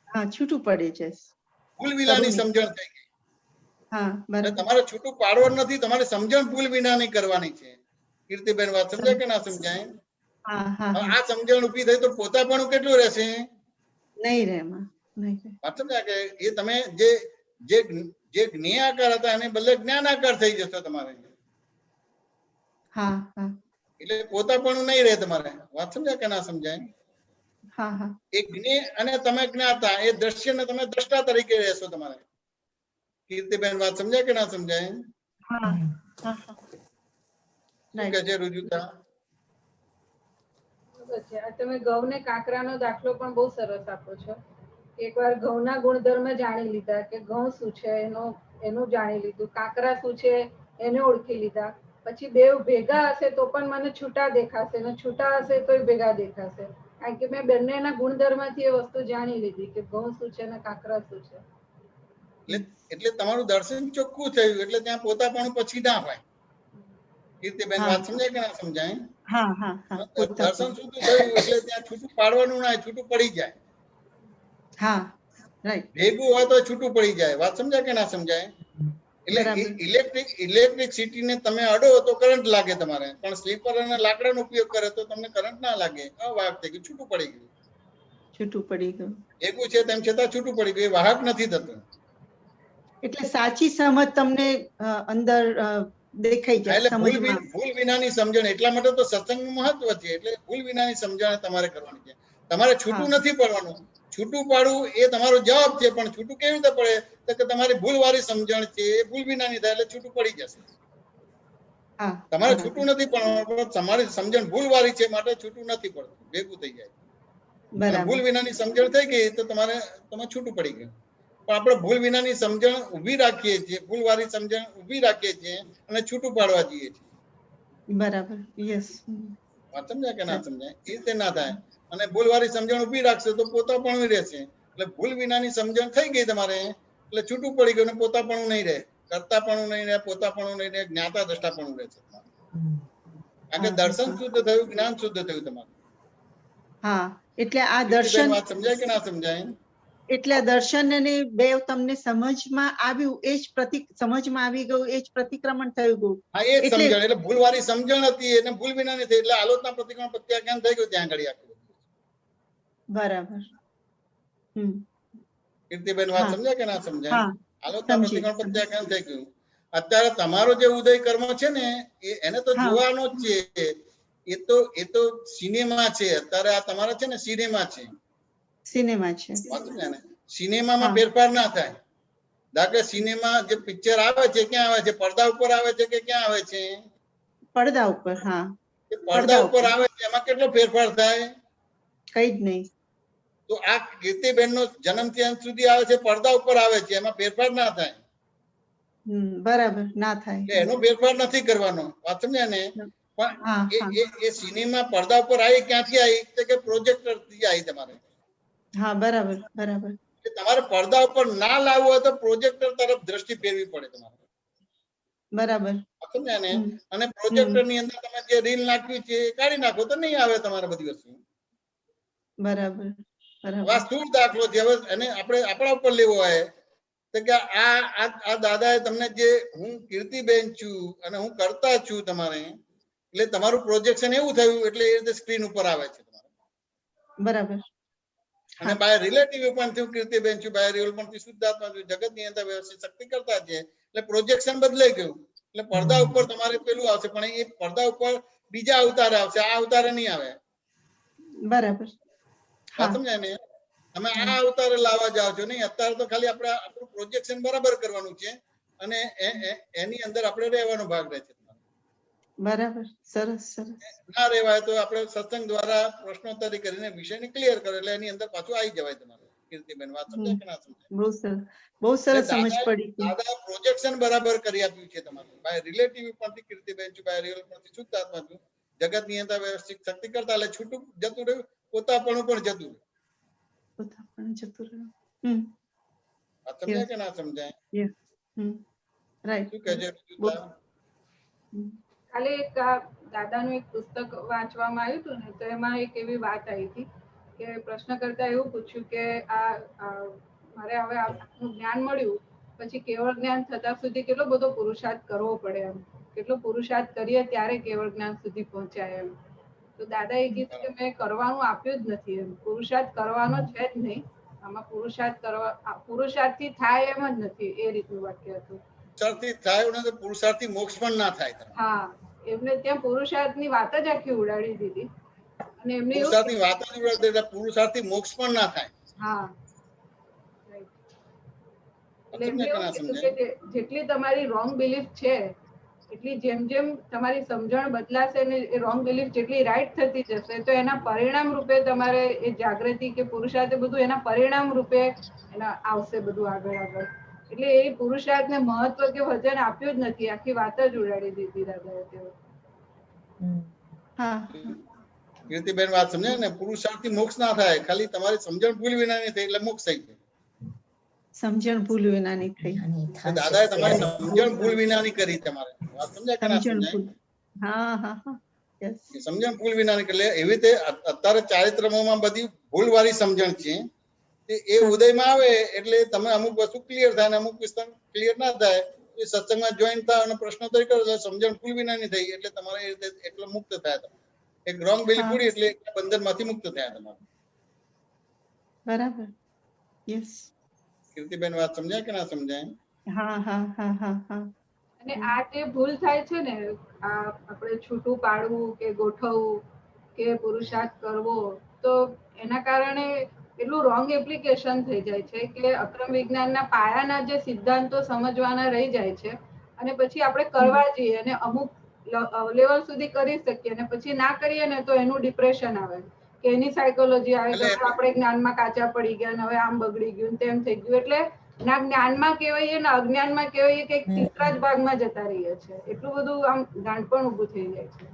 હા, છૂટું પડી જશે. ભૂલ વિનાની સમજણ થઈ ગઈ. હા, બરાબર. તમારે છૂટું પાડવાનું નથી, તમારે સમજણ ભૂલ વિનાની કરવાની છે. કીર્તિબેન વાત સમજાય કે ના સમજાય? આ સમજણ ઉભી થઈ તો પોતાપણું કેટલું રહેશે? નહીં રહે એમાં. વાત સમજાય કે એ તમે જે જ્ઞેયાકાર હતા એને બદલે જ્ઞાનાકાર થઈ જશો તમારે. હા, હા. એટલે પોતાપણું નહીં રહે તમારે. વાત સમજાય કે ના સમજાય? હા, હા. એ જ્ઞેય અને તમે જ્ઞાતા, એ દ્રશ્યને તમે દ્રષ્ટા તરીકે રહેશો તમારે. કીર્તિબેન વાત સમજાય કે ના સમજાય? હા, હા. શું કહે છે રુજુતા? તમે ઘઉં ને કાંકરાનો દાખલો પણ બહુ સરસ આપો છો. એકવાર ઘઉંના ગુણધર્મ જાણી લીધા કે ઘઉં શું છે એનું જાણી લીધું, કાંકરા શું છે એને ઓળખી લીધા, પછી બે ભેગા હશે તો પણ મને છૂટા દેખાશે ને છૂટા હશે તો ભેગા દેખાશે, કારણ કે મેં બંનેના ગુણધર્મથી એ વસ્તુ જાણી લીધી કે ઘઉં શું છે ને કાંકરા શું છે. એટલે તમારું દર્શન ચોખ્ખું થયું એટલે ત્યાં પોતાપણું પછી ના હોય. કીર્તિબેન વાત સમજાય કે ના સમજાય? દર્શન છૂટું થયું એટલે ત્યાં છૂટું પાડવાનું ના, છૂટું પડી જાય. હા, રાઈટ. ભેગું હોય તો છૂટું પડી જાય. વાત સમજાય કે ના સમજાય? એટલે ઇલેક્ટ્રિસિટી ને તમે અડો તો કરંટ લાગે તમારે, પણ સ્લીપર અને લાકડાનો ઉપયોગ કરે તો તમને કરંટ ના લાગે. વાહક થઈ ગયું, છૂટું પડી ગયું. છૂટું પડી ગયું. ભેગું છે તેમ છતાં છૂટું પડી ગયું, વાહક નથી થતું. એટલે સાચી સમજ તમને અંદર દેખાઈ જાય. ભૂલ વિનાની સમજણ, એટલા માટે તો સત્સંગનું મહત્વ છે. એટલે ભૂલ વિનાની સમજણ તમારે કરવાની છે. તમારે છૂટું નથી પડવાનું. છૂટું પાડવું એ તમારો જવાબ છે, પણ છૂટું કેવી રીતે પડે તો કે તમારી ભૂલવાળી સમજણ છે એ ભૂલ વિનાની થાય એટલે છૂટું પડી જશે. તમારે છૂટું નથી પડવાનું, તમારી સમજણ ભૂલવાળી છે માટે છૂટું નથી પડતું, ભેગું થઈ જાય. ભૂલ વિનાની સમજણ થઈ ગઈ તો તમે છૂટું પડી ગયું. પણ આપણે ભૂલ વિનાની સમજણ ઉભી રાખીએ છીએ, ભૂલવાળી સમજણ ઉભી રાખીએ છીએ અને છૂટું પાડવા જઈએ છીએ. બરાબર. યસ. વાત સમજાય કે ના સમજાય? એ રીતે ના થાય. અને ભૂલવાળી સમજણ ઉભી રાખશે તો પોતાપણું રહેશે. એટલે ભૂલ વિનાની સમજણ થઈ ગઈ તમારે એટલે છૂટું પડી ગયું, પોતાપણું નહીં રહે, કર્તાપણું નહીં રહે, પોતાપણું નહીં રહે, જ્ઞાતા દ્રષ્ટાપણું રહેશે. કારણ કે દર્શન શુદ્ધ થયું, જ્ઞાન શુદ્ધ થયું તમારું. હા, એટલે આ દર્શન વાત સમજાય કે ના સમજાય? એટલે દર્શન અને બે તમને સમજમાં આવ્યું, એ જ સમજમાં આવી ગયું, એ જ પ્રતિક્રમણ થઈ ગયું. હા, એ જ સમજણ. એટલે ભૂલવાળી સમજણ હતી એને ભૂલ વિનાની થઈ એટલે આલોચના પ્રતિક્રમણ પ્રત્યાખ્યાન થઈ ગયું ત્યાં આગળ આખું. બરાબર. કીર્તિબેન વાત સમજાય કે ના સમજાય? આલોચના પ્રતિક્રમણ પ્રત્યાખ્યાન થઈ ગયું. અત્યારે તમારો જે ઉદય કર્મ છે ને એને તો જોવાનો જ છે. એ તો સિનેમા છે. અત્યારે આ તમારા છે ને સિનેમા છે. સિનેમા છે. સિનેમામાં ફેરફાર ના થાય. દાખલે સિનેમા જે પિક્ચર આવે છે ક્યાં આવે છે? પડદા ઉપર આવે છે કે ક્યાં આવે છે? પડદા ઉપર. હા, પડદા ઉપર આવે છે. એમાં કેટલો ફેરફાર થાય? કઈ જ નહીં. તો આ કીર્તિબેન નો જન્મથી અંત સુધી આવે છે, પડદા ઉપર આવે છે, એમાં ફેરફાર ના થાય. બરાબર, ના થાય. એનો ફેરફાર નથી કરવાનો. વાત સમજ્યા ને? પણ એ સિનેમા પડદા ઉપર આવી ક્યાંથી આવી તો કે પ્રોજેક્ટર થી આવી તમારે. હા, બરાબર, બરાબર. તમારે પડદા ઉપર ના લાવવું હોય તો પ્રોજેક્ટર તરફ દ્રષ્ટિ ફેરવી પડે તમારે. બરાબર. સમજ્યા ને? અને પ્રોજેક્ટર ની અંદર તમે જે રીલ નાખવી છે એ કાઢી નાખો તો નહીં આવે તમારે બધી વસ્તુ. બરાબર. સ્થૂળ દાખલો છે. હવે એને આપણે આપણા ઉપર લેવો હોય તો કે આ દાદાએ તમને જે હું કીર્તિબેન છું અને હું કરતા છું તમારે, એટલે તમારું પ્રોજેક્શન એવું થયું એટલે એ રીતે સ્ક્રીન ઉપર આવે છે તમારે. બરાબર. અને બાય રિલેટિવ પણ થયું કીર્તિબેન છું, બાય રિયલ પણ શુદ્ધાત્મા છું, જગત ની અંદર વ્યવસ્થિત શક્તિ કરતા છે એટલે પ્રોજેક્શન બદલાઈ ગયું. એટલે પડદા ઉપર તમારે પેલું આવશે, પણ એ પડદા ઉપર બીજા અવતારે આવશે, આ અવતારે નહીં આવે. બરાબર. સમજાય ને? તમે આ અવતારે લાવવા જાઓ છો નહીં. અત્યારે તો ખાલી આપણે આપણું પ્રોજેક્શન બરાબર કરવાનું છે અને એની અંદર આપણે રહેવાનો ભાગ રહે છે. બરાબર. સરસ, સરસ. ના રહેવાય તો આપણે સત્સંગ દ્વારા પ્રશ્નોત્તરી કરીને વિષયને ક્લિયર કરે એટલે એની અંદર પાછું આવી જવાય તમારે. કીર્તિબેન વાત સમજાય કે ના સમજાય? બહુ સરસ સમજ પડી. દાદા પ્રોજેક્શન બરાબર કરી આપ્યું છે તમારું. બાય રિલેટિવ પરથી કીર્તિબેન છું, બાય રિયલ પરથી શુદ્ધાત્મા છું. જગત નિયંતા વ્યવસ્થિત શક્તિ કરતા એટલે છૂટું જતું રહ્યું, પોતાપણું પણ જતું રહ્યું. વાત સમજાય કે ના સમજાય? રાઈટ. શું કહે છે? ખાલી એક દાદાનું એક પુસ્તક વાંચવામાં આવ્યું હતું ને, તો એમાં એક એવી વાત આવી હતી કે પ્રશ્નકર્તા એવું પૂછ્યું કે મારે હવે આનું જ્ઞાન મળ્યું પછી કેવળ જ્ઞાન થતા સુધી કેટલો બધો પુરુષાર્થ કરવો પડે એમ, કેટલો પુરુષાર્થ કરીએ ત્યારે કેવળ જ્ઞાન સુધી પહોંચાય એમ. તો દાદાએ કીધું કે મેં કરવાનું આપ્યું જ નથી એમ, પુરુષાર્થ કરવાનો છે જ નહીં આમાં. પુરુષાર્થથી થાય એમ જ નથી, એ રીતનું વાક્ય હતું. પુરુષાર્થી થાય ને તો પુરુષાર્થી મોક્ષ પણ ના થાય. હા, એમને ત્યાં પુરુષાર્થની વાત જ આખી ઉડાડી દીધી. અને એમને પુરુષાર્થની વાત જ ઉડાડી દીધી, પુરુષાર્થી મોક્ષ પણ ના થાય. હા, એટલે એમને એવું કીધું કે જેટલી તમારી રોંગ બિલીફ છે એટલી જેમ જેમ તમારી સમજણ બદલાશે ને એ રોંગ બિલીફ જેટલી રાઈટ થતી જશે તો એના પરિણામ રૂપે તમારે એ જાગૃતિ કે પુરુષાર્થ બધું એના પરિણામ રૂપે એના આવશે બધું આગળ આગળ. એટલે એ પુરુષાર્થને મહત્વ કે વજન આપ્યું જ નથી, આખી વાત જ ઉડાડી દીધી દાદાએ તેઓ. કીર્તિબેન વાત સમજે ને, પુરુષાર્થથી મોક્ષ ના થાય, ખાલી તમારી સમજણ ભૂલ વિનાની થઈ એટલે મોક્ષ થઈ જાય. સમજણ ભૂલ વિનાની થઈ. દાદાએ તમારી સમજણ ભૂલ વિનાની કરી તમારે. વાત સમજાય કે ના સમજાય? હા હા હા. સમજણ ભૂલ વિનાની એટલે એવી રીતે અત્યારે ચારિત્રમોમાં બધી ભૂલ વાળી સમજણ છે. એ ઉદયમાં આવે એટલે તમે અમુક વસ્તુ ક્લિયર થાય ને અમુક વિસ્તાર ક્લિયર ના થાય. એ સત્સંગમાં જોઈન થાય અને પ્રશ્નોત્તરી કરો તો સમજણ ભૂલ વિનાની થઈ એટલે તમારે એ રીતે એટલો મુક્ત થાય. એક રોંગ બિલીફ પડી એટલે બંધનમાંથી મુક્ત થયા તમારે. બરાબર. યસ. કીર્તિબેન વાત સમજાય કે ના સમજાય? હા હા હા હા હા. અને આ જે ભૂલ થાય છે ને, આ આપણે છૂટું પાડવું કે ગોઠવવું કે પુરુષાર્થ કરવો, તો એના કારણે એટલું રોંગ એપ્લિકેશન થઈ જાય છે કે અક્રમ વિજ્ઞાનના પાયાના જે સિદ્ધાંતો સમજવાના રહી જાય છે અને પછી આપણે કરવા જઈએ અને અમુક લેવલ સુધી કરી શકીએ અને પછી ના કરીએ ને તો એનું ડિપ્રેશન આવે કે એની સાયકોલોજી આવે કે આપણે જ્ઞાનમાં કાચા પડી ગયા ને હવે આમ બગડી ગયું તેમ થઈ ગયું. એટલે ના જ્ઞાનમાં કહેવાય ને અજ્ઞાનમાં કહેવાય કે તીસરા જ ભાગમાં જતા રહીએ છે. એટલું બધું આમ ગાંઠપણ ઉભું થઈ જાય છે.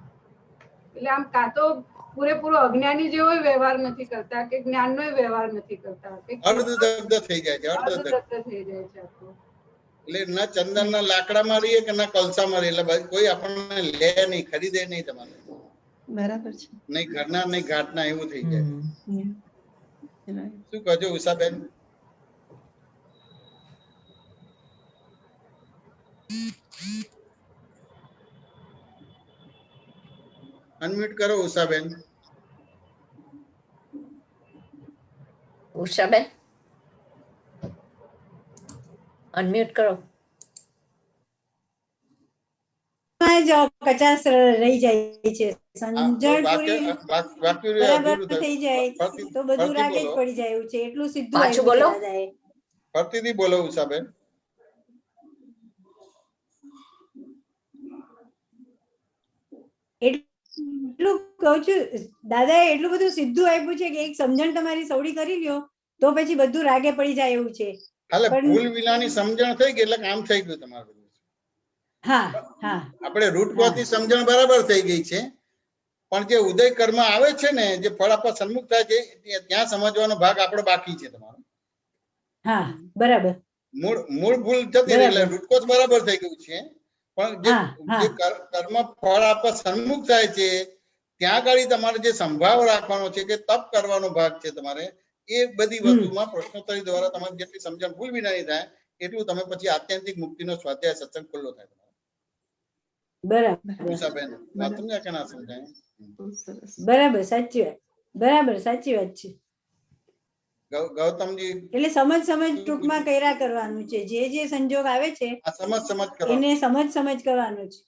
એટલે આમ કાં તો પૂરેપૂરો અજ્ઞાની જેવો વ્યવહાર નથી કરતા કે જ્ઞાનનો વ્યવહાર નથી કરતા, અર્ધદગ્ધ થઈ જાય છે. અર્ધદગ્ધ થઈ જાય છે આખું. એટલે ના ચંદનના લાકડામાં રહીએ કે ના કલસામાં રહીએ એટલે કોઈ આપણને લે નહીં, ખરીદે નહીં તમારે. બરાબર છે. નહીં ઘરના નહીં ઘાટના એવું થઈ જાય. શું કહો છો ઉષાબેન? અનમ્યુટ કરો ઉષાબેન. ઉષાબેન અનમ્યુટ કરો. કચાશ રહી જાય છે, સમજણ પૂરી બરાબર થઈ જાય તો બધું રાગે જ પડી જાય એવું છે. એટલું સીધું પાછું બોલો. ફરતીથી બોલો ઉષાબેન. એટલું કહું છું, દાદાએ એટલું બધું સીધું આપ્યું છે કે એક સમજણ તમારી સવડી કરી લ્યો તો પછી બધું રાગે પડી જાય એવું છે. ભૂલ વિનાની સમજણ થઈ ગઈ એટલે કામ થઈ ગયું તમારું. હા હા, આપણે રૂટ કોઝની સમજણ બરાબર થઈ ગઈ છે, પણ જે ઉદય કર્મ આવે છે ને, જે ફળ આપવા સન્મુખ થાય છે ત્યાં સમજવાનો ભાગ આપણો બાકી છે તમારો. હા બરાબર. મૂળ ભૂલ જતી રહી એટલે રૂટ કોઝ બરાબર થઈ ગયું છે, પણ જે કર્મ ફળ આપવા સન્મુખ થાય છે ત્યાં આગળ તમારે જે સંભાવ રાખવાનો છે કે તપ કરવાનો ભાગ છે તમારે, એ બધી વસ્તુમાં પ્રશ્નોત્તરી દ્વારા તમારી જેટલી સમજણ ભૂલ વિનાની થાય એટલું તમે પછી આત્યંતિક મુક્તિનો સ્વાધ્યાય સત્સંગ ખુલ્લો થાય. બરાબર, બરાબર, સાચી વાત, બરાબર સાચી વાત છે. ગૌતમજી એટલે સમજ ટૂંકમાં કર્યા કરવાનું છે, જે સંજોગ આવે છે એને સમજ કરવાનો છે.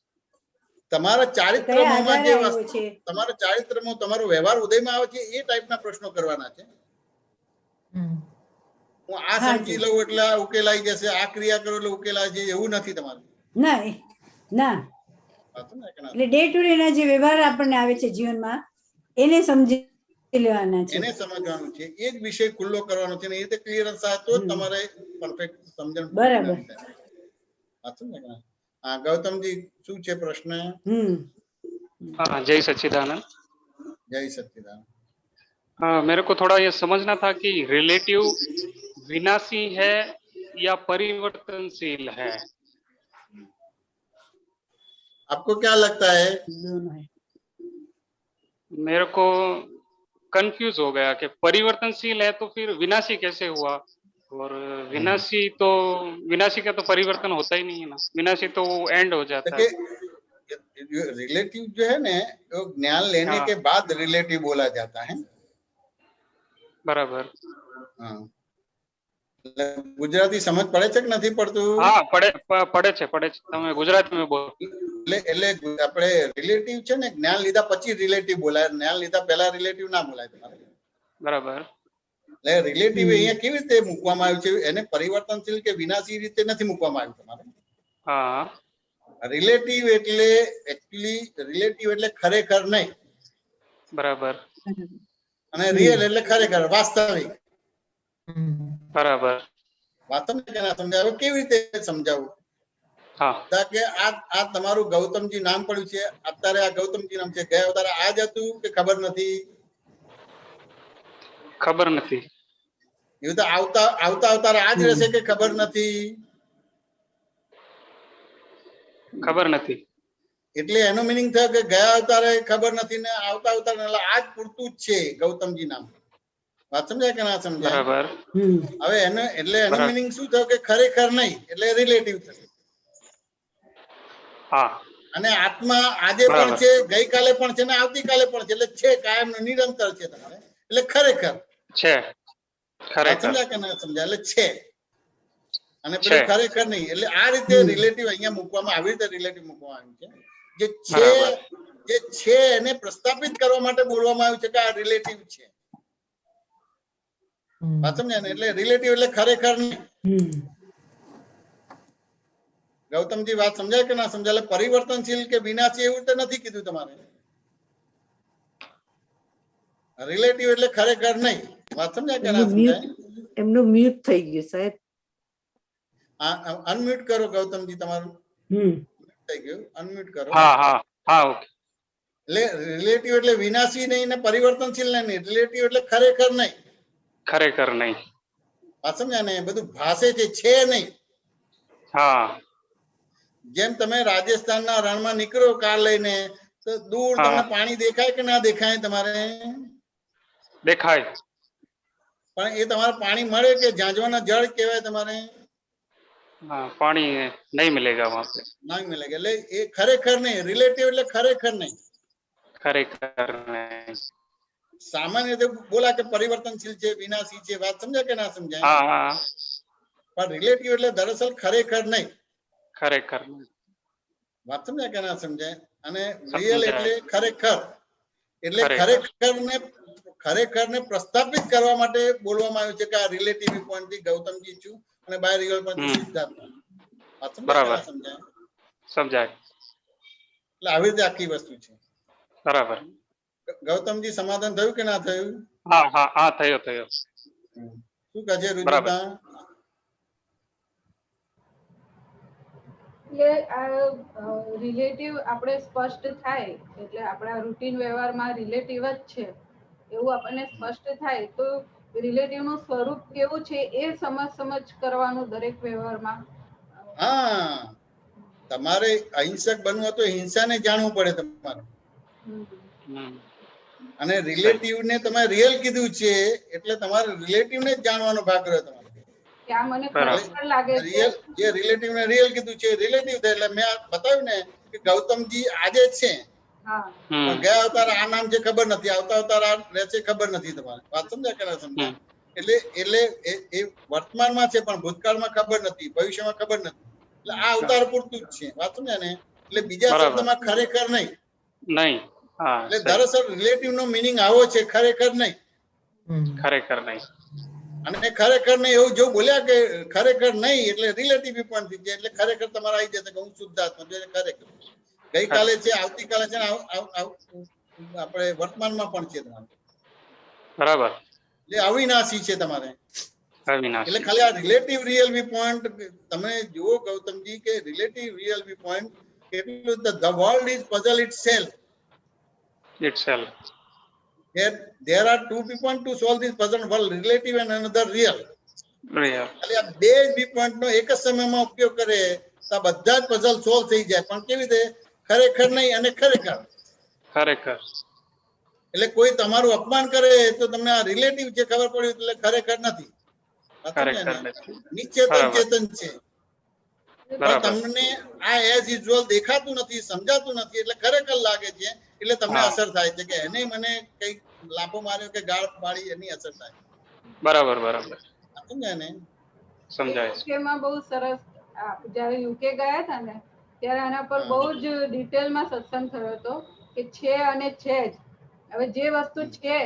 તમારા ચારિત્રમોમાં જે વસ્તુ તમારા ચારિત્રમો તમારો વ્યવહાર ઉદયમાં આવે છે એ ટાઈપના પ્રશ્નો કરવાના છે. હું આ સમજી લઉં એટલે ઉકેલાઈ જશે, આ ક્રિયા કરો એટલે ઉકેલાઈ જાય એવું નથી તમારે. ના ના, એટલે ડે ટુ ડે ના જે વ્યવહાર આપણને આવે છે જીવનમાં એને સમજી લેવાના છે, એને સમજવાનું છે, એ જ વિષય ખુલ્લો કરવાનો છે ને એ રીતે ક્લિયરન્સ આવે તો જ તમારે પરફેક્ટ સમજણ બરાબર. હા ગૌતમજી શું છે પ્રશ્ન? हाँ जय सच्चिदानंद। जय सच्चिदानंद। मेरे को थोड़ा ये समझना था कि रिलेटिव विनाशी है या परिवर्तनशील है? आपको क्या लगता है? दोनों है। मेरे को कंफ्यूज हो गया कि परिवर्तनशील है तो फिर विनाशी कैसे हुआ, और विनाशी का तो परिवर्तन होता ही नहीं है ना, विनाशी तो एंड हो जाता है। रिलेटिव जो है ना वो ज्ञान लेने के बाद रिलेटिव बोला जाता है। बराबर। हाँ गुजराती समझ पड़े છે કે નથી પડતું? હા પડે છે તમે ગુજરાતીમાં બોલો. એટલે આપણે રિલેટિવ છે ને જ્ઞાન લીધા પછી રિલેટિવ બોલાય, જ્ઞાન લીધા પહેલા રિલેટિવ ના બોલાય તમારે. બરાબર. એટલે રિલેટિવ અહીંયા કેવી રીતે મૂકવામાં આવ્યું છે, એને પરિવર્તનશીલ કે વિનાશી રીતે નથી મૂકવામાં આવ્યું તમારે. હા રિલેટિવ એટલે એકચ્યુઅલી રિલેટિવ એટલે ખરેખર નહીં. બરાબર. અને રિયલ એટલે ખરેખર વાસ્તવિક. બરાબર. વાસ્તવિક કેના સમજાવું, કેવી રીતે સમજાવું? હા કે આ તમારું ગૌતમજી નામ પડ્યું છે, અત્યારે આ ગૌતમજી નામ છે, ગયા અવતારે આ જ હતું કે ખબર નથી? ખબર નથી. એવું તો આવતા અવતારે આ જ રહેશે કે ખબર નથી? ખબર નથી. એટલે એનો મિનિંગ થયો કે ગયા અવતારે ખબર નથી ને આવતા અવતારે આ જ પૂરતું જ છે ગૌતમજી નામ. વાત સમજાય કે ના સમજાય? બરાબર. હવે એનો એટલે એનો મિનિંગ શું થયો કે ખરેખર નહીં એટલે રિલેટિવ થયું. હા અને આત્મા આજે પણ છે, ગઈકાલે પણ છે ને આવતીકાલે પણ છે, એટલે છે કાયમ નિરંતર છે તમારે, એટલે ખરેખર છે. ખરેખર સમજાય કે ના સમજાય? એટલે છે અને પેલું ખરેખર નહીં. એટલે આ રીતે રિલેટિવ અહીંયા મૂકવામાં આવી રીતે રિલેટિવ મૂકવામાં આવ્યું છે. જે છે એને પ્રસ્થાપિત કરવા માટે બોલવામાં આવ્યું છે કે આ રિલેટિવ છે. વાત સમજાય ને? એટલે રિલેટિવ એટલે ખરેખર નહીં. ગૌતમજી વાત સમજાય કે ના સમજાય? એટલે પરિવર્તનશીલ કે વિનાશી એવું તો નથી કીધું તમારે. રિલેટિવ એટલે ખરેખર નહીં. વાત સમજાય કે ના સમજાય? એમનું મ્યુટ થઈ ગયું સાહેબ. અનમ્યુટ કરો ગૌતમજી તમારું. થઈ ગયું, અનમ્યુટ કરો. હા હા હા ઓકે. એટલે રિલેટિવ એટલે વિનાશી નહીં ને પરિવર્તનશીલ નહીં. રિલેટિવ એટલે ખરેખર નહીં. ખરેખર નહીં. વાત સમજાય ને? બધું ભાષે છે નહીં. હા જેમ તમે રાજસ્થાનના રણમાં નીકળો કાર લઈને તો દૂર તમને પાણી દેખાય કે ના દેખાય? તમારે દેખાય. પણ એ તમારે પાણી મળે કે ઝાંઝવાના જળ કહેવાય તમારે? પાણી નહીં મિલેગા વહાં પે. નહીં મિલેગા. એટલે એ ખરેખર નહીં. રિલેટિવ એટલે ખરેખર નહીં. ખરેખર નહીં. સામાન્ય રીતે બોલા કે પરિવર્તનશીલ છે, વિનાશી છે. વાત સમજાય કે ના સમજાય? હા પણ રિલેટિવ એટલે દરઅસલ ખરેખર નહીં. ખરેખર. વાત સમજાય કે ના સમજાય? અને રિયલ એટલે ખરેખર. એટલે ખરેખર ને પ્રસ્થાપિત કરવા માટે બોલવામાં આવ્યું છે કે આ રિલેટિવ પોઈન્ટ થી ગૌતમજી છું અને બાય રિયલ પોઈન્ટ થી સિદ્ધાર્થ. વાત સમજાય કે ના સમજાય? સમજાય. એટલે આવી રીતે આખી વસ્તુ છે. બરાબર. ગૌતમજી સમાધાન થયું કે ના થયું? હા હા હા થયો. શું કહે છે રુજિતા? એટલે આ રિલેટિવ આપણે સ્પષ્ટ થાય એટલે આપણા રૂટીન વ્યવહારમાં રિલેટિવ જ છે એવું આપણને સ્પષ્ટ થાય તો રિલેટિવ નું સ્વરૂપ કેવું છે એ સમજ કરવાનું દરેક વ્યવહારમાં. હા તમારે અહિંસક બનવું હોય તો હિંસાને જાણવું પડે તમારે. અને રિલેટિવ ને તમે રિયલ કીધું છે એટલે તમારે રિલેટિવ ને જ જાણવાનો ભાગ રહ્યો તમારે. જે રિલેટિવ ને રિયલ કીધું છે રિલેટિવ એટલે મેં બતાવ્યું ને કે ગૌતમજી આજે છે ગયા અવતાર આ નામ છે ખબર નથી, આવતા અવતાર આ રહેશે ખબર નથી. તમારે વાત સમજાય કે ના સમજાય? એટલે એ વર્તમાનમાં છે પણ ભૂતકાળમાં ખબર નથી, ભવિષ્યમાં ખબર નથી. એટલે આ અવતાર પૂરતું જ છે. વાત સમજાય ને? એટલે બીજા શબ્દમાં ખરેખર નહીં. એટલે દરઅસલ રિલેટિવ નો મિનિંગ આવો છે, ખરેખર નહીં. ખરેખર નહીં. અને ખરેખર નહીં એવું જો બોલ્યા કે ખરેખર નહીં એટલે રિલેટિવ પણ થઈ જાય. એટલે ખરેખર તમારે આવી જશે કે હું શુદ્ધાત્મા છું. ખરેખર ગઈકાલે છે, આવતીકાલે છે, આપણે વર્તમાનમાં પણ છે તમારે. બરાબર. એટલે અવિનાશી છે તમારે. અવિનાશી. એટલે ખાલી આ રિલેટિવ રિયલ વ્યૂ પોઈન્ટ તમે જુઓ ગૌતમજી કે રિલેટિવ રિયલ વ્યૂ પોઈન્ટ કેટલું the world is puzzle itself. There are two viewpoints to solve this puzzle, one relative and another real. ખાલી આ બે વ્યૂ પોઈન્ટ નો એક જ સમયમાં ઉપયોગ કરે તો બધા જ પઝલ સોલ્વ થઈ જાય. પણ કેવી રીતે? ખરેખર નહીં અને ખરેખર. ખરેખર. એટલે કોઈ તમારું અપમાન કરે તો તમને આ રિલેટિવ છે ખબર પડી એટલે ખરેખર નથી. નિશ્ચેતન ચેતન છે. તમને આ એઝ યુઝ્યુઅલ દેખાતું નથી, સમજાતું નથી એટલે ખરેખર લાગે છે. એટલે તમને અસર થાય છે કે એને મને કઈ લાફો માર્યો કે ગાળ મારી એની અસર થાય. બરાબર બરાબર. સમજાય ને? સમજાય. યુકેમાં બહુ સરસ જ્યારે યુકે ગયા હતા ને ત્યારે આના પર બહુ જ ડિટેલમાં સત્સંગ થયો હતો કે છે અને છે જ. હવે જે વસ્તુ છે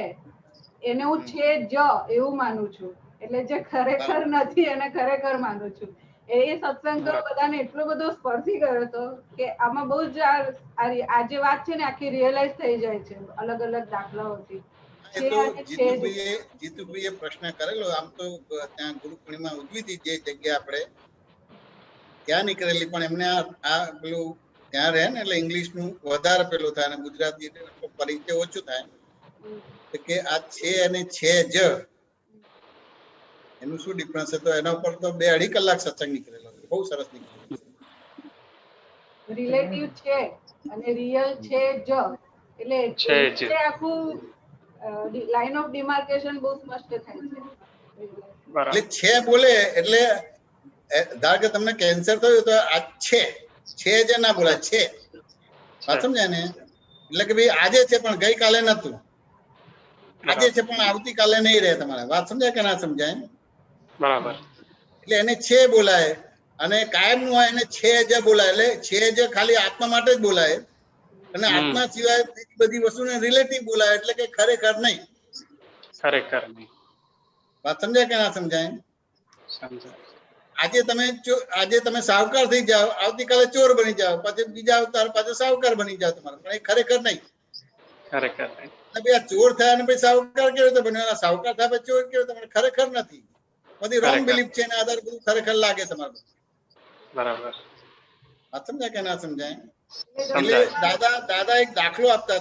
એને હું છે જ એવું માનું છું, એટલે જે ખરેખર નથી એને ખરેખર માનું છું. એ સત્સંગ તો બધાને એટલો બધો સ્પર્શી ગયો હતો કે આમાં બહુ જ આ જે વાત છે ને આખી રિયલાઇઝ થઈ જાય છે અલગ અલગ દાખલાઓથી. જીતુભાઈએ પ્રશ્ન કરેલો. આમ તો ત્યાં ગુરુ પૂર્ણિમા ઉજવી હતી જે જગ્યા આપણે ત્યાં નીકળેલી, પણ એમને આ પેલું ત્યાં રહે ને એટલે ઇંગ્લિશ નું વધારે પેલું થાય અને ગુજરાતી પરિચય ઓછું થાય કે આ છે અને છે જ એનું શું ડિફરન્સ છે. તો એના ઉપર તો 2-2.5 કલાક સત્સંગ નીકળેલો. બહુ સરસ નીકળેલો. રિલેટિવ છે અને રિયલ છે જ એટલે આખું લાઈન ઓફ ડિમાર્કેશન બહુ સ્પષ્ટ થાય છે. એટલે છે બોલે એટલે ધારો કે તમને કેન્સર થયું તો આ છે જે ના બોલાય છે. વાત સમજાય ને? એટલે કે ભાઈ આજે છે પણ ગઈકાલે નતું, આજે છે પણ આવતીકાલે નહીં રહે. તમારે વાત સમજાય કે ના સમજાય? બરાબર. એટલે એને છે બોલાય અને કાયમ નું હોય એને છે જે બોલાય. એટલે છે જે ખાલી આત્મા માટે જ બોલાય અને આત્મા સિવાય બધી વસ્તુને રિલેટિવ બોલાય એટલે કે ખરેખર નહીં. ખરેખર નહીં. વાત સમજાય કે ના સમજાય? સમજાય. આજે તમે સાવકાર થઈ જાઓ, આવતીકાલે ચોર બની જાઓ, પછી બીજા અવતાર પાછો સાવકાર બની જાઓ તમારે, પણ એ ખરેખર નહીં. ખરેખર નહીં. આ ચોર થયા ને પછી સાવકાર કેવો રીતે બન્યો? સાવકાર થયા પછી ચોર કેવો? તમને ખરેખર નથી. બધી રોંગ બિલીફ છે એના આધારે બધું ખરેખર લાગે તમારે. બરાબર. વાત સમજાય કે ના સમજાય? એટલે દાદા એક દાખલો આપતા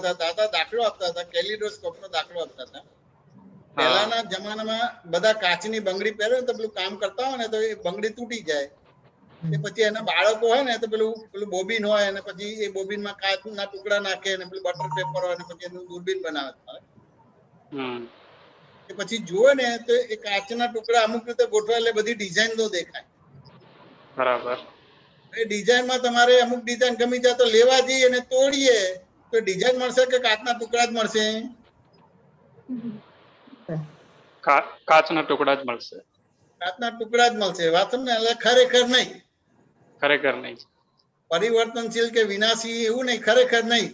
હતા. કેલિડોસ્કોપ નો દાખલો આપતા હતા. પહેલાના જમાનામાં બધા કાચની બંગડી પહેરે ને તો પેલું કામ કરતા હોય ને તો એ બંગડી તૂટી જાય. કે પછી એના બાળકો હોય ને તો પેલું બોબીન હોય અને પછી એ બોબીનમાં કાચના ટુકડા નાખે અને પેલું બટર પેપર હોય અને પછી એનું દૂરબીન બનાવે. કે પછી જુઓ ને તો એ કાચના ટુકડા અમુક રીતે ગોઠવાય એટલે બધી ડિઝાઇન તો દેખાય. બરાબર. એ ડિઝાઇનમાં તમારે અમુક ડિઝાઇન ગમી જાય તો લેવા જઈએ અને તોડીએ તો ડિઝાઇન મળશે કે કાચના ટુકડા જ મળશે? કાચના ટુકડા જ મળશે. કાચના ટુકડા જ મળશે. વાત સમજે? એટલે ખરેખર નહીં. ખરેખર નહીં. પરિવર્તનશીલ કે વિનાશી એવું નહીં. ખરેખર નહીં.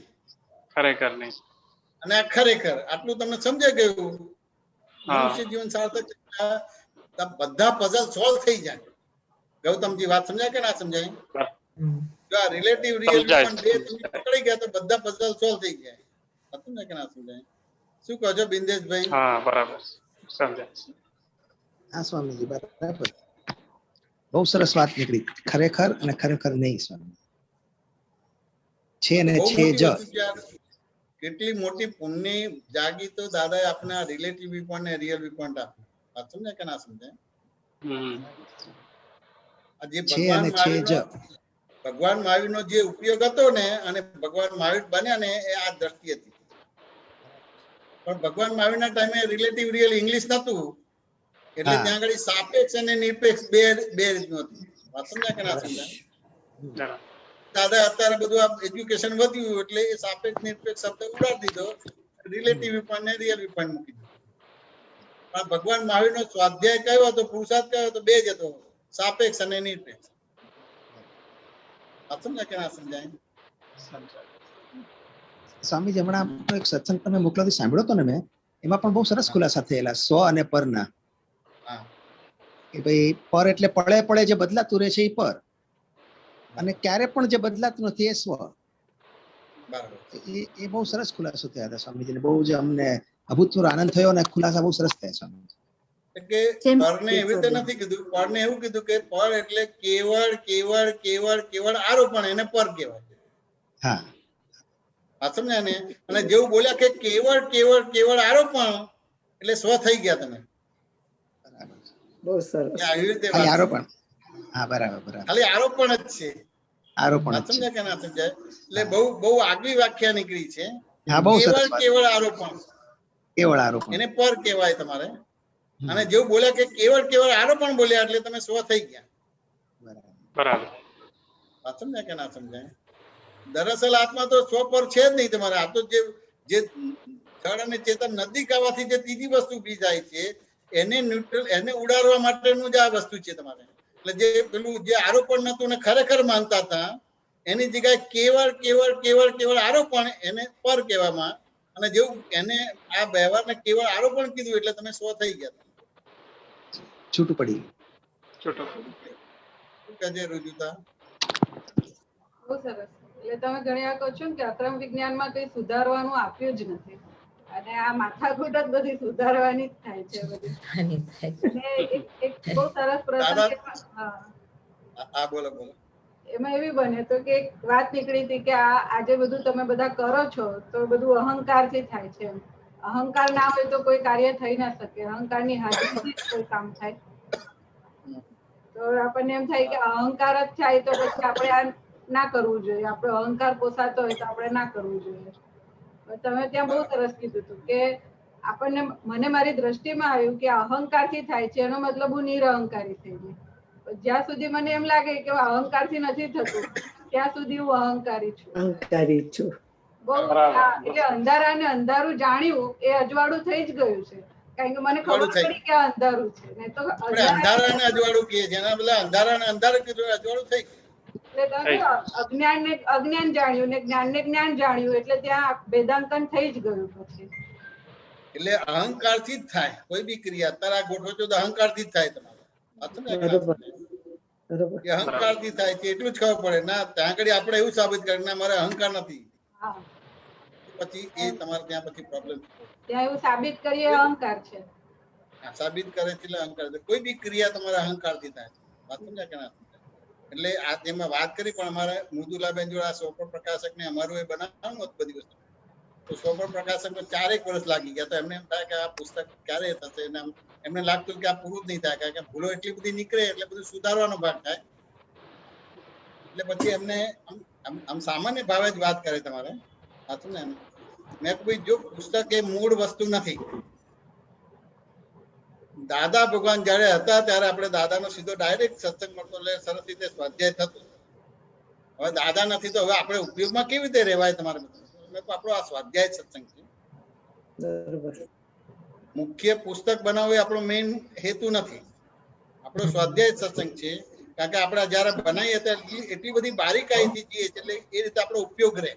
ખરેખર નહીં. અને આ ખરેખર આટલું તમને સમજાઈ ગયું? મનુષ્ય જીવન સાર્થક બધા પઝલ સોલ્વ થઈ જાય. ગૌતમજી વાત સમજાય કે ના સમજાય? જો આ રિલેટિવ રિયલ બે તમે પકડી ગયા તો બધા પઝલ સોલ્વ થઈ જાય. સમજાય કે ના સમજાય? શું કહો છો બિંદેશભાઈ? હા બરાબર સમજાય. હા સ્વામીજી બરાબર. બહુ સરસ વાત નીકળી. ખરેખર અને ખરેખર નહીં સ્વામી. છે ને છે જ. કેટલી મોટી પુણ્ય જાગી તો દાદાએ આપણા રિલેટિવ વ્યૂ પોઈન્ટ ને રિયલ વ્યૂ પોઈન્ટ આપ્યું. વાત સમજાય કે ના સમજાય? ભગવાન મહાવીર નો જે ઉપયોગ હતો ને અને ભગવાન મહાવીર બન્યા ને એ આ દ્રષ્ટિ હતી. પણ ભગવાન મહાવીર ના ટાઈમે રિલેટિવ રિયલ ઇંગ્લિશ નતું એટલે ત્યાં આગળ સાપેક્ષ અને નિરપેક્ષ બે રીતનું હતું. વાત સમજાય કે ના સમજાય? દાદા અત્યારે બધું આ એજ્યુકેશન વધ્યું એટલે એ સાપેક્ષ નિરપેક્ષ શબ્દ ઉડાડી દીધો, રિલેટિવ વ્યૂ પોઈન્ટ ને રિયલ વ્યૂ પોઈન્ટ મૂકી દીધો. પણ ભગવાન મહાવીર નો સ્વાધ્યાય કયો હતો, પુરુષાર્થ કયો હતો? બે જ હતો, સાપેક્ષ અને નિરપેક્ષ. સમજાય કે ના સમજાય? સ્વામીજી હમણાં એક સત્સંગ તમે મોકલાવી સાંભળ્યો હતો ને મેં, એમાં પણ બહુ સરસ ખુલાસા થયેલા સ્વ અને પરના. કે ભાઈ પર એટલે પળે જે બદલાતું રહે છે એ પર, અને ક્યારે પણ જે બદલાતું નથી એ સ્વ. એ બહુ સરસ ખુલાસો થયા હતા સ્વામીજીને. બહુ જ અમને અભૂતપૂર્વ આનંદ થયો અને ખુલાસા બહુ સરસ થયા સ્વામી. કે પરને એવી રીતે નથી કીધું, પરને એવું કીધું કે પર એટલે કેવળ કેવળ કેવળ કેવળ આરોપણ, એને પર કહેવાય. હા આ સમજ્યા ને? અને જેવું બોલ્યા કે કેવળ કેવળ કેવળ આરોપણ એટલે સ્વ થઈ ગયા તમે. બહુ સરસ. આવી રીતે ખાલી આરોપણ. હા બરાબર બરાબર. ખાલી આરોપણ જ છે. આરોપણ જ છે. સમજ્યા કે ના સમજાય? એટલે બહુ આગવી વ્યાખ્યા નીકળી છે. હા બહુ સરસ. કેવળ કેવળ આરોપણ, કેવળ આરોપણ એને પર કહેવાય તમારે. અને જેવું બોલ્યા કે કેવળ કેવળ આરોપણ બોલ્યા એટલે તમે સ્વ થઈ ગયા. બરાબર. સમજાય કે ના સમજાય? દરઅસલ આત્મા તો સ્વ પર છે જ નહીં તમારે. આ તો જે જળ અને ચેતન નજીક આવવાથી જે ત્રીજી વસ્તુ ઉભી જાય છે એને ન્યુટ્રલ, એને ઉડાડવા માટેનું જ આ વસ્તુ છે તમારે. એટલે જે પેલું જે આરોપણ નતું ને ખરેખર માનતા હતા એની જગ્યાએ કેવળ કેવળ કેવળ કેવળ આરોપણ, એને પર કહેવામાં. અને જેવું એને આ વ્યવહારને કેવળ આરોપણ કીધું એટલે તમે સ્વ થઈ ગયા. છૂટું પડી. શું કહે છે રુજુતા? બહુ સરસ. એટલે તમે ઘણી વાર કહો છો ને કે અક્રમ વિજ્ઞાનમાં કઈ સુધારવાનું આપ્યું જ નથી, અને આ માથાકૂટ જ બધી સુધારવાની જ થાય છે બધી. અને એક બહુ સરસ પ્રસંગ, હા બોલો બોલો. એમાં એવી બને તો કે એક વાત નીકળી હતી કે આજે બધું તમે બધા કરો છો તો બધું અહંકારથી થાય છે. અહંકાર ના હોય તો કોઈ કાર્ય થઈ ના શકે. અહંકારની હાજરીથી જ કોઈ કામ થાય. તો આપણને એમ થાય કે અહંકાર જ થાય તો પછી આપણે આ ના કરવું જોઈએ. આપણો અહંકાર પોસાતો હોય તો આપણે ના કરવું જોઈએ. તમે ત્યાં બહુ સરસ કીધું હતું કે આપણને, મને મારી દ્રષ્ટિમાં આવ્યું કે અહંકારથી થાય છે એનો મતલબ હું નિરઅહંકારી થઈ ગઈ. જ્યાં સુધી મને એમ લાગે કે અહંકારથી નથી થતું ત્યાં સુધી હું અહંકારી છું. અહંકારી છું. બહુ એટલે અંધારાને અંધારું જાણ્યું એ અજવાળું થઈ જ ગયું છે. કારણ કે મને ખબર પડી કે અંધારું છે. નહીં તો અંધારાને અજવાળું કહે છે, એના બદલે અંધારાને અંધારું કીધું, અજવાળું થઈ ગયું. અજ્ઞાન જાણ્યું ને જ્ઞાનને જ્ઞાન જાણ્યું એટલે ત્યાં વેદાંતન થઈ જ ગયું પછી. એટલે અહંકાર થી જ થાય કોઈ બી ક્રિયા. તારા ગોઠવો છો તો અહંકાર થી જ થાય તમારે. અહંકાર થી થાય છે એટલું જ ખબર પડે. ના ત્યાં આગળ આપણે એવું સાબિત કરે ના મારે અહંકાર નથી, પછી એ તમારે ત્યાં પછી પ્રોબ્લેમ ત્યાં એવું સાબિત કરીએ અહંકાર છે. સાબિત કરે છે એટલે અહંકાર. કોઈ બી ક્રિયા તમારા અહંકાર થી થાય. વાત સમજ્યા કે ના? એટલે આ જેમાં વાત કરી પણ અમારે મૃદુલાબેન જોડે આ સોપર પ્રકાશક ને અમારું એ બનાવવાનું હતું બધી વસ્તુ. તો સોપર પ્રકાશક 4 વર્ષ લાગી ગયા. તો એમને એમ થાય કે આ પુસ્તક ક્યારે થશે, એમને લાગતું કે આ પૂરું જ નહીં થાય, કારણ કે ભૂલો એટલી બધી નીકળે એટલે બધું સુધારવાનો ભાગ થાય. એટલે પછી એમને આમ સામાન્ય ભાવે જ વાત કરે તમારે. સાચું ને? મેં કોઈ જો પુસ્તક એ મૂળ વસ્તુ નથી. દાદા ભગવાન જયારે હતા ત્યારે આપણે દાદાનો સીધો ડાયરેક્ટ સત્સંગ મળતો એટલે સરસ રીતે સ્વાધ્યાય થતો. હવે દાદા નથી તો હવે આપણે ઉપયોગમાં કેવી રીતે રહેવાય તમારે? આપણો આ સ્વાધ્યાય સત્સંગ છે. મુખ્ય પુસ્તક બનાવવું એ આપણો મેઇન હેતુ નથી. આપણો સ્વાધ્યાય સત્સંગ છે. કારણ કે આપણે જયારે બનાવીએ ત્યારે એટલી બધી બારીકાઈથી જઈએ એટલે એ રીતે આપણો ઉપયોગ રહે.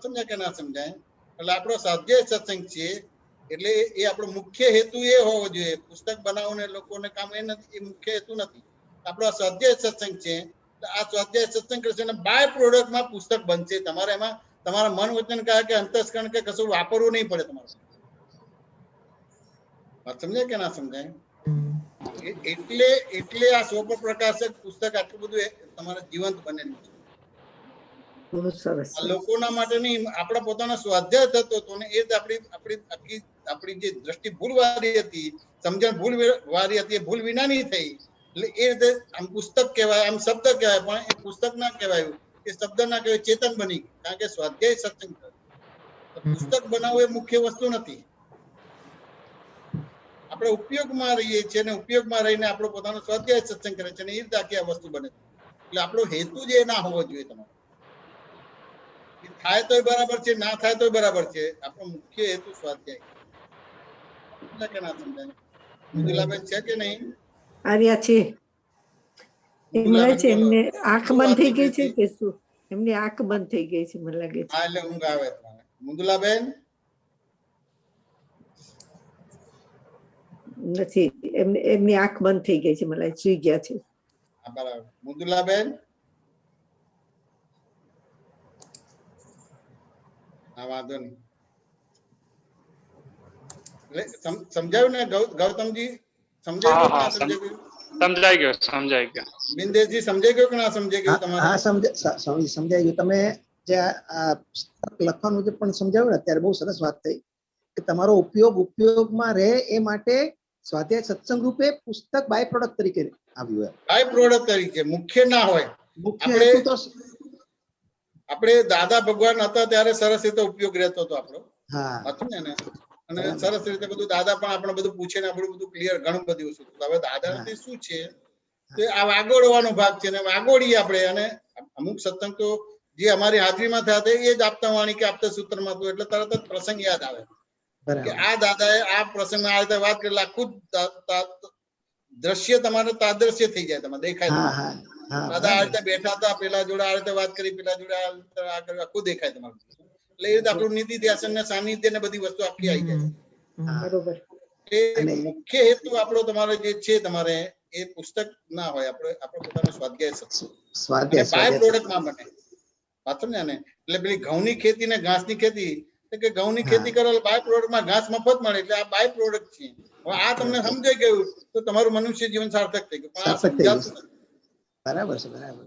સમજાય કે ના સમજાય? એટલે આપણો સ્વાધ્યાય સત્સંગ છે એટલે એ આપણો મુખ્ય હેતુ એ હોવો જોઈએ. પુસ્તક બનાવવું લોકોને કામ એ નથી, એ મુખ્ય હેતુ નથી. આપણો સ્વાધ્યાય સત્સંગ છે. આ સ્વાધ્યાય સત્સંગ કરશે અને બાય પ્રોડક્ટમાં પુસ્તક બનશે. તમારે એમાં તમારા મન વચન કહે કે અંતસ્કરણ કે કશું વાપરવું નહીં પડે તમારે. વાત સમજાય કે ના સમજાય? એટલે આ સોપર પ્રકાશક પુસ્તક આટલું બધું તમારે જીવંત બનેલું છે. લોકોના માટે નહીં, આપણા પોતાના સ્વાધ્યાય થતો હતો ને એ જ આપણી જે દ્રષ્ટિ ભૂલવાળી હતી, સમજણ ભૂલવાળી હતી, એ ભૂલ વિનાની થઈ. એટલે એ રીતે આમ પુસ્તક કહેવાય, આમ શબ્દ કહેવાય, પણ એ પુસ્તક ના કહેવાયું, એ શબ્દ ના કહેવાય, ચેતન બની. કારણ કે સ્વાધ્યાય સત્સંગ પુસ્તક બનાવવું એ મુખ્ય વસ્તુ નથી. આપણે ઉપયોગમાં રહીએ છીએ અને ઉપયોગમાં રહીને આપણો પોતાનો સ્વાધ્યાય સત્સંગ કરે છે અને એ રીતે આખી આ વસ્તુ બને છે. એટલે આપણો હેતુ જ એ ના હોવો જોઈએ. તમારો થાય તોય બરાબર છે, ના થાય તોય બરાબર છે. આપણો મુખ્ય હેતુ સ્વાધ્યાય. કે ના સમજાય? મૃદુલાબેન છે કે નહીં? આર્યા છે. એમ લાગે છે એમને આંખ બંધ થઈ ગઈ છે કે શું? એમની આંખ બંધ થઈ ગઈ છે મને લાગે છે. હા, એટલે ઊંઘ આવે. મૃદુલાબેન નથી, એમની આંખ બંધ થઈ ગઈ છે મને લાગે સુઈ ગયા છે. હા બરાબર. મૃદુલાબેન હા વાંધો નહીં. સમજાયું ને ગૌતમજી? સમજાયું કે ના સમજાયું? સમજાઈ ગયો. બિંદેશજી સમજાઈ ગયો કે ના સમજાઈ ગયું તમારે? હા સમજાઈ ગયું. તમે જે આ લખવાનું જે પણ સમજાવ્યું ને અત્યારે બહુ સરસ વાત થઈ કે તમારો ઉપયોગમાં રહે એ માટે સ્વાધ્યાય સત્સંગ રૂપે પુસ્તક બાય પ્રોડક્ટ તરીકે આવ્યું. બાય પ્રોડક્ટ તરીકે, મુખ્ય ના હોય. આપણે દાદા ભગવાન હતા ત્યારે સરસ રીતે ઉપયોગ રહેતો હતો આપણો. હતું ને, અને સરસ રીતે બધું દાદા પણ આપણે બધું પૂછે ને આપણું બધું ક્લિયર, ઘણું બધું વસ્તુ. હવે દાદા શું છે તો આ વાગોડવાનો ભાગ છે ને વાગોડીએ આપણે. અને અમુક સત્સંગ તો જે અમારી હાજરીમાં થયા હતા એ જ આપતા વાણી કે આપતા સૂત્રમાં હતું એટલે તરત જ પ્રસંગ યાદ આવે કે આ દાદાએ આ પ્રસંગમાં આ રીતે વાત કરી. આખું દ્રશ્ય તમારે તાદ્રશ્ય થઈ જાય, તમારે દેખાય. દાદા આ રીતે બેઠા હતા, પેલા જોડે આ રીતે વાત કરી, પેલા જોડે આખું દેખાય તમારું. એટલે એ રીતે આપણું નીતિ ધ્યાસન ને સાનિધ્ય ને બધી વસ્તુ આખી આવી જાય. બરોબર. એ મુખ્ય હેતુ આપણો તમારે જે છે તમારે એ પુસ્તક ના હોય, આપણે પોતાનો સ્વાધ્યાય બાય પ્રોડક્ટમાં બને. વાંચો ને. એટલે પેલી ઘઉંની ખેતી ને ઘાસની ખેતી, કે ઘઉંની ખેતી કરો બાય પ્રોડક્ટમાં ઘાસ મફત મળે, એટલે આ બાય પ્રોડક્ટ છે. હવે આ તમને સમજાઈ ગયું તો તમારું મનુષ્ય જીવન સાર્થક થઈ ગયું. પણ આ સમજાતું નથી. બરાબર છે, બરાબર.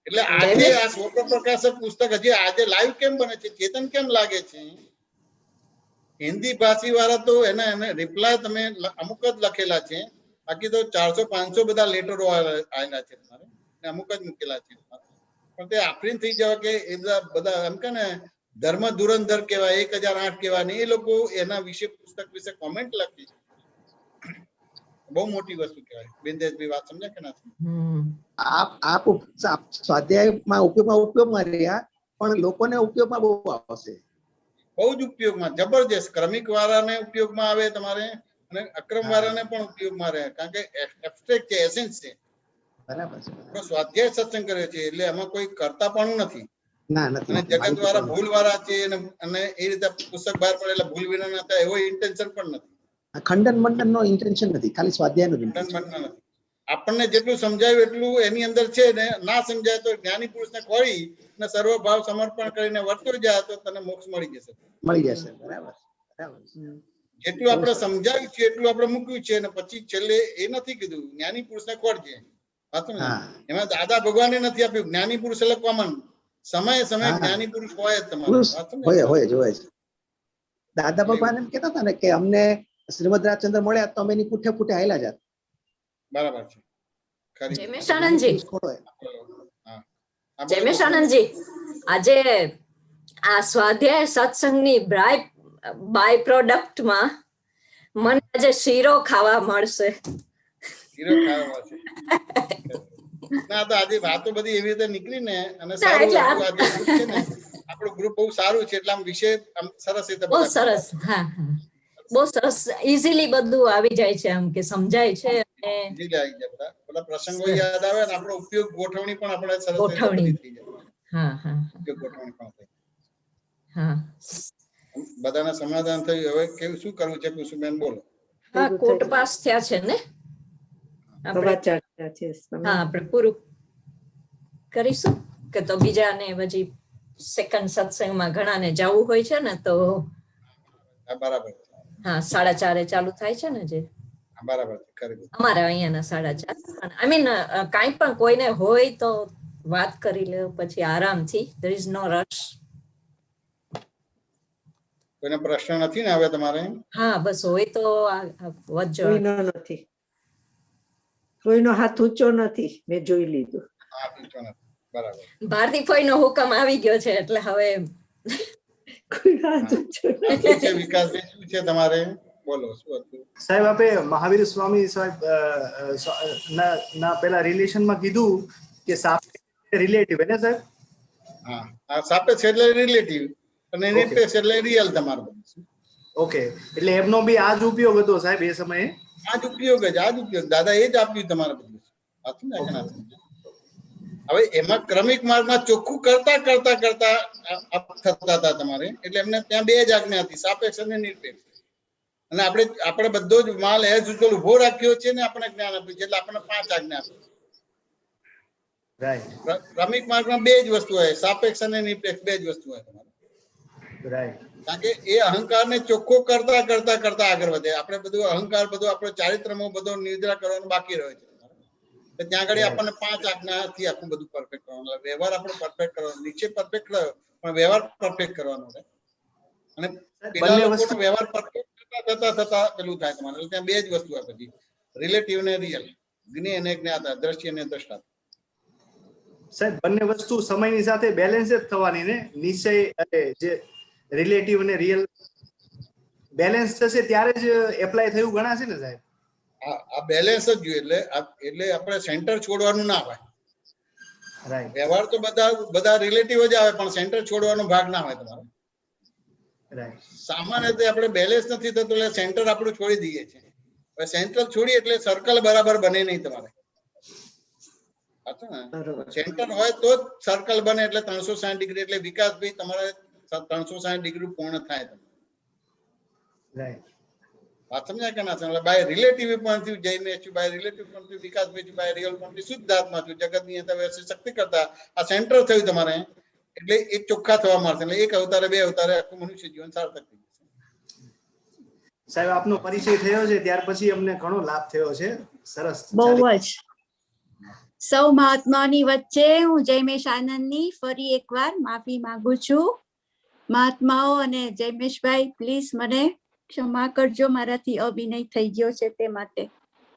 એટલે આજે આ સ્વપ્રકાશક પુસ્તક હજી આજે લાઈવ કેમ બને છે, ચેતન કેમ લાગે છે? હિન્દી ભાષી વાળા તો એને રિપ્લાય તમે અમુક જ લખેલા છે, બાકી તો 400-500 બધા લેટરો આવેલા છે તમારે, અમુક જ મૂકેલા છે. પણ તે આફરીન થઈ જવા કે એ બધા એમ કે ને ધર્મ ધુરંધર કહેવાય, 1008 કહેવાય ને, એ લોકો એના વિશે પુસ્તક વિશે કોમેન્ટ લખી. બહુ મોટી વસ્તુ કહેવાય. બિંદેશભાઈ વાત સમજ્યા કે ના? આપ સ્વાધ્યાયમાં ઉપયોગમાં રહ્યા, પણ લોકોને ઉપયોગમાં બહુ આવશે. બહુ જ ઉપયોગમાં, જબરજસ્ત. ક્રમિક વાળાને ઉપયોગમાં આવે તમારે, અને અક્રમ વાળાને પણ ઉપયોગમાં રહે, કારણ કે એબ્સ્ટ્રેક્ટ છે, એસેન્સ છે. બરાબર છે. સ્વાધ્યાય સત્સંગ કરે છે એટલે એમાં કોઈ કરતાપણું નથી. અને જગત વાળા ભૂલ વાળા છે અને એ રીતે પુસ્તક બહાર પડેલા ભૂલ વિના ના થાય એવો ઇન્ટેન્શન પણ નથી. ખંડન મંડન નો ઇન્ટેન્શન નથી, ખાલી સ્વાધ્યાયનું ઇન્ટેન્શન. આપણને જેટલું સમજાયું એટલું એની અંદર છે ને, ના સમજાય તો જ્ઞાની પુરુષને ખોળી અને સર્વભાવ સમર્પણ કરીને વર્તો જાય તો તને મોક્ષ મળી જશે. બરાબર. જેટલું આપણે સમજાવ્યું છે એટલું આપણે મૂક્યું છે, અને પછી છેલ્લે એ નથી કીધું જ્ઞાની પુરુષને ખોળજે. એમાં દાદા ભગવાને નથી આપ્યું. જ્ઞાની પુરુષ એટલે કોમન, સમય જ્ઞાની પુરુષ હોય જ તમારે. હોય. દાદા ભગવાન એમ કહેતા હતા ને કે અમને શ્રીમદ રાજચંદ્ર મળ્યા તો અમે એની પૂઠે પૂઠે હાલ્યા જાત. બરાબર છે. જયમેશ આનંદજી, આજે આ સ્વાધ્યાય સત્સંગની બાય પ્રોડક્ટમાં મને આજે શીરો ખાવા મળશે. શીરો ખાવા મળશે. ના તો આજે વાતો બધી એવી રીતે નીકળી ને, અને સારું છે ને, આપણું ગ્રુપ બહુ સારું છે એટલે આમ વિષય સરસ રીતે બહુ સરસ. હા, બહુ સરસ, ઇઝીલી બધું આવી જાય છે, આમ કે સમજાય છે. બધા પ્રસંગો યાદ આવે ને આપણો ઉપયોગ ગોઠવણી પણ આપણે સરસ ગોઠવણી. ગોઠવણી પણ થઈ. બધાને સમાધાન થયું. હવે કેવું શું કરવું છે કુસુમબેન, બોલો. હા, કોર્ટ પાસ થયા છે ને, આપણે પૂરું કરીશું કે તો બીજાને પછી સેકન્ડ સત્સંગમાં ઘણાને જવું હોય છે ને, તો બરાબર. હા, 4:30 ચાલુ થાય છે ને જે. બરાબર. અમારા અહીંયાના 4:30. આઈ મીન કાંઈ પણ કોઈને હોય તો વાત કરી લે પછી આરામથી. There is no rush. કોઈને પ્રશ્ન નથી ને હવે તમારે? હા, બસ હોય તો વચ્ચે. કોઈનો નથી, કોઈનો હાથ ઊંચો નથી, મેં જોઈ લીધું. બરાબર. ભારતીફોઈનો હુકમ આવી ગયો છે એટલે હવે વિકાસભાઈ શું છે તમારે? બોલો, શું હતું? સાહેબ, આપણે મહાવીર સ્વામી સાહેબ ના પેલા રિલેશનમાં કીધું કે સાપેક્ષ રિલેટિવ હે ને સાહેબ? હા, આ સાપેક્ષ એટલે રિલેટિવ અને નિરપેક્ષ એટલે રિયલ તમારું. ઓકે, એટલે એમનો બી આ જ ઉપયોગ હતો સાહેબ એ સમયે? આ જ ઉપયોગ. દાદા એ જ આપ્યું તમારે બધું. હવે એમાં ક્રમિક માર્ગમાં ચોખ્ખું કરતા થતા હતા તમારે, એટલે એમને ત્યાં 2 જ આજ્ઞા હતી, સાપેક્ષ અને નિરપેક્ષ. અને આપણે બધો જ માલ એજ ઉજ્જવલ ઉભો રાખ્યો છે ને, આપણે જ્ઞાન આપ્યું છે એટલે આપણને 5 આજ્ઞા આપી. ક્રમિક માર્ગમાં 2 જ વસ્તુ હોય, સાપેક્ષ અને નિરપેક્ષ, 2 જ વસ્તુ હોય તમારે. કારણ કે એ અહંકારને ચોખ્ખો કરતા કરતા કરતા આગળ વધે. આપણે બધું અહંકાર બધું આપણો ચારિત્રમાં બધો નિર્જરા કરવાનું બાકી રહે છે. ત્યાં આગળ આપણને 5 આજ્ઞાથી આખું બધું પરફેક્ટ કરવાનું. વ્યવહાર આપણો પરફેક્ટ કરવાનો, નીચે પરફેક્ટ રહ્યો પણ વ્યવહાર પરફેક્ટ કરવાનો છે. અને પેલા લોકોનો વ્યવહાર પરફેક્ટ થતા થતા પેલું થાય તમારે. એટલે ત્યાં 2 જ વસ્તુ આવે પછી, રિલેટિવ ને રિયલ, જ્ઞેય અને જ્ઞાતા, દ્રશ્ય અને દ્રષ્ટા. સાહેબ બંને વસ્તુ સમયની સાથે બેલેન્સ જ થવાની ને. નિશ્ચય અને જે રિલેટિવ અને રિયલ બેલેન્સ થશે ત્યારે જ એપ્લાય થયું ગણાશે ને સાહેબ. આ બેલેન્સ જ જોઈએ. એટલે આપણે સેન્ટર છોડવાનું ના હોય. રાઈટ. વ્યવહાર તો બધા રિલેટિવ જ આવે પણ સેન્ટર છોડવાનો ભાગ ના હોય તમારે. રાઈટ. સામાન્ય રીતે આપણે બેલેન્સ નથી થતું એટલે સેન્ટર આપણું છોડી દઈએ છીએ. હવે સેન્ટર છોડી એટલે સર્કલ બરાબર બને નહીં તમારે. સેન્ટર હોય તો જ સર્કલ બને. એટલે 360 ડિગ્રી એટલે વિકાસભાઈ તમારે 360 ડિગ્રી પૂર્ણ થાય. રાઈટ. વાત સમજાય કે ના સમજાય? બાય રિલેટિવ પોઈન્ટ થી જઈને છું, બાય રિલેટિવ પોઈન્ટ થી વિકાસભાઈ, બાય રિયલ પોઈન્ટ થી શુદ્ધાત્મા છું, જગતની અંદર શક્તિ કરતા આ સેન્ટર થયું તમારે. એટલે એક ચોખ્ખા થવા મળશે. એટલે 1 અવતારે 2 અવતારે આખું મનુષ્ય જીવન સાર્થક થઈ જશે. સાહેબ આપનો પરિચય થયો છે ત્યાર પછી અમને ઘણો લાભ થયો છે. સરસ. બહુ જ. સૌ મહાત્માની વચ્ચે હું જયમેશ આનંદની ફરી એકવાર માફી માંગુ છું. મહાત્માઓ અને જયમેશભાઈ પ્લીઝ મને ક્ષમા કરજો, મારાથી અભિનય થઈ ગયો છે તે માટે.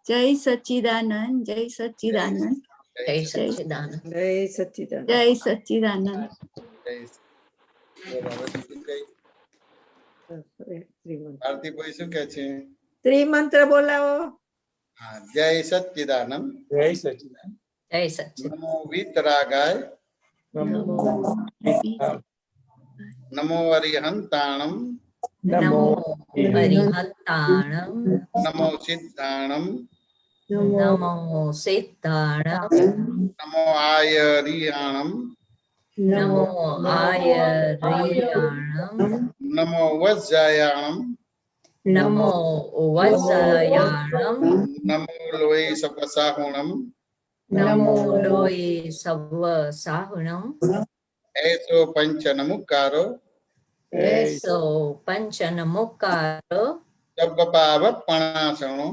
જય સચ્ચિદાનંદ, જય સચ્ચિદાનંદ, જય સચ્ચિદાનંદ, જય સચ્ચિદાનંદ, જય સચ્ચિદાનંદ. ભારતીભાઈ શું કે છે? ત્રિમંત્ર બોલાવો. હા. જય સચ્ચિદાનંદ, જય સચ્ચિદાનંદ, જય સચ્ચિદાનંદ. નમો વીતરાગાય, નમો અરિહંતાણમ, નમો અરિહંતાણમ, નમો સિદ્ધાણમ, નમો સિદ્ધાણમ, નમો આયરિયાણમ, નમો આયરિયાણમ, નમો વજ્જાયાણમ, નમો વજ્જાયાણમ, નમો લોહી સપસાહુણમ, નમો લોય સવ સાહુણમ, એસો પંચનમુકારો, એસો પંચનમુકારો, સબ્બપાવપણાસણો,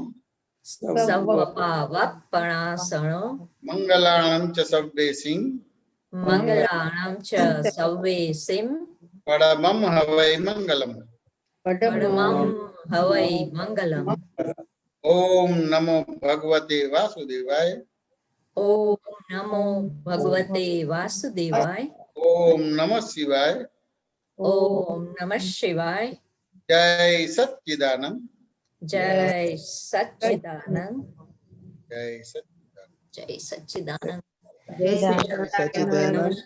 સવપાવપણાસણો, મંગલાણમ ચ સવ્વેસિં, મંગલાણમ ચ સવ્વેસિં, પડમમ હવૈ મંગલમ. પડમં હવૈ મંગલમ. ઓમ નમો ભગવતે વાસુદેવાય, ઓમ નમો ભગવતે વાસુદેવાય, ઓમ નમઃ શિવાય, ઓમ નમઃ શિવાય. જય સચ્ચિદાનંદ, જય સચ્ચિદાનંદ, જય સચ્ચિદાનંદ, જય સચ્ચિદાનંદ. જય સચ્ચિદાનંદ.